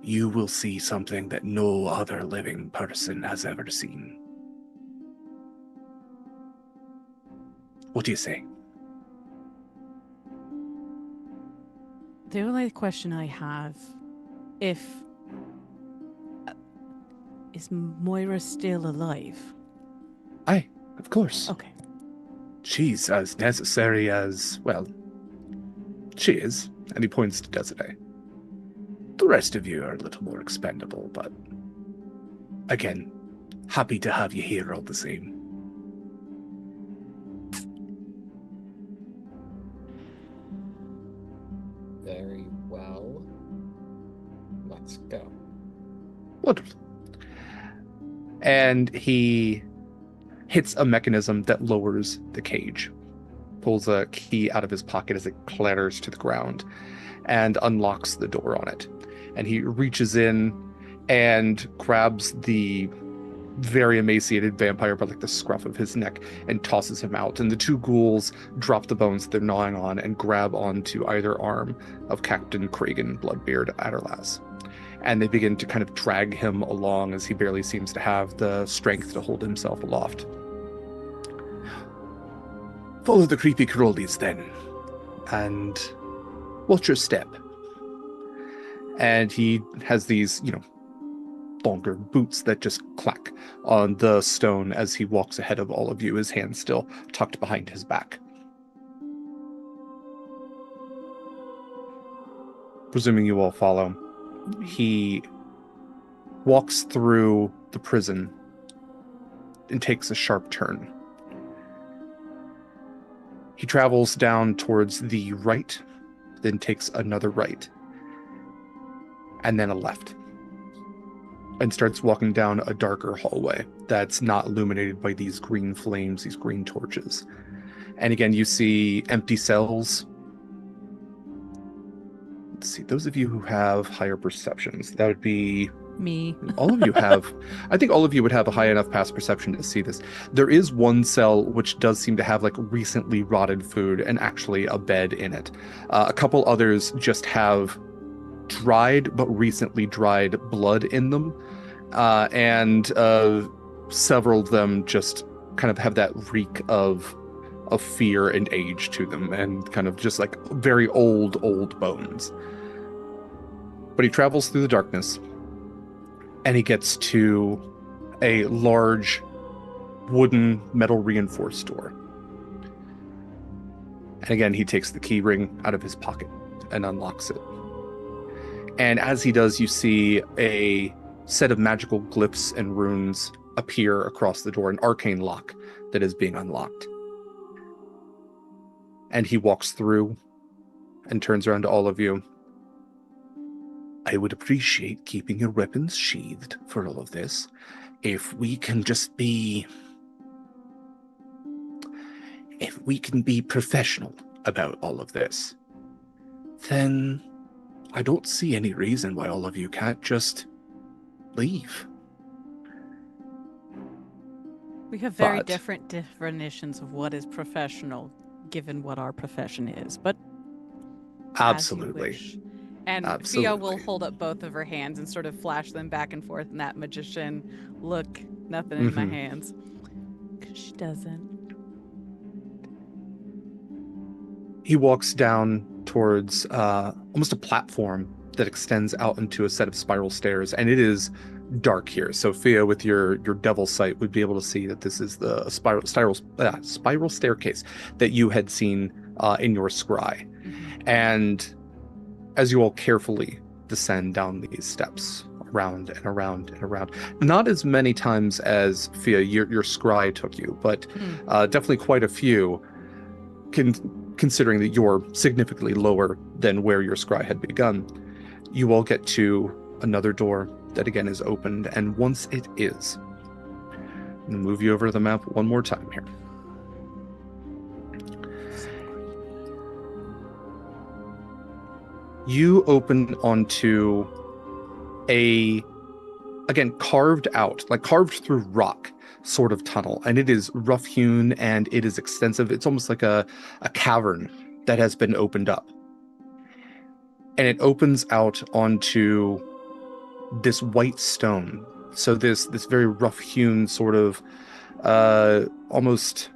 you will see something that no other living person has ever seen. What do you say? The only question I have, is Moira still alive? Aye, of course. Okay. She's as necessary as, well, she is, and he points to Desiree. The rest of you are a little more expendable, but again, happy to have you here all the same. Very well. Let's go. Wonderful. And he hits a mechanism that lowers the cage, pulls a key out of his pocket as it clatters to the ground, and unlocks the door on it. And he reaches in and grabs the very emaciated vampire by like the scruff of his neck and tosses him out. And the two ghouls drop the bones they're gnawing on and grab onto either arm of Captain Kragan Bloodbeard Adderlass. And they begin to kind of drag him along as he barely seems to have the strength to hold himself aloft. Follow the creepy crawlies then, and watch your step. And he has these, longer boots that just clack on the stone as he walks ahead of all of you, his hands still tucked behind his back. Presuming you all follow, he walks through the prison and takes a sharp turn. He travels down towards the right, then takes another right, and then a left, and starts walking down a darker hallway that's not illuminated by these green flames, these green torches. And again, you see empty cells. Let's see, those of you who have higher perceptions, that would be me. All of you have, I think all of you would have a high enough past perception to see this. There is one cell which does seem to have like recently rotted food and actually a bed in it. A couple others just have dried but recently dried blood in them. And several of them just kind of have that reek of fear and age to them, and kind of just like very old bones. But he travels through the darkness, and he gets to a large wooden metal reinforced door. And again, he takes the key ring out of his pocket and unlocks it. And as he does, you see a set of magical glyphs and runes appear across the door, an arcane lock that is being unlocked. And he walks through and turns around to all of you. I would appreciate keeping your weapons sheathed for all of this. If we can be professional about all of this, then I don't see any reason why all of you can't just leave. We have very different definitions of what is professional, given what our profession is, but absolutely. And Fia will hold up both of her hands and sort of flash them back and forth in that magician look, nothing in my hands. Because she doesn't. He walks down towards almost a platform that extends out into a set of spiral stairs, and it is dark here. Sophia, with your devil sight, would be able to see that this is the spiral staircase that you had seen in your scry. And as you all carefully descend down these steps, around and around and around, not as many times as Fia, your scry took you, but definitely quite a few, considering that you're significantly lower than where your scry had begun. You all get to another door that again is opened, and once it is, I'm going to move you over to the map one more time here. you open onto a, again, carved through rock sort of tunnel, and it is rough hewn and it is extensive. It's almost like a cavern that has been opened up, and it opens out onto this white stone. So this very rough hewn sort of almost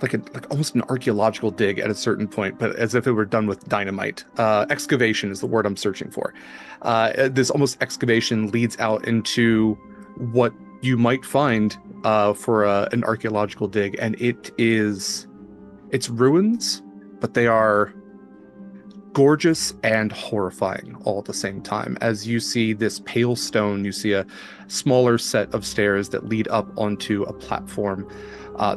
like almost an archaeological dig at a certain point, but as if it were done with dynamite. Excavation is the word I'm searching for. This almost excavation leads out into what you might find for an archaeological dig, and it's ruins, but they are gorgeous and horrifying all at the same time. As you see this pale stone, you see a smaller set of stairs that lead up onto a platform.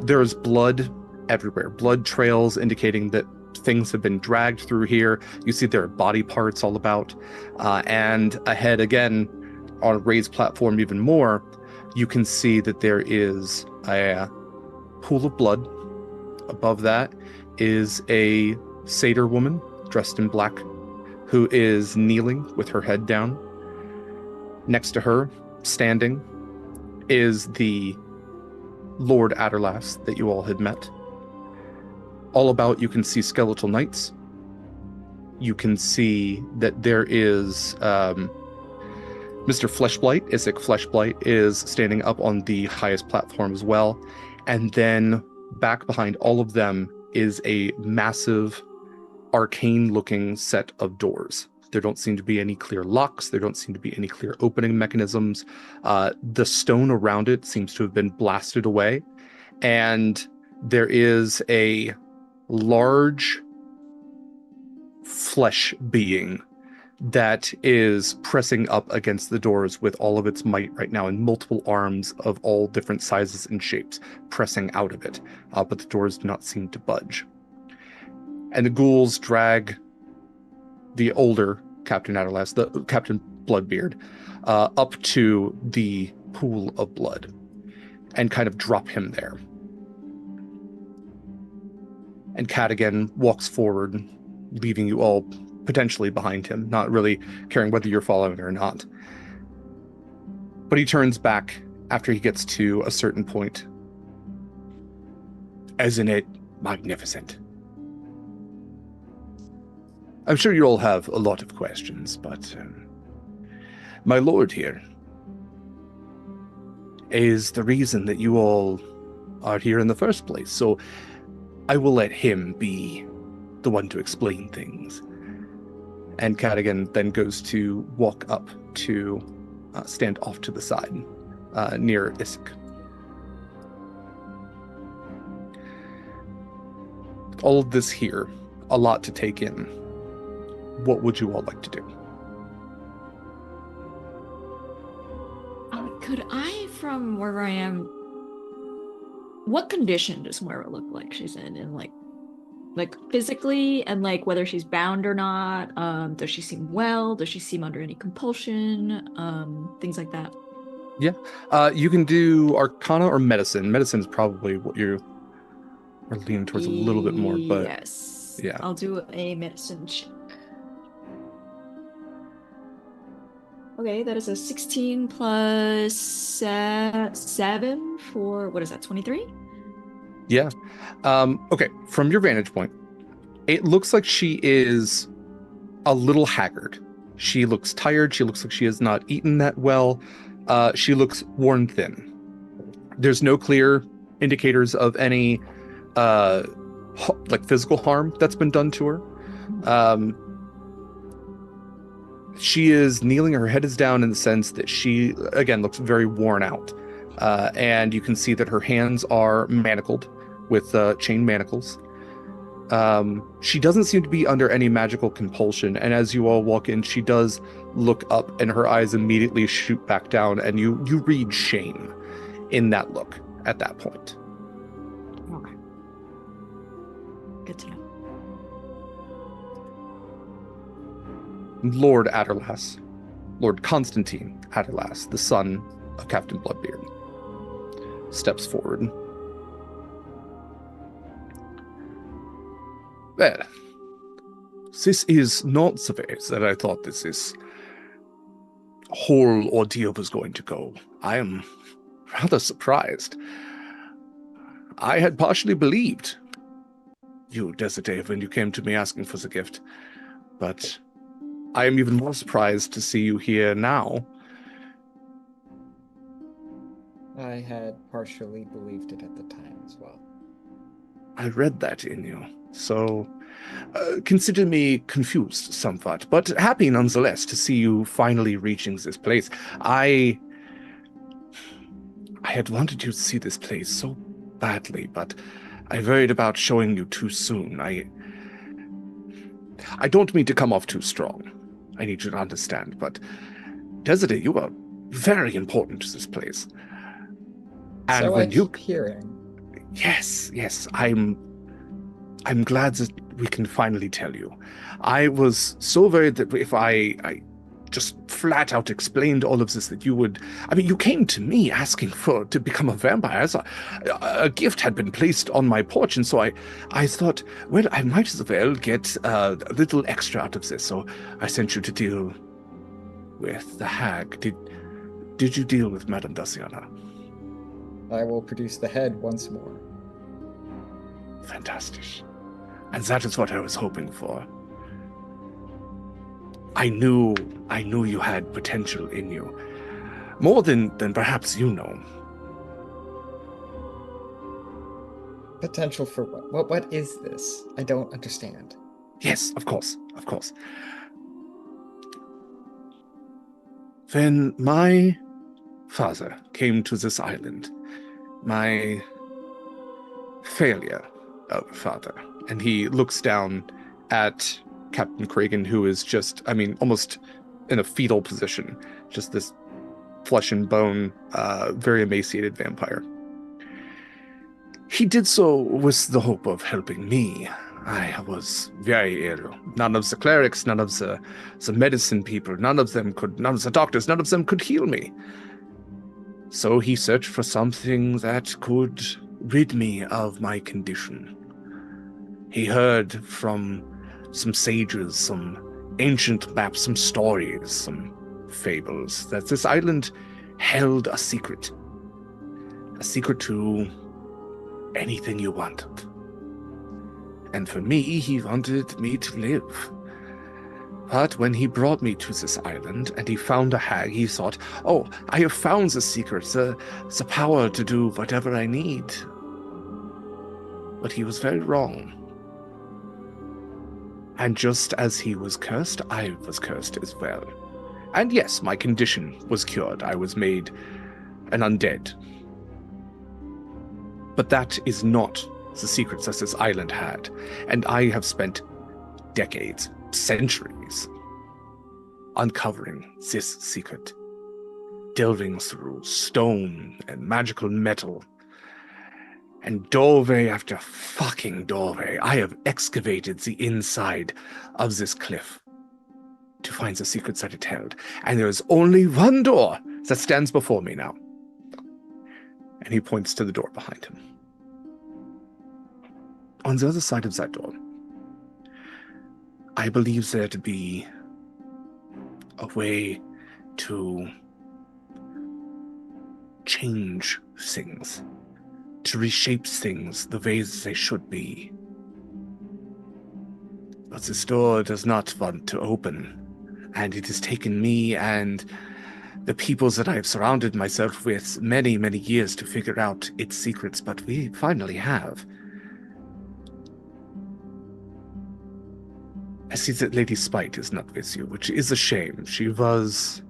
There is blood everywhere, blood trails indicating that things have been dragged through here. You see there are body parts all about. And ahead again, on a raised platform even more, you can see that there is a pool of blood. Above that is a satyr woman dressed in black, who is kneeling with her head down. Next to her, standing, is the Lord Adderlass that you all had met. All about, you can see skeletal knights. You can see that there is Mr. Fleshblight, Isaac Fleshblight, is standing up on the highest platform as well. And then back behind all of them is a massive arcane-looking set of doors. There don't seem to be any clear locks. There don't seem to be any clear opening mechanisms. The stone around it seems to have been blasted away. And there is a large flesh being that is pressing up against the doors with all of its might right now, and multiple arms of all different sizes and shapes pressing out of it. But the doors do not seem to budge. And the ghouls drag the older Captain Adderlass, the Captain Bloodbeard, up to the pool of blood and kind of drop him there. And Cadigan walks forward, leaving you all potentially behind him, not really caring whether you're following or not. But he turns back after he gets to a certain point. Isn't it magnificent? I'm sure you all have a lot of questions, but my lord here is the reason that you all are here in the first place, so I will let him be the one to explain things. And Cadigan then goes to walk up to stand off to the side near Isaac. All of this here, a lot to take in. What would you all like to do? Could I, from wherever I am, what condition does Moira look like she's in? And like physically, and like whether she's bound or not? Does she seem well? Does she seem under any compulsion? Things like that. Yeah. You can do Arcana or Medicine. Medicine is probably what you are leaning towards a little bit more, but yes. Yeah. I'll do a medicine check. Okay, that is a 16 plus 7 for, what is that, 23? Yeah. Okay, from your vantage point, it looks like she is a little haggard. She looks tired. She looks like she has not eaten that well. She looks worn thin. There's no clear indicators of any like physical harm that's been done to her. She is kneeling, her head is down in the sense that she, again, looks very worn out. And you can see that her hands are manacled with chain manacles. She doesn't seem to be under any magical compulsion. And as you all walk in, she does look up and her eyes immediately shoot back down. And you read shame in that look at that point. Okay. Good to know. Lord Adderlass, Lord Constantine Adderlass, the son of Captain Bloodbeard, steps forward. Well, this is not the way that I thought this whole ordeal was going to go. I am rather surprised. I had partially believed you, Desiree, when you came to me asking for the gift, but I am even more surprised to see you here now. I had partially believed it at the time as well. I read that in you, so consider me confused somewhat, but happy nonetheless to see you finally reaching this place. I had wanted you to see this place so badly, but I worried about showing you too soon. I don't mean to come off too strong. I need you to understand, but Desiree, you are very important to this place. And so when I keep hearing. Yes, I'm glad that we can finally tell you. I was so worried that if I just flat out explained all of this, that you would... I mean, you came to me asking to become a vampire. So a gift had been placed on my porch, and so I thought, well, I might as well get a little extra out of this. So I sent you to deal with the hag. Did you deal with Madame Daciana? I will produce the head once more. Fantastic. And that is what I was hoping for. I knew you had potential in you. More than perhaps you know. Potential for what? What is this? I don't understand. Yes, of course. When my father came to this island, my failure of father, and he looks down at Captain Kragan, who is just, almost in a fetal position, just this flesh and bone, very emaciated vampire. He did so with the hope of helping me. I was very ill. None of the clerics, none of the medicine people, none of the doctors, none of them could heal me. So he searched for something that could rid me of my condition. He heard from some sages, some ancient maps, some stories, some fables, that this island held a secret to anything you wanted. And for me, he wanted me to live. But when he brought me to this island and he found a hag, he thought, oh, I have found the secret, the power to do whatever I need. But he was very wrong. And just as he was cursed, I was cursed as well. And yes, my condition was cured. I was made an undead. But that is not the secrets that this island had. And I have spent decades, centuries, uncovering this secret, delving through stone and magical metal, and doorway after fucking doorway. I have excavated the inside of this cliff to find the secrets that it held, and there is only one door that stands before me now. And he points to the door behind him. On the other side of that door, I believe there to be a way to change things, to reshape things the ways they should be. But this door does not want to open, and it has taken me and the peoples that I have surrounded myself with many, many years to figure out its secrets, but we finally have. I see that Lady Spite is not with you, which is a shame. She was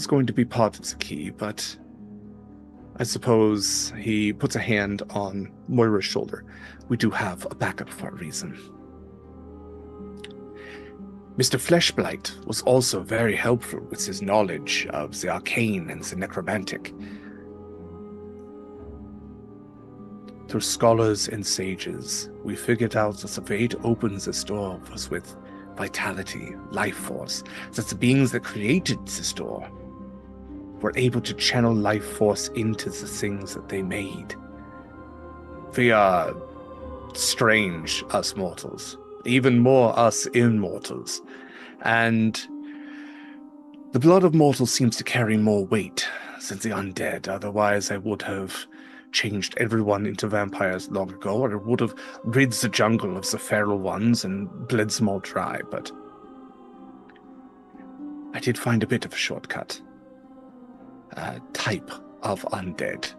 going to be part of the key, but I suppose he puts a hand on Moira's shoulder. We do have a backup for a reason. Mr. Fleshblight was also very helpful with his knowledge of the arcane and the necromantic. Through scholars and sages, we figured out that the way to open this door was with vitality, life force, that the beings that created this door were able to channel life force into the things that they made. We are strange, us mortals. even more us immortals. And the blood of mortals seems to carry more weight than the undead. Otherwise, I would have changed everyone into vampires long ago, or it would have rid the jungle of the feral ones and bled them all dry, but I did find a bit of a shortcut. A type of undead.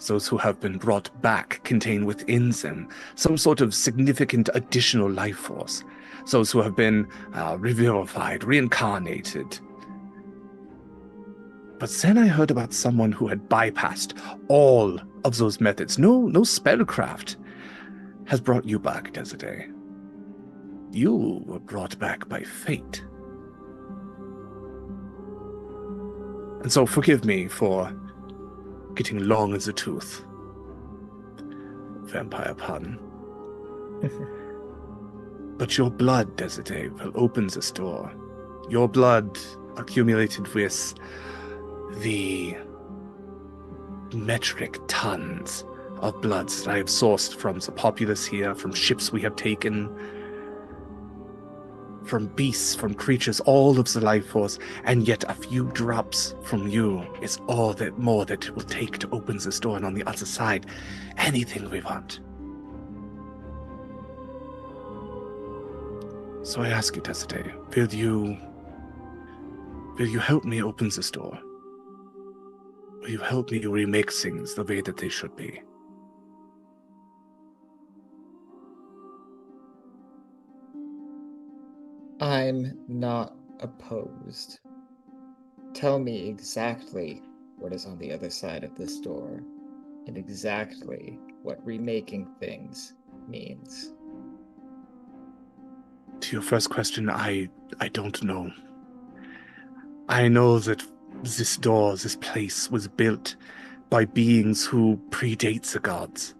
Those who have been brought back contain within them some sort of significant additional life force. Those who have been revivified, reincarnated. But then I heard about someone who had bypassed all of those methods. No spellcraft has brought you back, Desiree. You were brought back by fate. And so forgive me for getting long as a tooth. Vampire pun. But your blood, Desiree, will open this door. Your blood accumulated with the metric tons of bloods that I have sourced from the populace here, from ships we have taken, from beasts, from creatures, all of the life force, and yet a few drops from you is all that more that it will take to open this door, and on the other side, anything we want. So I ask you, Desiree, will you help me open this door? Will you help me remake things the way that they should be? I'm not opposed. Tell me exactly what is on the other side of this door, and exactly what remaking things means. To your first question, I don't know. I know that this door, this place, was built by beings who predate the gods.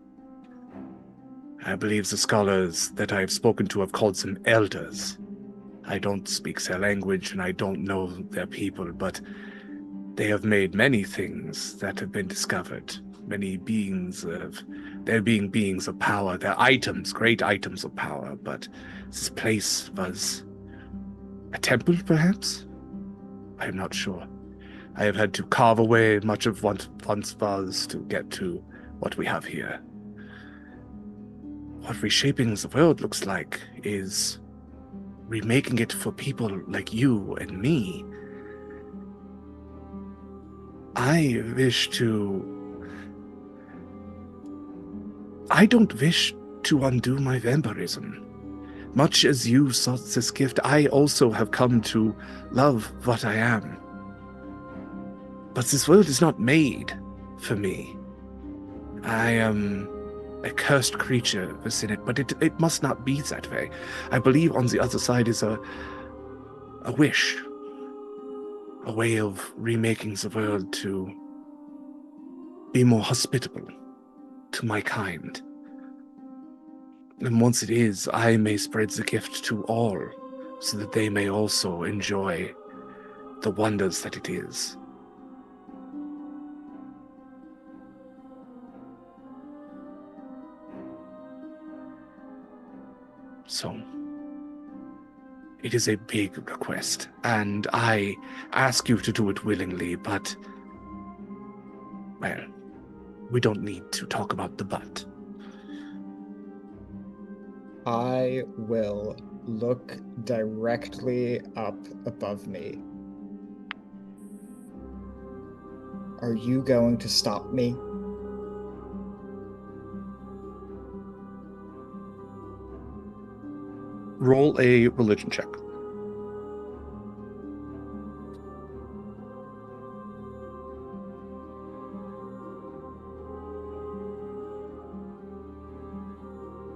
I believe the scholars that I have spoken to have called them elders. I don't speak their language and I don't know their people, but they have made many things that have been discovered. Many beings of, there being beings of power, they're items, great items of power, but this place was a temple, perhaps? I am not sure. I have had to carve away much of what once was to get to what we have here. What reshaping the world looks like is remaking it for people like you and me. I don't wish to undo my vampirism. Much as you sought this gift, I also have come to love what I am. But this world is not made for me. I am a cursed creature within it, but it must not be that way. I believe on the other side is a wish, a way of remaking the world to be more hospitable to my kind. And once it is, I may spread the gift to all, so that they may also enjoy the wonders that it is. So, it is a big request, and I ask you to do it willingly, but, well, we don't need to talk about the but. I will look directly up above me. Are you going to stop me? Roll a religion check.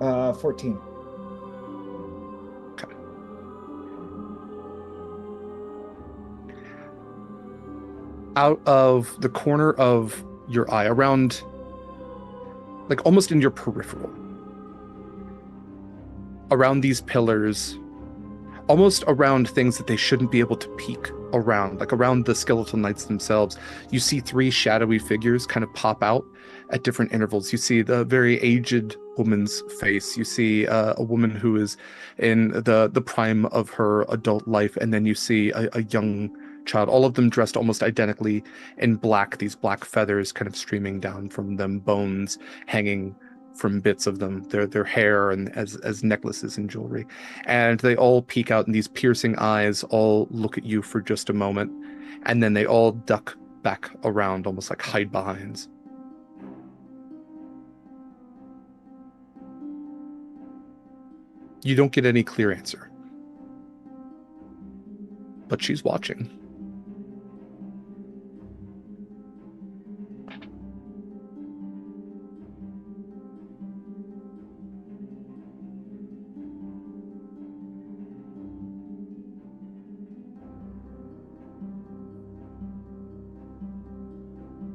Uh, 14. Okay. Out of the corner of your eye, around, like almost in your peripheral, around these pillars, almost around things that they shouldn't be able to peek around, like around the skeletal knights themselves, you see 3 shadowy figures kind of pop out at different intervals. You see the very aged woman's face. You see a woman who is in the prime of her adult life, and then you see a young child, all of them dressed almost identically in black, these black feathers kind of streaming down from them, bones hanging from bits of them, their hair and as necklaces and jewelry. And they all peek out, and these piercing eyes all look at you for just a moment, and then they all duck back around, almost like hide behinds. You don't get any clear answer, but she's watching.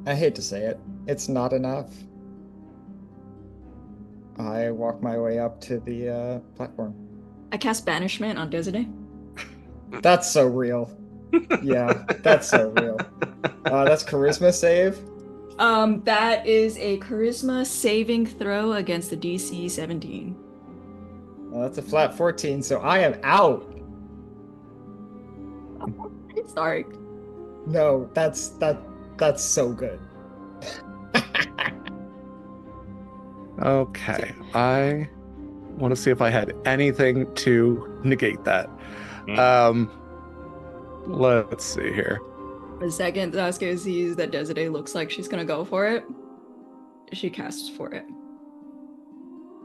I hate to say it. It's not enough. I walk my way up to the platform. I cast Banishment on Desiree. That's so real. Yeah, that's so real. That's charisma save? That is a charisma saving throw against the DC 17. Well, that's a flat 14, so I am out. Sorry. No, that's so good. Okay, I want to see if I had anything to negate that. Let's see here. The second Saskia sees that Desiree looks like she's gonna go for it, she casts for it.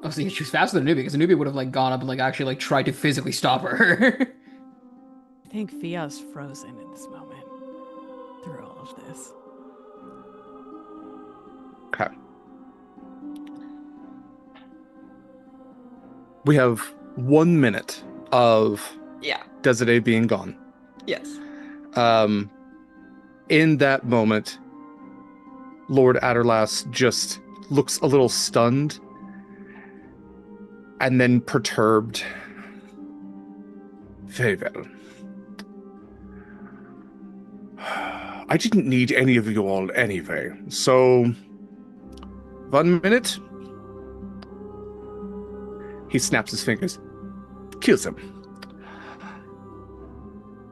Oh, so she was faster than Anubia, because Anubia would have like gone up and like actually like tried to physically stop her. I think Fiach's frozen in this moment through all of this. Okay. We have 1 minute of Desiree being gone. Yes. In that moment, Lord Adderlass just looks a little stunned and then perturbed. Very well. I didn't need any of you all anyway, so 1 minute. He snaps his fingers, kills him.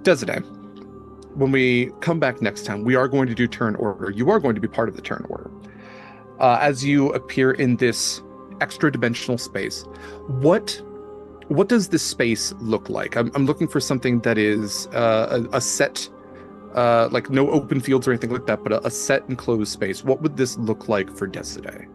Desiree, when we come back next time, we are going to do turn order. You are going to be part of the turn order. As you appear in this extra dimensional space, what does this space look like? I'm looking for something that is a set, like no open fields or anything like that, but a set enclosed space. What would this look like for Desiree?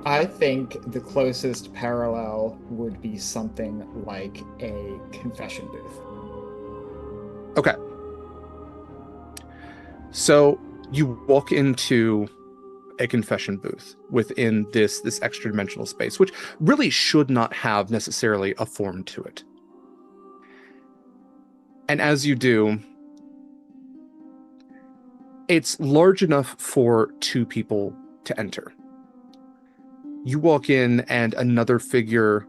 I think the closest parallel would be something like a confession booth. Okay. So you walk into a confession booth within this extra dimensional space, which really should not have necessarily a form to it. And as you do, it's large enough for 2 people to enter. You walk in and another figure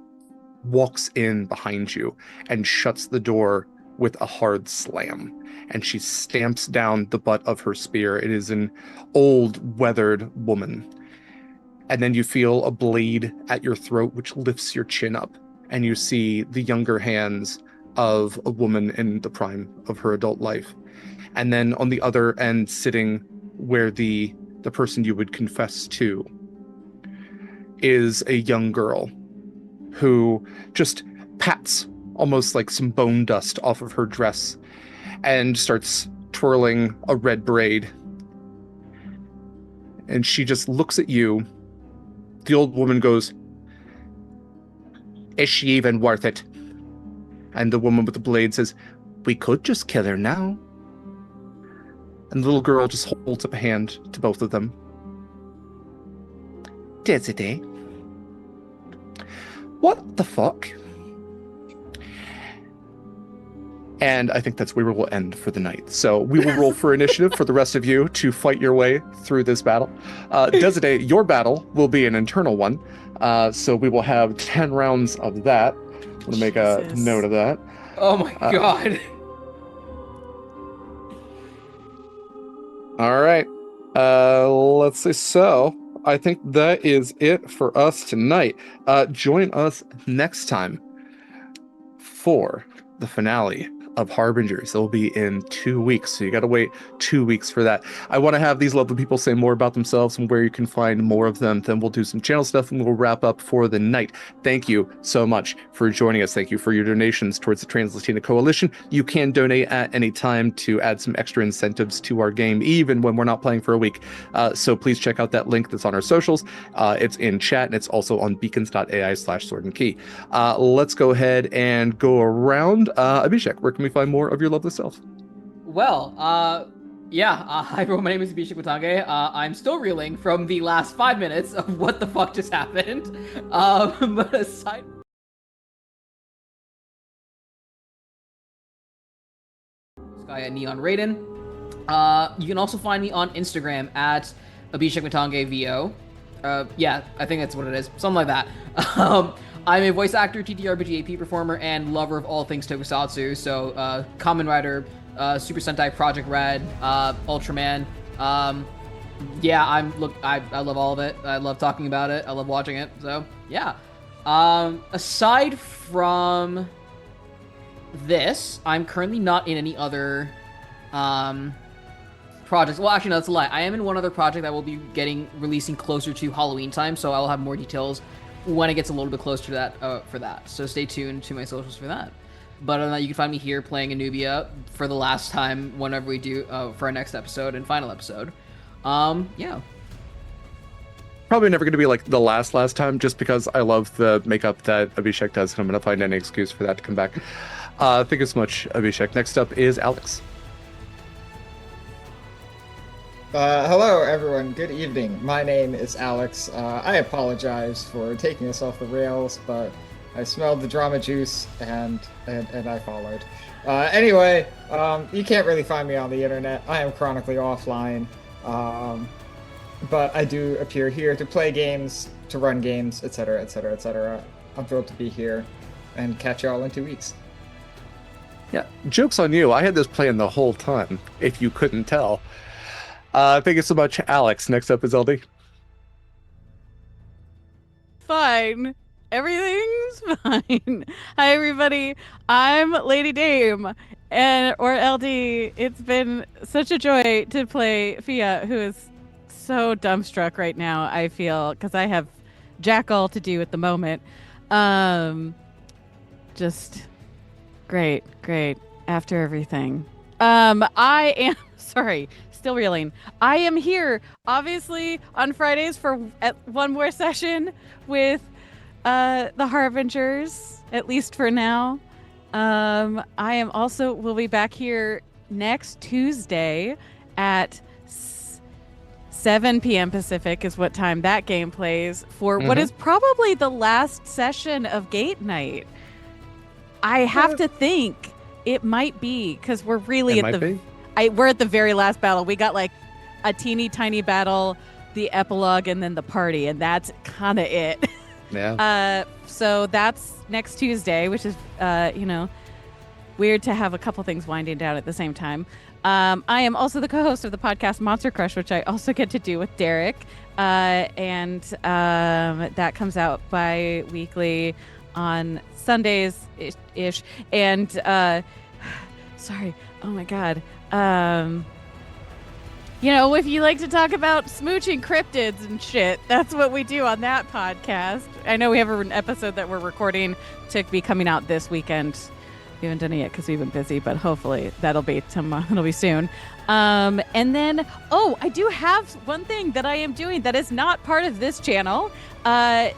walks in behind you and shuts the door with a hard slam. And she stamps down the butt of her spear. It is an old, weathered woman. And then you feel a blade at your throat, which lifts your chin up. And you see the younger hands of a woman in the prime of her adult life. And then on the other end, sitting where the person you would confess to is a young girl who just pats almost like some bone dust off of her dress and starts twirling a red braid. And she just looks at you. The old woman goes, "Is she even worth it?" And the woman with the blade says, "We could just kill her now." And the little girl just holds up a hand to both of them. "Desiree, what the fuck?" And I think that's where we will end for the night. So we will roll for initiative for the rest of you to fight your way through this battle. Desiree, your battle will be an internal one. So we will have 10 rounds of that. I'm gonna make a Jesus. note of that. Oh my god. All right. Let's see. So I think that is it for us tonight. Join us next time for the finale of Harbingers. It'll be in 2 weeks, so you got to wait 2 weeks for that. I want to have these lovely people say more about themselves and where you can find more of them. Then we'll do some channel stuff and we'll wrap up for the night. Thank you so much for joining us. Thank you for your donations towards the Trans-Latina Coalition. You can donate at any time to add some extra incentives to our game, even when we're not playing for a week. So please check out that link that's on our socials. It's in chat and it's also on beacons.ai/sword and key. Let's go ahead and go around. Abhishek, where can we find more of your lovely self? Well, hi everyone, my name is Abhishek Mutange. I'm still reeling from the last 5 minutes of what the fuck just happened. But aside... Sky at Neon Raiden. You can also find me on Instagram at Abhishek Mutange VO. Yeah, I think that's what it is. Something like that. I'm a voice actor, TTRPG AP performer, and lover of all things tokusatsu. So, Kamen Rider, Super Sentai Project Red, Ultraman. Yeah, I love all of it. I love talking about it. I love watching it. So, yeah. Aside from this, I'm currently not in any other projects. Well, actually, no, that's a lie. I am in one other project that will be releasing closer to Halloween time, so I will have more details when it gets a little bit closer to that for that. So stay tuned to my socials for that. But other than that, you can find me here playing Anubia for the last time whenever we do for our next episode and final episode. Yeah. Probably never going to be like the last time, just because I love the makeup that Abhishek does, and I'm going to find any excuse for that to come back. Thank you so much, Abhishek. Next up is Alex. Hello, everyone. Good evening. My name is Alex. I apologize for taking us off the rails, but I smelled the drama juice and I followed. Anyway, you can't really find me on the internet. I am chronically offline, but I do appear here to play games, to run games, etc., etc., etc. I'm thrilled to be here and catch y'all in 2 weeks. Yeah, joke's on you. I had this plan the whole time, if you couldn't tell. Thank you so much, Alex. Next up is LD. Fine. Everything's fine. Hi, everybody. I'm Lady Dame, or LD. It's been such a joy to play Fiach, who is so dumbstruck right now, I feel, because I have jack all to do at the moment. Just great after everything. I am sorry, still reeling. I am here obviously on Fridays for one more session with the Harbingers, at least for now. I am also will be back here next Tuesday at 7 p.m. Pacific is what time that game plays for what is probably the last session of Gate Night. I have to think it might be, because we're really we're at the very last battle. We got like a teeny tiny battle, the epilogue, and then the party, and that's kind of it. Yeah. So that's next Tuesday, which is weird to have a couple things winding down at the same time. I am also the co-host of the podcast Monster Crush, which I also get to do with Derek, and that comes out bi-weekly on Sundays ish. And sorry, oh my god. If you like to talk about smooching cryptids and shit, that's what we do on that podcast. I know we have an episode that we're recording to be coming out this weekend. We haven't done it yet because we've been busy, but hopefully that'll be tomorrow. It'll be soon. And then, I do have one thing that I am doing that is not part of this channel. Act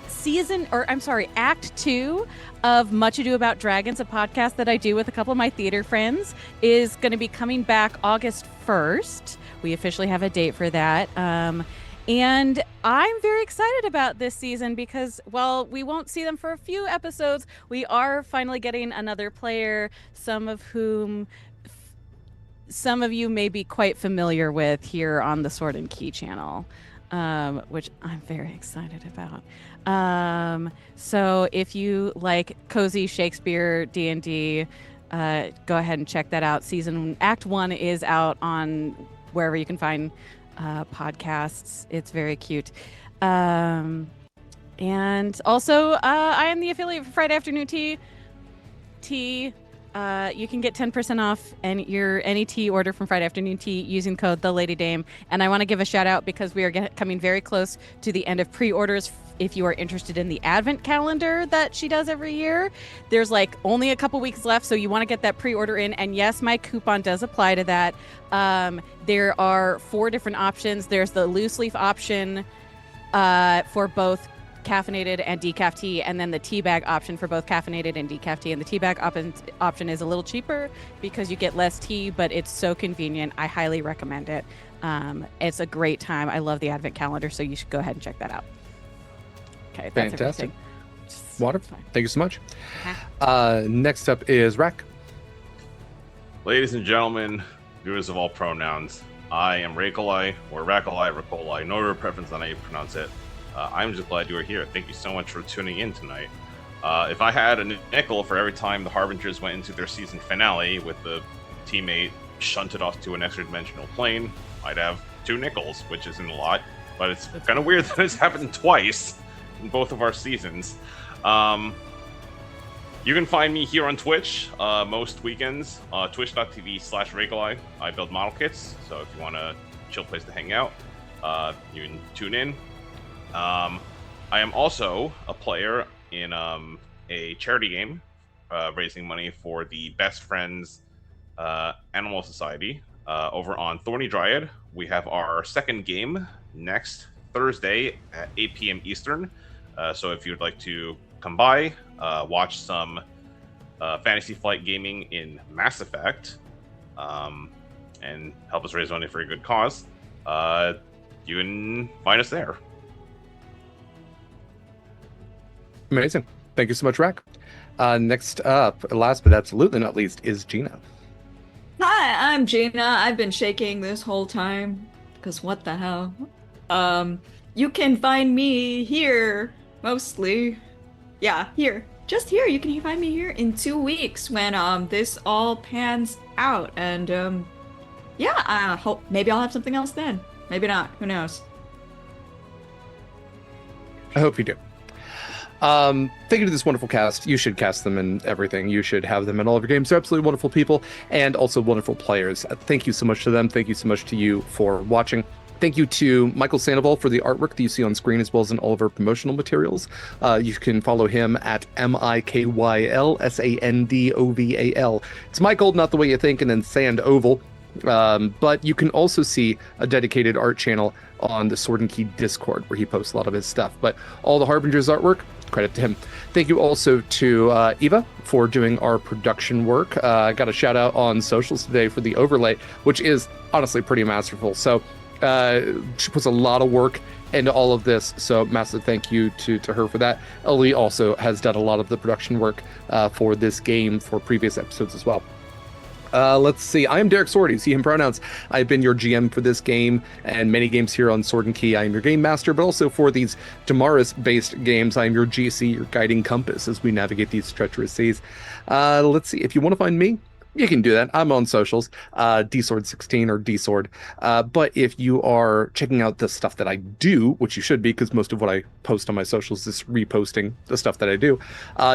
2 of Much Ado About Dragons, a podcast that I do with a couple of my theater friends, is going to be coming back August 1st. We officially have a date for that. And I'm very excited about this season because while we won't see them for a few episodes, we are finally getting another player, some of whom some of you may be quite familiar with here on the Sword and Key channel. which I'm very excited about. So if you like cozy Shakespeare D&D, go ahead and check that out. Act 1 is out on wherever you can find podcasts. It's very cute. And also, I am the affiliate for Friday Afternoon Tea. You can get 10% off any tea order from Friday Afternoon Tea using code TheLadyDame. And I want to give a shout out because we are coming very close to the end of pre-orders. If you are interested in the advent calendar that she does every year, there's like only a couple weeks left, so you want to get that pre-order in. And yes, my coupon does apply to that. There are 4 different options. There's the loose leaf option for both caffeinated and decaf tea, and then the tea bag option for both caffeinated and decaf tea. And the tea bag option is a little cheaper because you get less tea, but it's so convenient. I highly recommend it. It's a great time. I love the advent calendar, so you should go ahead and check that out. Okay, that's fantastic. Everything. Water, thank you so much. Next up is Rak. Ladies and gentlemen, viewers of all pronouns, I am Rakolai, or Rakolai, no preference on how you pronounce it. I'm just glad you are here. Thank you so much for tuning in tonight. If I had a nickel for every time the Harbingers went into their season finale with the teammate shunted off to an extra-dimensional plane, I'd have 2 nickels, which isn't a lot, but it's kind of weird that it's happened twice in both of our seasons. You can find me here on Twitch most weekends, twitch.tv/Rakolai. I build model kits, so if you want a chill place to hang out, you can tune in. I am also a player in a charity game, raising money for the Best Friends Animal Society over on Thorny Dryad. We have our second game next Thursday at 8 p.m. Eastern. So if you'd like to come by, watch some Fantasy Flight Gaming in Mass Effect, and help us raise money for a good cause, you can find us there. Amazing. Thank you so much, Rak. Next up, last but absolutely not least, is Gena. Hi, I'm Gena. I've been shaking this whole time, because what the hell? You can find me here, mostly. Yeah, here. Just here. You can find me here in 2 weeks when this all pans out. And yeah, I hope maybe I'll have something else then. Maybe not. Who knows? I hope you do. Thank you to this wonderful cast. You should cast them in everything. You should have them in all of your games. They're absolutely wonderful people and also wonderful players. Thank you so much to them. Thank you so much to you for watching. Thank you to Michael Sandoval for the artwork that you see on screen, as well as in all of our promotional materials. You can follow him at MIKYLSANDOVAL. It's Michael, not the way you think, and then Sandoval. But you can also see a dedicated art channel on the Sword and Key Discord, where he posts a lot of his stuff. But all the Harbingers artwork, credit to him. Thank you also to Eva for doing our production work. I got a shout out on socials today for the overlay, which is honestly pretty masterful. So she puts a lot of work into all of this, so massive thank you to her for that. Ellie also has done a lot of the production work for this game for previous episodes as well. Let's see. I am Derek Sword. You see him pronouns. I've been your GM for this game and many games here on Sword and Key. I am your game master, but also for these Damaris-based games, I am your GC, your guiding compass as we navigate these treacherous seas. Let's see. If you want to find me, you can do that. I'm on socials, dsword16 or dsword. But if you are checking out the stuff that I do, which you should be, because most of what I post on my socials is reposting the stuff that I do,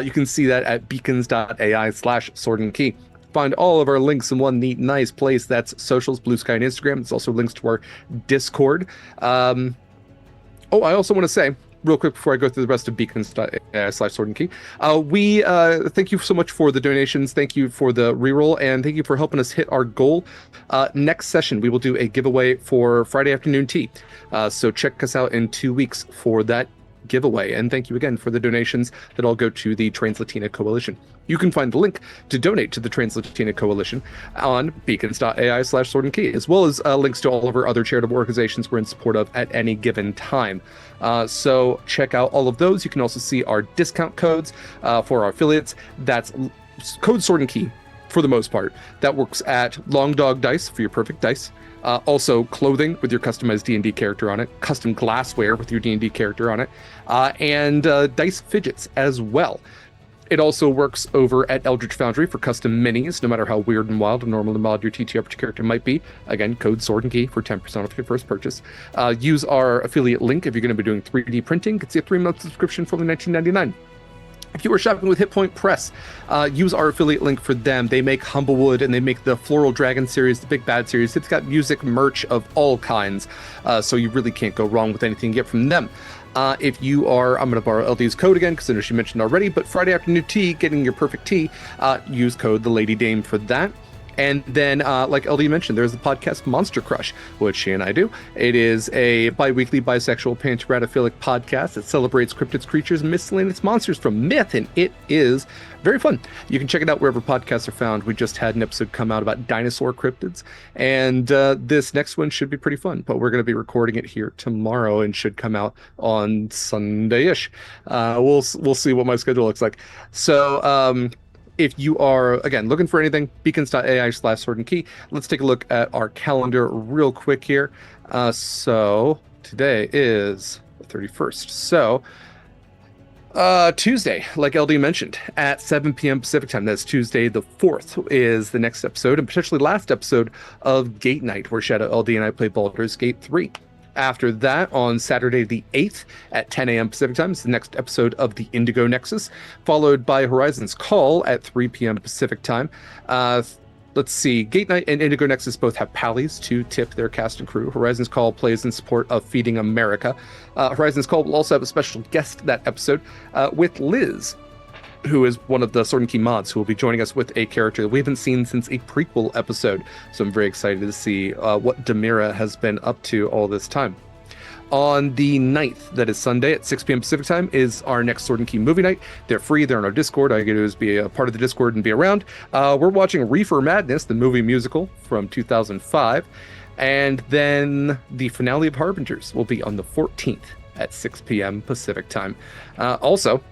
you can see that at beacons.ai/swordandkey. Find all of our links in one neat, nice place. That's socials, BlueSky, and Instagram. It's also links to our Discord. I also want to say, real quick before I go through the rest of beacons.ai/swordandkey, we thank you so much for the donations. Thank you for the reroll, and thank you for helping us hit our goal. Next session, we will do a giveaway for Friday Afternoon Tea. So check us out in 2 weeks for that giveaway. And thank you again for the donations that all go to the Translatina Coalition. You can find the link to donate to the Translatina Coalition on beacons.ai/swordandkey, as well as links to all of our other charitable organizations we're in support of at any given time. So check out all of those. You can also see our discount codes for our affiliates. That's code Sword and Key for the most part. That works at Long Dog Dice for your perfect dice. Also clothing with your customized D&D character on it, custom glassware with your D&D character on it, and dice fidgets as well. It also works over at Eldritch Foundry for custom minis, no matter how weird and wild and normally mod your TTR character might be. Again, code Sword and Key for 10% off your first purchase. Use our affiliate link if you're going to be doing 3D printing. Gets you a 3-month subscription for only $19.99. If you are shopping with Hit Point Press, use our affiliate link for them. They make Humblewood, and they make the Floral Dragon series, the Big Bad series. It's got music, merch of all kinds, so you really can't go wrong with anything you get from them. If you are, I'm going to borrow LD's code again, because I know she mentioned already, but Friday afternoon tea, getting your perfect tea, use code the Lady Dame for that. And then, like LD mentioned, there's the podcast Monster Crush, which she and I do. It is a bi-weekly bisexual panteratophilic podcast that celebrates cryptids, creatures, and miscellaneous monsters from myth, and it is very fun. You can check it out wherever podcasts are found. We just had an episode come out about dinosaur cryptids, and this next one should be pretty fun, but we're going to be recording it here tomorrow and should come out on Sunday-ish. We'll see what my schedule looks like. So, if you are, again, looking for anything, beacons.ai/sword and key. Let's take a look at our calendar real quick here. So today is the 31st. So Tuesday, like LD mentioned, at 7 p.m. Pacific time, that's Tuesday the 4th, is the next episode and potentially last episode of Gate Night, where Shadow LD and I play Baldur's Gate 3. After that, on Saturday the 8th at 10 a.m. Pacific time, is the next episode of the Indigo Nexus, followed by Horizon's Call at 3 p.m. Pacific time. Let's see, Gate Night and Indigo Nexus both have pallies to tip their cast and crew. Horizon's Call plays in support of Feeding America. Horizon's Call will also have a special guest that episode with Liz, who is one of the Sword and Key mods, who will be joining us with a character that we haven't seen since a prequel episode. So I'm very excited to see what Demira has been up to all this time. On the 9th, that is Sunday at 6 p.m. Pacific time, is our next Sword and Key movie night. They're free. They're on our Discord. All you gotta do is be a part of the Discord and be around. We're watching Reefer Madness, the movie musical from 2005. And then the finale of Harbingers will be on the 14th at 6 p.m. Pacific time. Also,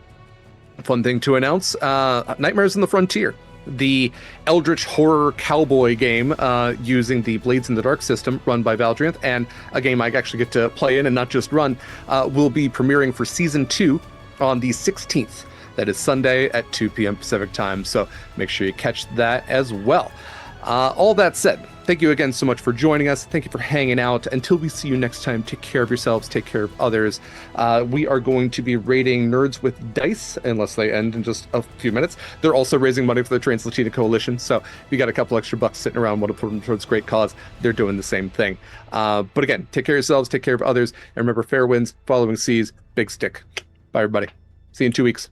fun thing to announce, Nightmares on the Frontier, the Eldritch horror cowboy game using the Blades in the Dark system run by Valdrianth, and a game I actually get to play in and not just run, will be premiering for Season 2 on the 16th. That is Sunday at 2 p.m. Pacific time, so make sure you catch that as well. All that said, thank you again so much for joining us. Thank you for hanging out. Until we see you next time, take care of yourselves, take care of others. We are going to be raiding Nerds with Dice, unless they end in just a few minutes. They're also raising money for the Trans-Latina Coalition, so if you got a couple extra bucks sitting around, want to put them towards great cause, they're doing the same thing. But again, take care of yourselves, take care of others, and remember, fair winds, following seas, big stick. Bye, everybody. See you in 2 weeks.